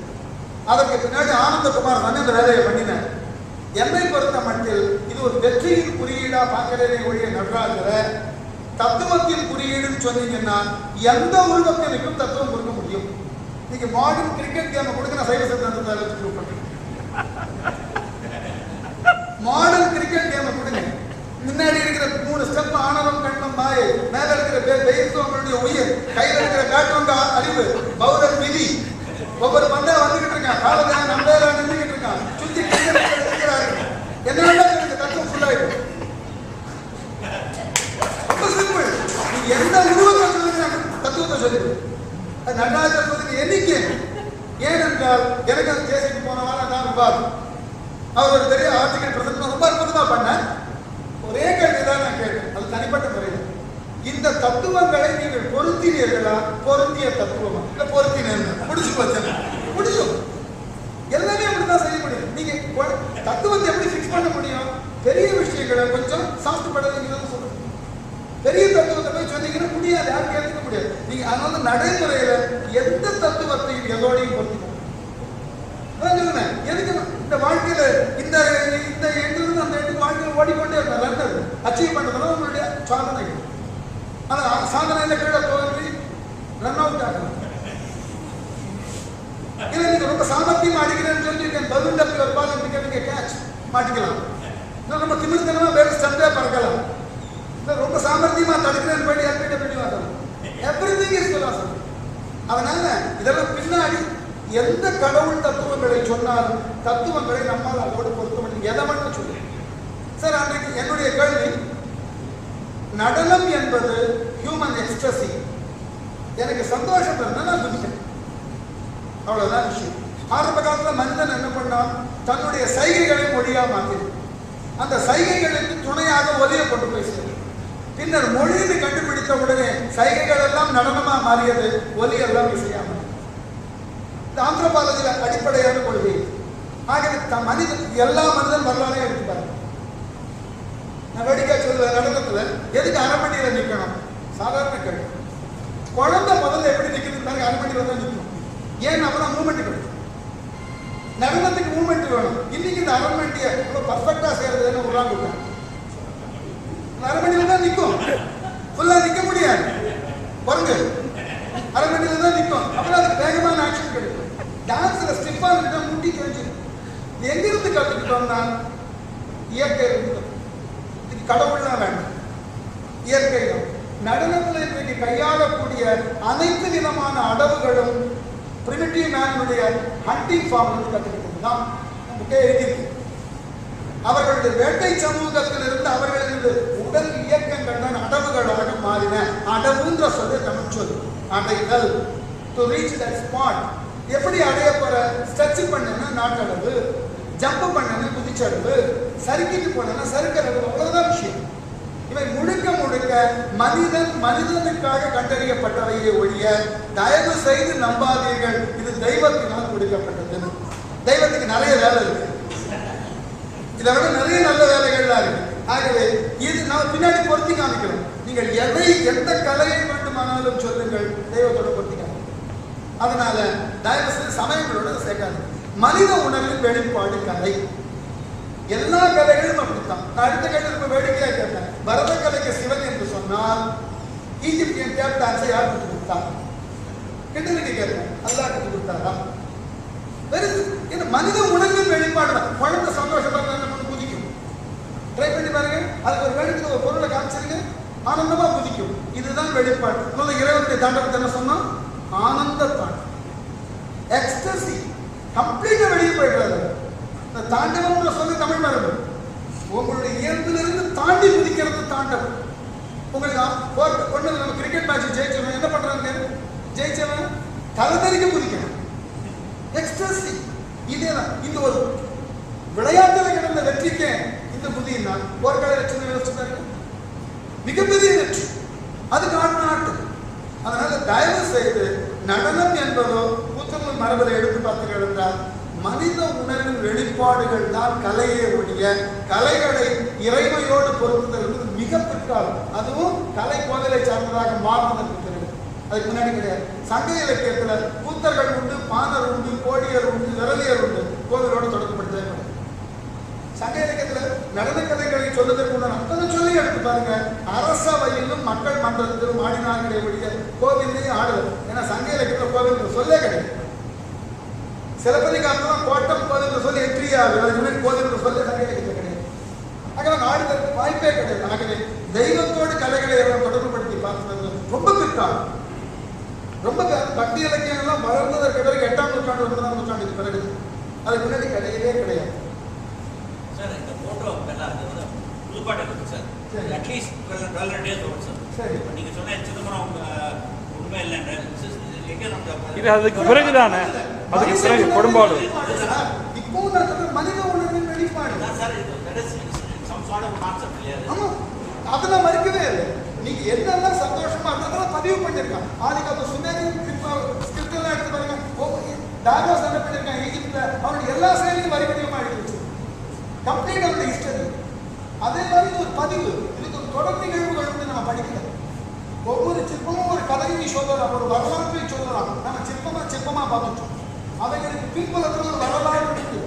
Speaker 3: அதற்கு பின்னாடி ஆனந்தகுமார் தான் இந்த வேலையை பண்ணினார். என்னை பொறுத்த மட்டில் இது ஒரு வெற்றியின் குறியீடா பார்க்கிறதே ஒழிய நடராஜரை தத்துவத்தின் குறியீடுன்னு சொன்னீங்கன்னா எந்த உருவத்திற்கும் தத்துவம் கொடுக்க முடியும். நீங்க மாடர்ன் கிரிக்கெட் கேம் கொடுக்க நான் சைவ சித்தாந்தத்தை மாடர்ன் கிரிக்கெட் கேம் கொடுங்க. முன்னாடி இருக்கிற 3 ஸ்டெப் ஆணவம் கண்மம் மாயை, மேல இருக்கிற பெயர்த்து அவங்களுடைய உயிர், கையில இருக்கிற பேட்வங்க அறிவு, பௌரர் விதி. ஒவ்வொரு பந்தா வந்துகிட்டு இருக்கான், காலதான் நம்பேரா நின்றுகிட்டு இருக்கான், சுத்தி இருக்கிறாரு. என்ன தத்துவம் ஃபுல்லாயிடும். ரொம்ப சிம்பிள். நீங்க எந்த உருவத்தை சொல்லுங்க தத்துவத்தை சொல்லிடு. அது நடராஜர் சொல்லுங்க எண்ணிக்கை. ஏனென்றால் எனக்கு அந்த கேசிக்கு போன வாரம் நான் விவாதம் அவர் ஒரு பெரிய ஆர்டிகல் பிரசன்ட் ரொம்ப அற்புதமா பண்ண. ஒரே கேள்விதான் நான் கேட்டேன், அது தனிப்பட்ட முறையில். இந்த தத்துவங்களை நீங்கள் பொருத்தினீர்களா? பொருந்திய தத்துவமா இல்ல பொருத்தினேன் முடிச்சு போச்சு முடியும். எல்லாமே அப்படிதான் செய்ய முடியும். நீங்க தத்துவத்தை எப்படி பிக்ஸ் பண்ண முடியும்? பெரிய விஷயங்களை கொஞ்சம் சாஃப்ட் படுறதுங்கிறது சொல்லுங்க. பெரிய தத்துவத்தை போய் சொன்னீங்கன்னா முடியாது, யாரும் கேட்க முடியாது. நீங்க அதனால நடைமுறையில எந்த தத்துவத்தையும் எதோடையும் பொருத்திக்கணும். எதுக்கு இந்த வாழ்க்கையில இந்த இந்த எங்கிருந்து அந்த எட்டுக்கு வாழ்க்கையில் ஓடிக்கொண்டே இருந்தார். அச்சீவ் பண்றதுனால உங்களுடைய சாதனைகள். ஆனா சாதனையில கீழே தோல்வி ரன் அவுட் ஆகணும். இல்லை நீங்க ரொம்ப சாமர்த்தியம் அடிக்கிறேன்னு சொல்லியிருக்கேன், பதில் தப்பி ஒரு பால் நீங்க கேட்ச் மாட்டிக்கலாம். நம்ம திமிர்த்தனமா வேற ஸ்டெப்பே பறக்கலாம். ரொம்ப சாமர்த்தியமா தடுக்கிறேன்னு போயிட்டு யார்கிட்ட போய் வரலாம். Everything is philosophy. அதனால இதெல்லாம் பின்னாடி எந்த கடவுள் தத்துவங்களை சொன்னாலும் தத்துவங்களை நம்மால் அதோடு பொருத்த முடியும். எதை மட்டும் சொல்லு என்னுடைய கேள்வி, நடனம் என்பது ஹியூமன் எக்ஸ்பிரஸி. எனக்கு சந்தோஷம் இருந்தா நான் குதிப்பேன், அவ்வளவுதான் விஷயம். ஆரம்ப காலத்துல மனிதன் என்ன பண்ணான், தன்னுடைய சைகைகளை மொழியா மாற்றினான். அந்த சைகைகளுக்கு துணையாக ஒலியை கொண்டு போய் சேர்ந்தான். பின்னர் மொழியை கண்டுபிடித்த உடனே சைகைகள் எல்லாம் நடனமா மாறியது, ஒலி எல்லாம் இசையாம. இந்த ஆந்த்ரோபாலஜில அடிப்படையான கொள்கை. ஆகவே மனிதன் எல்லா மனிதன் வரலாறையும் எடுத்துப்பாரு. நான் வேடிக்கை சொல்லுவேன், நடனத்துல எதுக்கு அரை மணியில நிக்கணும்? சாதாரண கேள்வி. குழந்தை முதல்ல எப்படி நிக்கிறது? அரை மணியில தான் நிற்கணும். ஏன் அப்பதான் மூவ்மெண்ட் கிடைக்கும். நடனத்துக்கு மூவ்மெண்ட் வேணும். இன்னைக்கு இந்த அரை மணியை பர்ஃபெக்டா செய்யறதுன்னு உருவாங்க. அரை மணியில தான் நிற்கும், ஃபுல்லா நிக்க முடியாது. பாருங்க, அரை மணியில தான் நிற்கும். அப்புறம் அதுக்கு வேகமான ஆக்ஷன் கிடைக்கும். டான்ஸ்ல ஸ்டிப்பா இருந்தா முட்டி கழிச்சிடும். எங்கிருந்து கற்றுக்கிட்டோம்னா இயற்கை இருந்து. இதுக்கு கடவுள்லாம் வேண்டாம், இயற்கை தான். நடனத்தில் இன்றைக்கு கையாளக்கூடிய அனைத்து விதமான அடவுகளும் பிரிமிட்டிவ் மேனுடைய ஹண்டிங் ஃபார்ம் வந்து கற்றுக்கிட்டது தான் நமக்கு எழுதியிருக்கு. அவர்களுடைய வேட்டை சமூகத்தில் இருந்து அவர்களது உடல் இயக்கங்கள் தான் அடவுகளாக மாறின. அடவுன்ற சொல்ல தமிழ் சொல் அடைதல். To reach that spot. எப்படி அடைய போற? ஸ்ட்ரெச் பண்ணனா நாட்டளவு, ஜம்ப் பண்ணனா குதிச்சளவு, சறுக்கிட்டு போனா சறுக்களவு, அவ்வளவுதான் விஷயம். இவை முழுக்க முழுக்க மனிதனுக்காக கண்டறியப்பட்டவையை ஒழிய தயவு செய்து நம்பாதீர்கள் இது தெய்வத்தினால் கொடுக்கப்பட்டது. தெய்வத்துக்கு நிறைய வேலை இருக்கு, இதை விட நிறைய நல்ல வேலைகள்லாம் இருக்கு. ஆகவே இது நான் பின்னாடி பொருத்தி காமிக்கிறோம். நீங்கள் எந்த கலையை வேண்டுமானாலும் சொல்லுங்கள், தெய்வத்தோட பொருத்தி காமிக்கிறோம். அதனால தயவு செய்து சமயங்களோட சேர்க்காது. மனித உணர்வின் வெளிப்பாடு கலை. எல்லா கலைகளும் அப்படித்தான். நான் அடுத்த கேள்வி வேடிக்கையா கேட்டேன். பரத கலைக்கு சிவன் என்று சொன்னால் ஈஜிப்தியன் டேப் டான்ஸை யார் கற்றுக் கொடுத்தாங்க? கிட்டலுக்கு கேட்பேன், அல்லாஹ் கற்றுக் கொடுத்தாரா? இது மனித உணர்வின் வெளிப்பாடு தான். குழந்தை சந்தோஷமா குதிக்கும். ட்ரை பண்ணி பாருங்க. அதுக்கு ஒரு வேணுக்கு ஒரு பொருளை காமிச்சிருங்க, ஆனந்தமா குதிக்கும். இதுதான் வெளிப்பாடு. இறைவனுடைய தாண்டவத்தை என்ன சொன்னோம்? ஆனந்த தாண்டவம், எக்ஸ்டசி. கம்ப்ளீட்டா வெளியே போயிடுறாரு. இந்த தாண்டவம் சொல்லி தமிழ் மரபு. உங்களுடைய இயல்பிலிருந்து தாண்டி குதிக்கிறது தாண்டவம். உங்களுக்கு ஒண்ணு நம்ம கிரிக்கெட் மேட்ச் ஜெயிச்சவன் என்ன பண்றாங்க? ஜெயிச்சவன் தலைதறிக்க குதிக்கணும், எக்ஸ்டசி. இதேதான் இந்த ஒரு விளையாட்டுல கிடந்த வெற்றிக்கு இந்த புதினா போர்க்கள வெற்றி யோசிச்சு மிகப்பெரிய வெற்றி. அது காரணம். அதனால தயவு செய்து நடனம் என்பதோ புத்தக மரபரை எடுத்து பார்த்தீர்கள் என்றால் மனித உணர்வின் வெளிப்பாடுகள் தான் கலையை ஒழிய கலைகளை இறைமையோடு பொருத்துதல் என்பது மிக பிற்காலம். அதுவும் கலை கோவிலை சார்ந்ததாக மாறுவதற்கு பிறகு, அதுக்கு முன்னாடி கிடையாது. சங்க இலக்கியத்துல கூத்தர்கள் உண்டு, பாணர் உண்டு, கோடியர் உண்டு, விரலியர் உண்டு. கோவிலோடு தொடர்புபடுத்தவே சங்க இலக்கியத்துல நடன கலைகளை சொல்வதற்கு முன்னாடி சொல்லி எடுத்து பாருங்க. அரசவையிலும் மக்கள் மன்றத்திலும் ஆடினார்களே ஒழிய கோவிலையும் ஆடுவது. ஏன்னா சங்க இலக்கியத்துல கோவில் சொல்லே கிடையாது. சிலப்பதிகாரத்தில் கோட்டம் கோவில் சொல்லி எற்றியாவது கோவில் சொல்லி சங்க இலக்கியத்தில் கிடையாது. ஆகவே ஆடுதற்கு வாய்ப்பே கிடையாது. ஆகவே தெய்வத்தோடு கலைகளை தொடர்புபடுத்தி பார்த்தது ரொம்ப பிற்காலம். ரொம்ப பக்தி இலக்கியங்கள்லாம் வளர்ந்ததற்கு பிறகு 8ஆம் நூற்றாண்டு 9ஆம் நூற்றாண்டுக்கு பிறகு. அதுக்கு முன்னாடி கிடையவே கிடையாது.
Speaker 4: சார் இந்த போட்டோ அது வந்து புதுப்பாட்டு இருக்கு சார். அட்லீஸ்ட் 12 டேஸ் ஓடும் சார். சரி, இப்போ நீங்கள் சொன்ன சிதம்பரம் உண்மை இல்லைன்ற
Speaker 2: இது அதுக்கு பிறகுதானே, அதுக்கு பிறகு கொடும்பாடு.
Speaker 3: இப்போ நான் சொல்ற மனித உணர்வின் வெளிப்பாடு
Speaker 4: sir. Some sort of concept இல்லையா? ஆமா,
Speaker 3: அதெல்லாம் மறுக்கவே இல்லை. நீங்க என்னெல்லாம் சந்தோஷமா இருந்தாலும் பதிவு பண்ணிருக்கான். ஆதிகால சுமேரியன் ஸ்கிரிப்ட் எல்லாம் எடுத்து பாருங்க. டாகோஸ் என்ன பண்ணிருக்கான் ஈஜிப்ட்ல, அவனுடைய எல்லா செயலையும் வரிவடிவமா எடுத்து வச்சு கம்ப்ளீட் அவருடைய ஹிஸ்டரி. அதே மாதிரி ஒரு பதிவு, இதுக்கு ஒரு தொடர் நிகழ்வுகள் வந்து நம்ம படிக்கலாம். ஒவ்வொரு சிற்பமும் ஒரு கதையை சொல்லலாம், ஒரு வரலாற்றை சொல்லலாம். நம்ம சிற்பமா பார்த்துட்டோம். அவைகளுக்கு பின்புலத்தில் ஒரு வரலாறு இருக்கு.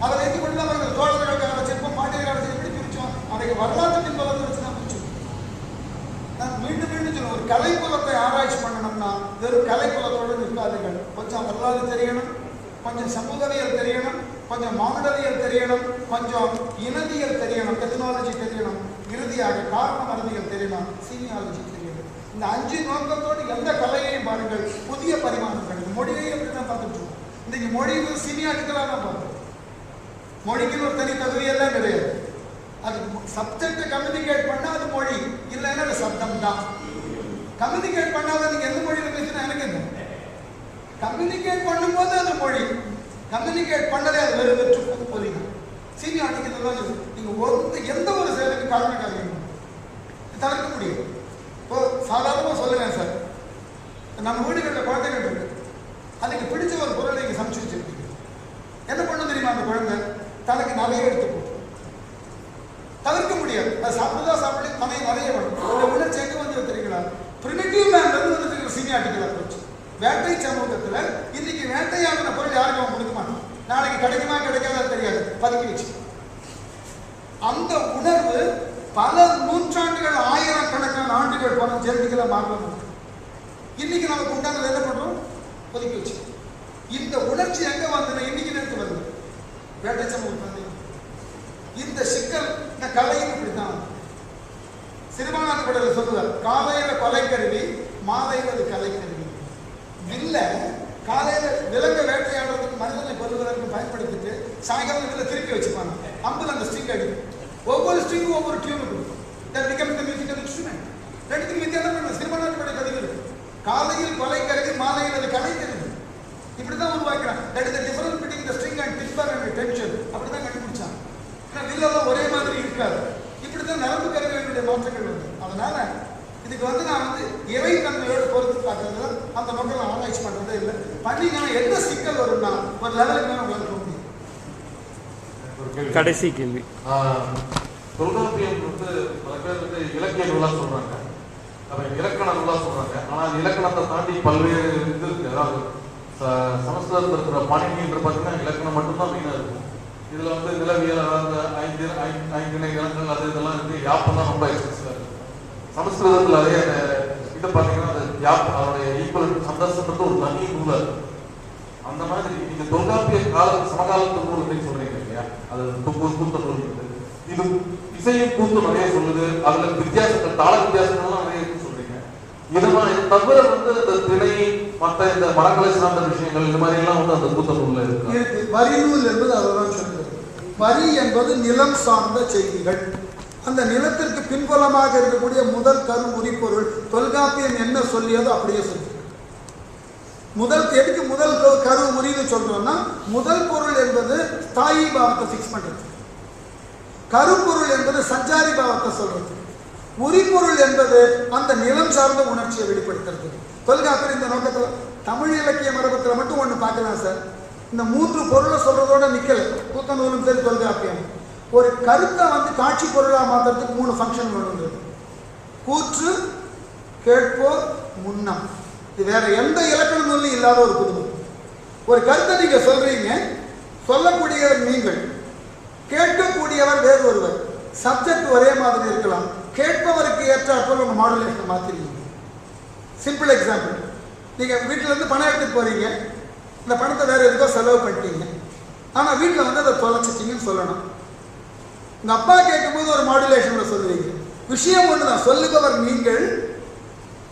Speaker 3: அதை வைத்துக் கொண்டு அவர்கள் தோழர்களுக்கான சிற்பம் பாண்டியர்களுக்கு எப்படி பிரிச்சோம், அதை வரலாற்று பின்புலத்தை வச்சு தான் பிரிச்சோம். நான் மீண்டும் சொல்லுவேன், ஒரு கலைப்புலத்தை ஆராய்ச்சி பண்ணணும்னா வெறும் கலைப்புலத்தோடு நிற்காதீர்கள். கொஞ்சம் வரலாறு தெரியணும், கொஞ்சம் சமூகவியல் தெரியணும், கொஞ்சம் மானுடவியல் தெரியணும், கொஞ்சம் இனவியல் தெரியணும், டெக்னாலஜி தெரியணும், இறுதியாக காரணம் அறிவியல் தெரியணும், சீனியாலஜி தெரியணும். இந்த 5 நோக்கத்தோடு எந்த கலையையும் பாருங்கள், புதிய பரிமாணங்கள். மொழியை எப்படி தான் பார்த்துட்டு இருக்கோம். இன்னைக்கு மொழி சீனியாட்டிக்கலாக தான் பார்க்குறோம். மொழிக்கு ஒரு தனி தகுதியெல்லாம் கிடையாது. அது சப்ஜெக்ட் கம்யூனிகேட் பண்ணா அது மொழி, இல்லைன்னா அது சப்தம் தான். கம்யூனிகேட் பண்ணாத நீங்க எந்த மொழியில பேசினா எனக்கு என்ன? கம்யூனிகேட் பண்ணும்போது அது மொழி, கம்யூனிகேட் பண்ணதே அது வெறும் வெற்று பொலிங்க. சீனியாரிட்டி நீங்க எந்த ஒரு செயலுக்கு காரணம் தவிர்க்க முடியும். இப்போ சாதாரணமாக சொல்லுவேன் சார், நம்ம வீடுகளில் குழந்தைகள் இருக்கு, அதுக்கு பிடிச்ச ஒரு பொருளை நீங்கள் சமைச்சு வச்சிருக்கீங்க. என்ன பண்ண தெரியுமா? அந்த குழந்தை தனக்கு நிறைய எடுத்து போகும். தவிர்க்க முடியாது, அது சாப்பிடுதா சாப்பிட்டு நிறைய வரும். இந்த உணர்ச்சி எங்கே வந்து தெரியுங்களா? பிரிமிட்டிவ் மேன்லேருந்து வந்து சீனியாரிட்டிகள் அப்ரோச். வேட்டை சமூகத்தில் இன்னைக்கு வேட்டையாடின பொருள் யாருக்கும் அவன் கொடுக்க மாட்டான். நாளைக்கு கிடைக்குமா கிடைக்காத தெரியாது, பதுக்கி வச்சு. அந்த உணர்வு பல நூற்றாண்டுகள், ஆயிரக்கணக்கான ஆண்டுகள் பல ஜெர்மிகளை மாறணும். இன்னைக்கு நமக்கு உண்டானது என்ன பண்றோம்? ஒதுக்கி வச்சு. இந்த உணர்ச்சி எங்க வந்ததுன்னா இன்னைக்கு நேரத்து வருது வேட்டை சமூகம். இந்த சிக்கல் இந்த கலையும் இப்படித்தான். சிறுபான்மை படல சொல்லுவார், காலையில கொலை கருவி, மாலையில அது கலை கருவி. வில்ல காலையில விலங்க வேட்டையாடுறதுக்கு, மனிதனை கொல்வதற்கு பயன்படுத்திட்டு சாயங்காலம் வில்ல திருப்பி வச்சுப்பாங்க. அம்புல அந்த ஸ்ட்ரிங் அடிக்கும். ஒவ்வொரு ஸ்ட்ரிங்கும் ஒவ்வொரு டியூன் கொடுக்கும். Musical instrument. ரெண்டுத்துக்கு வித்தியாசம் பண்ண சிறுபான்மை படை பதிவு இருக்கு. காலையில் கொலை கருவி, மாலையில் அது கலை கருவி. இப்படிதான் உருவாக்குறான். That is the difference between the string and timber and tension. அப்படிதான் கண்டுபிடிச்சாங்க. வில்லெல்லாம் ஒரே மாதிரி இருக்காது. இப்படிதான் நரம்பு கருவிகளுடைய மாற்றங்கள் வருது. அதனால இதுக்கு வந்து நான் வந்து இறைத்தன்மையோடு பொறுத்து பார்க்கறது, அந்த மக்கள் ஆராய்ச்சி பண்றதே இல்லை. பண்ணிங்கன்னா எந்த சிக்கல் வரும்னா ஒரு லெவலுக்கு மேலே உங்களுக்கு போக முடியும்.
Speaker 5: கடைசி கேள்வி.
Speaker 6: தொல்காப்பியம் வந்து பல பேர் வந்து இலக்கிய நூலா சொல்றாங்க, இலக்கண நூலா சொல்றாங்க. ஆனால் இலக்கணத்தை தாண்டி பல்வேறு இது இருக்கு. அதாவது சமஸ்கிருதத்தில் இருக்கிற பாணினின்ற பார்த்தீங்கன்னா இலக்கணம் மட்டும்தான் மெயினாக இருக்கும். இதுல வந்து நிலவியல், அதாவது ஐந்திணை இலக்கணங்கள் அது இதெல்லாம் இருக்கு. யாப்பம் தான் ரொம்ப எக்ஸ்பென்சிவா இருக்கு. சமஸ்கிருதத்தில் அதே அந்த இது பார்த்தீங்கன்னா அந்த யாப் அதோடைய ஈக்குவல் சந்தர்சன்றது ஒரு தனி நூலா இருக்கு. அந்த மாதிரி நீங்க தொல்காப்பிய சமகாலத்து நூல் அப்படின்னு சொல்றீங்க இல்லையா? அது கூத்த நூல் இருக்கு. இது இசையும் கூத்து நிறைய சொல்லுது. அதுல வித்தியாசங்கள், தாள வித்தியாசங்கள்லாம் நிறைய இருக்கு சொல்றீங்க. இது மாதிரி தவிர வந்து இந்த திணை, மற்ற இந்த மரங்களை சார்ந்த விஷயங்கள், இந்த மாதிரி எல்லாம் வந்து அந்த கூத்த நூல்ல இருக்கு.
Speaker 3: வரி நூல் என்பது அதுதான் சொல்லுது. வரி என்பது நிலம் சார்ந்த செய்திகள். அந்த நிலத்திற்கு பின்புலமாக இருக்கக்கூடிய முதல் கரு உரிப்பொருள் தொல்காப்பியம் என்ன சொல்லியதோ அப்படியே சொல்லி. எதுக்கு முதல் கரு உரின்னு சொல்றோம்னா, முதல் பொருள் என்பது ஸ்தாயி பாவத்தை பிக்ஸ் பண்றது, கருப்பொருள் என்பது சஞ்சாரி பாவத்தை சொல்றது, உரிப்பொருள் என்பது அந்த நிலம் சார்ந்த உணர்ச்சியை வெளிப்படுத்துறது. தொல்காப்பியர் இந்த நோக்கத்தில் தமிழ் இலக்கிய மரபத்தில் மட்டும் ஒன்று பார்க்கலாம் சார். இந்த 3 பொருளை சொல்றதோட நிக்கல. கூத்த நூலும் சரி தொல்காப்பியம் ஒரு கருத்தை வந்து காட்சி பொருளாக மாற்றுறதுக்கு 3 ஃபங்க்ஷன் வேணும். கூற்று, கேட்போர், முன்னம். இது வேற எந்த இலக்கண நூலும் இல்லாத ஒரு புதுமை. ஒரு கருத்தை நீங்க சொல்றீங்க, சொல்லக்கூடியவர் நீங்கள், கேட்கக்கூடியவர் வேறு ஒருவர். சப்ஜெக்ட் ஒரே மாதிரி இருக்கலாம், கேட்பவருக்கு ஏற்றாற்போல் உங்க மாடுலேஷனை மாத்திருக்கீங்க. சிம்பிள் எக்ஸாம்பிள், நீங்க வீட்டுல இருந்து பணம் எடுத்துட்டு போறீங்க, இந்த பணத்தை வேற எதுக்கோ செலவு பண்ணிட்டீங்க, ஆனா வீட்டில் வந்து அதை தொலைச்சிட்டீங்கன்னு சொல்லணும். உங்க அப்பா கேட்கும்போது ஒரு மாடுலேஷன்ல சொல்லுவீங்க. விஷயம் ஒண்ணுதான், சொல்லுபவர் நீங்கள்,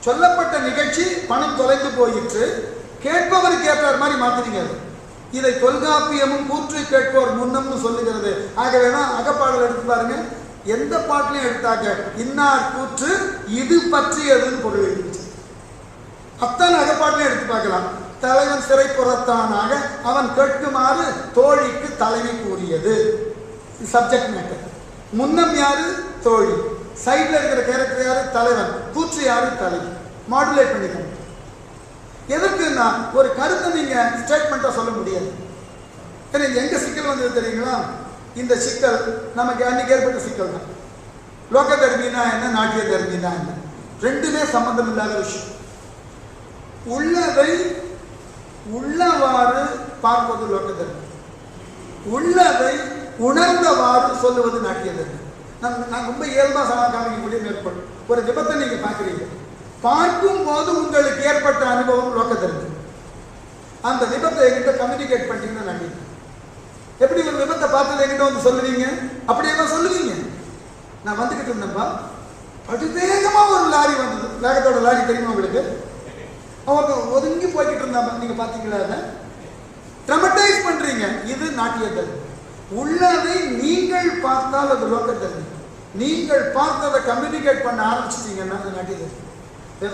Speaker 3: சொல்லப்பட்ட நிகழ்ச்சி பணம் தொலைந்து போயிற்று, கேட்பவருக்கு ஏற்றார் மாதிரி மாத்தினீங்க. இதை தொல்காப்பியமும் கூற்று கேட்போர் முன்னம்னு சொல்லுகிறது. ஆகவேதான் அகப்பாடல் எடுத்து பாருங்க, எந்த பாட்டிலையும் எடுத்தாங்க இன்னார் கூற்று இது பற்றியதுன்னு பொருள் எழுதிச்சு. அத்தனை அகப்பாட்டிலையும் எடுத்து பார்க்கலாம். தலைவன் சிறைப்புறத்தானாக அவன் கேட்குமாறு தோழிக்கு தலைவி கூறியது, சப்ஜெக்ட் மேட்டர். முன்னம் யாரு? தோழி. சைட்ல இருக்கிற கேரக்டர் யாரு? தலைவன். கூற்று யாரு? தலைவி. மாடுலேட் பண்ணிக்கணும். எதற்குன்னா ஒரு கருத்தை நீங்க ஸ்டேட்மெண்டா சொல்ல முடியாது. எங்க சிக்கல் வந்தது தெரியுங்களா? இந்த சிக்கல் நமக்கு அன்னைக்கு ஏற்பட்ட சிக்கல் தான். லோக தர்மினா என்ன, நாட்டிய தர்மினா என்ன, ரெண்டுமே சம்பந்தம் இல்லாத விஷயம். உள்ளதை உள்ளவாறு பார்ப்பது லோக தர்மி, உள்ளதை உணர்ந்தவாறு சொல்லுவது நாட்டிய தர்மி. நான் ரொம்ப இயல்பா காமிக்கக்கூடிய மேற்கொள். ஒரு விபத்தை நீங்க பார்க்குறீங்க, பார்க்கும் போது உங்களுக்கு ஏற்பட்ட அனுபவம் லோக தர்மி. அந்த விபத்தை என்கிட்ட கம்யூனிகேட் பண்ணிட்டீங்கன்னா நன்றி. எப்படி ஒரு விபத்தை பார்த்தது என்கிட்ட வந்து சொல்லுவீங்க? அப்படியே தான் சொல்லுவீங்க. நான் வந்துகிட்டு இருந்தேன்ப்பா, படுவேகமா ஒரு லாரி வந்தது. வேகத்தோட லாரி தெரியுமா உங்களுக்கு? அவங்க ஒதுங்கி போய்கிட்டு இருந்தாங்க, நீங்க பாத்தீங்களா? அதை ட்ரமடைஸ் பண்றீங்க. இது நாட்டிய தர்மி. உள்ளதை நீங்கள் பார்த்தால் அது லோக தர்மி. நீங்கள் பார்த்ததை கம்யூனிகேட் பண்ண ஆரம்பிச்சிட்டீங்கன்னா அது நாட்டியது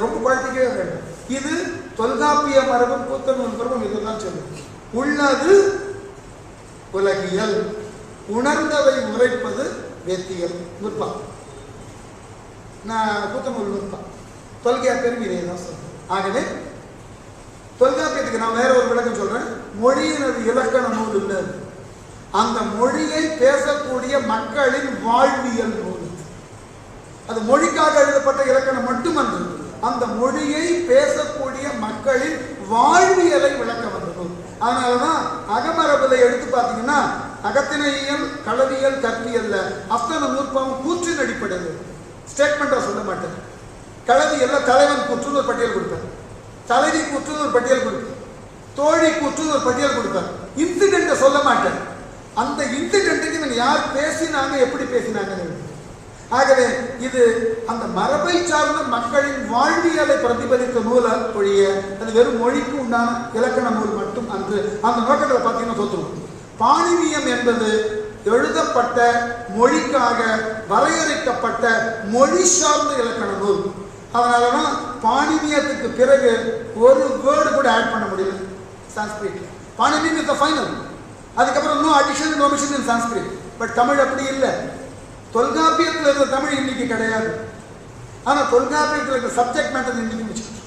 Speaker 3: ரொம்ப குழப்பிக்கவே வேண்டாம். இது தொல்காப்பிய மரபும் கூத்தநூல் மரபும் இதுதான் சொல்லுது. உள்ளது உலகியல், உணர்ந்ததை உரைப்பது வேத்தியல். நுட்பா நான் கூத்தநூல் நுட்பா தொல்காப்பியரும் இதே தான் சொல்றேன். ஆகவே தொல்காப்பியத்துக்கு நான் வேற ஒரு விளக்கம் சொல்றேன். மொழியினது இலக்கண நூல் இல்லை, அந்த மொழியை பேசக்கூடிய மக்களின் வாழ்வியல் நூல். அது மொழிக்காக எழுதப்பட்ட இலக்கணம் மட்டுமன்று, அந்த மொழியை பேசக்கூடிய மக்களின் வாழ்வியலை விளக்க வந்த நூல். அதனாலதான் அகமரபுல எடுத்து பார்த்தீங்கன்னா அகத்திணையியல், களவியல், கற்பியல்ல அத்தனை நூற்பாவும் கூற்றின் அடிப்படையில் ஸ்டேட்மெண்டா சொல்ல மாட்டேன். களவியல்ல தலைவன் கூற்றுன்னு ஒரு பட்டியல் கொடுப்பார், தலைவி கூற்றுன்னு ஒரு பட்டியல் கொடுப்பார், தோழி கூற்றுன்னு ஒரு பட்டியல் கொடுப்பார். இன்சிடென்ட்டை சொல்ல மாட்டேன், அந்த இன்சிடென்ட்டுக்கு இவங்க யார் பேசினாங்க, எப்படி பேசினாங்க. ஆகவே இது அந்த மரபை சார்ந்த மக்களின் வாழ்வியலை பிரதிபலித்த நூலை ஒழிய அது வெறும் மொழிக்கு உண்டான இலக்கண நூல் மட்டும் அன்று. அந்த நோக்கத்தில் பார்த்தீங்கன்னா தோற்றுவோம். பாணினியம் என்பது எழுதப்பட்ட மொழிக்காக வரையறுக்கப்பட்ட மொழி சார்ந்த இலக்கண நூல். அதனாலதான் பாணினியத்துக்கு பிறகு ஒரு வேர்டு கூட ஆட் பண்ண முடியல Sanskrit. Paniniyam is the final. அதுக்கப்புறம் no addition, no mission in Sanskrit. But Tamil அப்படி இல்லை. தொல்காப்பியத்தில் இருக்கிற தமிழ் இன்னைக்கு கிடையாது. ஆனால் தொல்காப்பியத்தில் இருக்கிற சப்ஜெக்ட் மேட்டர் இன்னைக்கு வச்சுக்கிட்டு,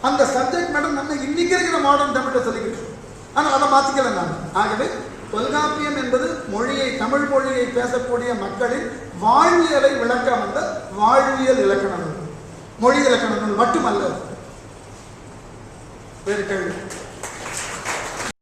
Speaker 3: அந்த சப்ஜெக்ட் மேட்டர் நம்ம இன்னைக்கு இருக்கிற மாடர்ன் தமிழை சொல்லிக்கிட்டு, ஆனால் அதை மாற்றிக்கல நான். ஆகவே தொல்காப்பியம் என்பது மொழியை, தமிழ் மொழியை பேசக்கூடிய மக்களின் வாழ்வியலை விளக்க வந்த வாழ்வியல் இலக்கண நூல், மொழி இலக்கண நூல் மட்டுமல்ல. வேறு கேள்வி?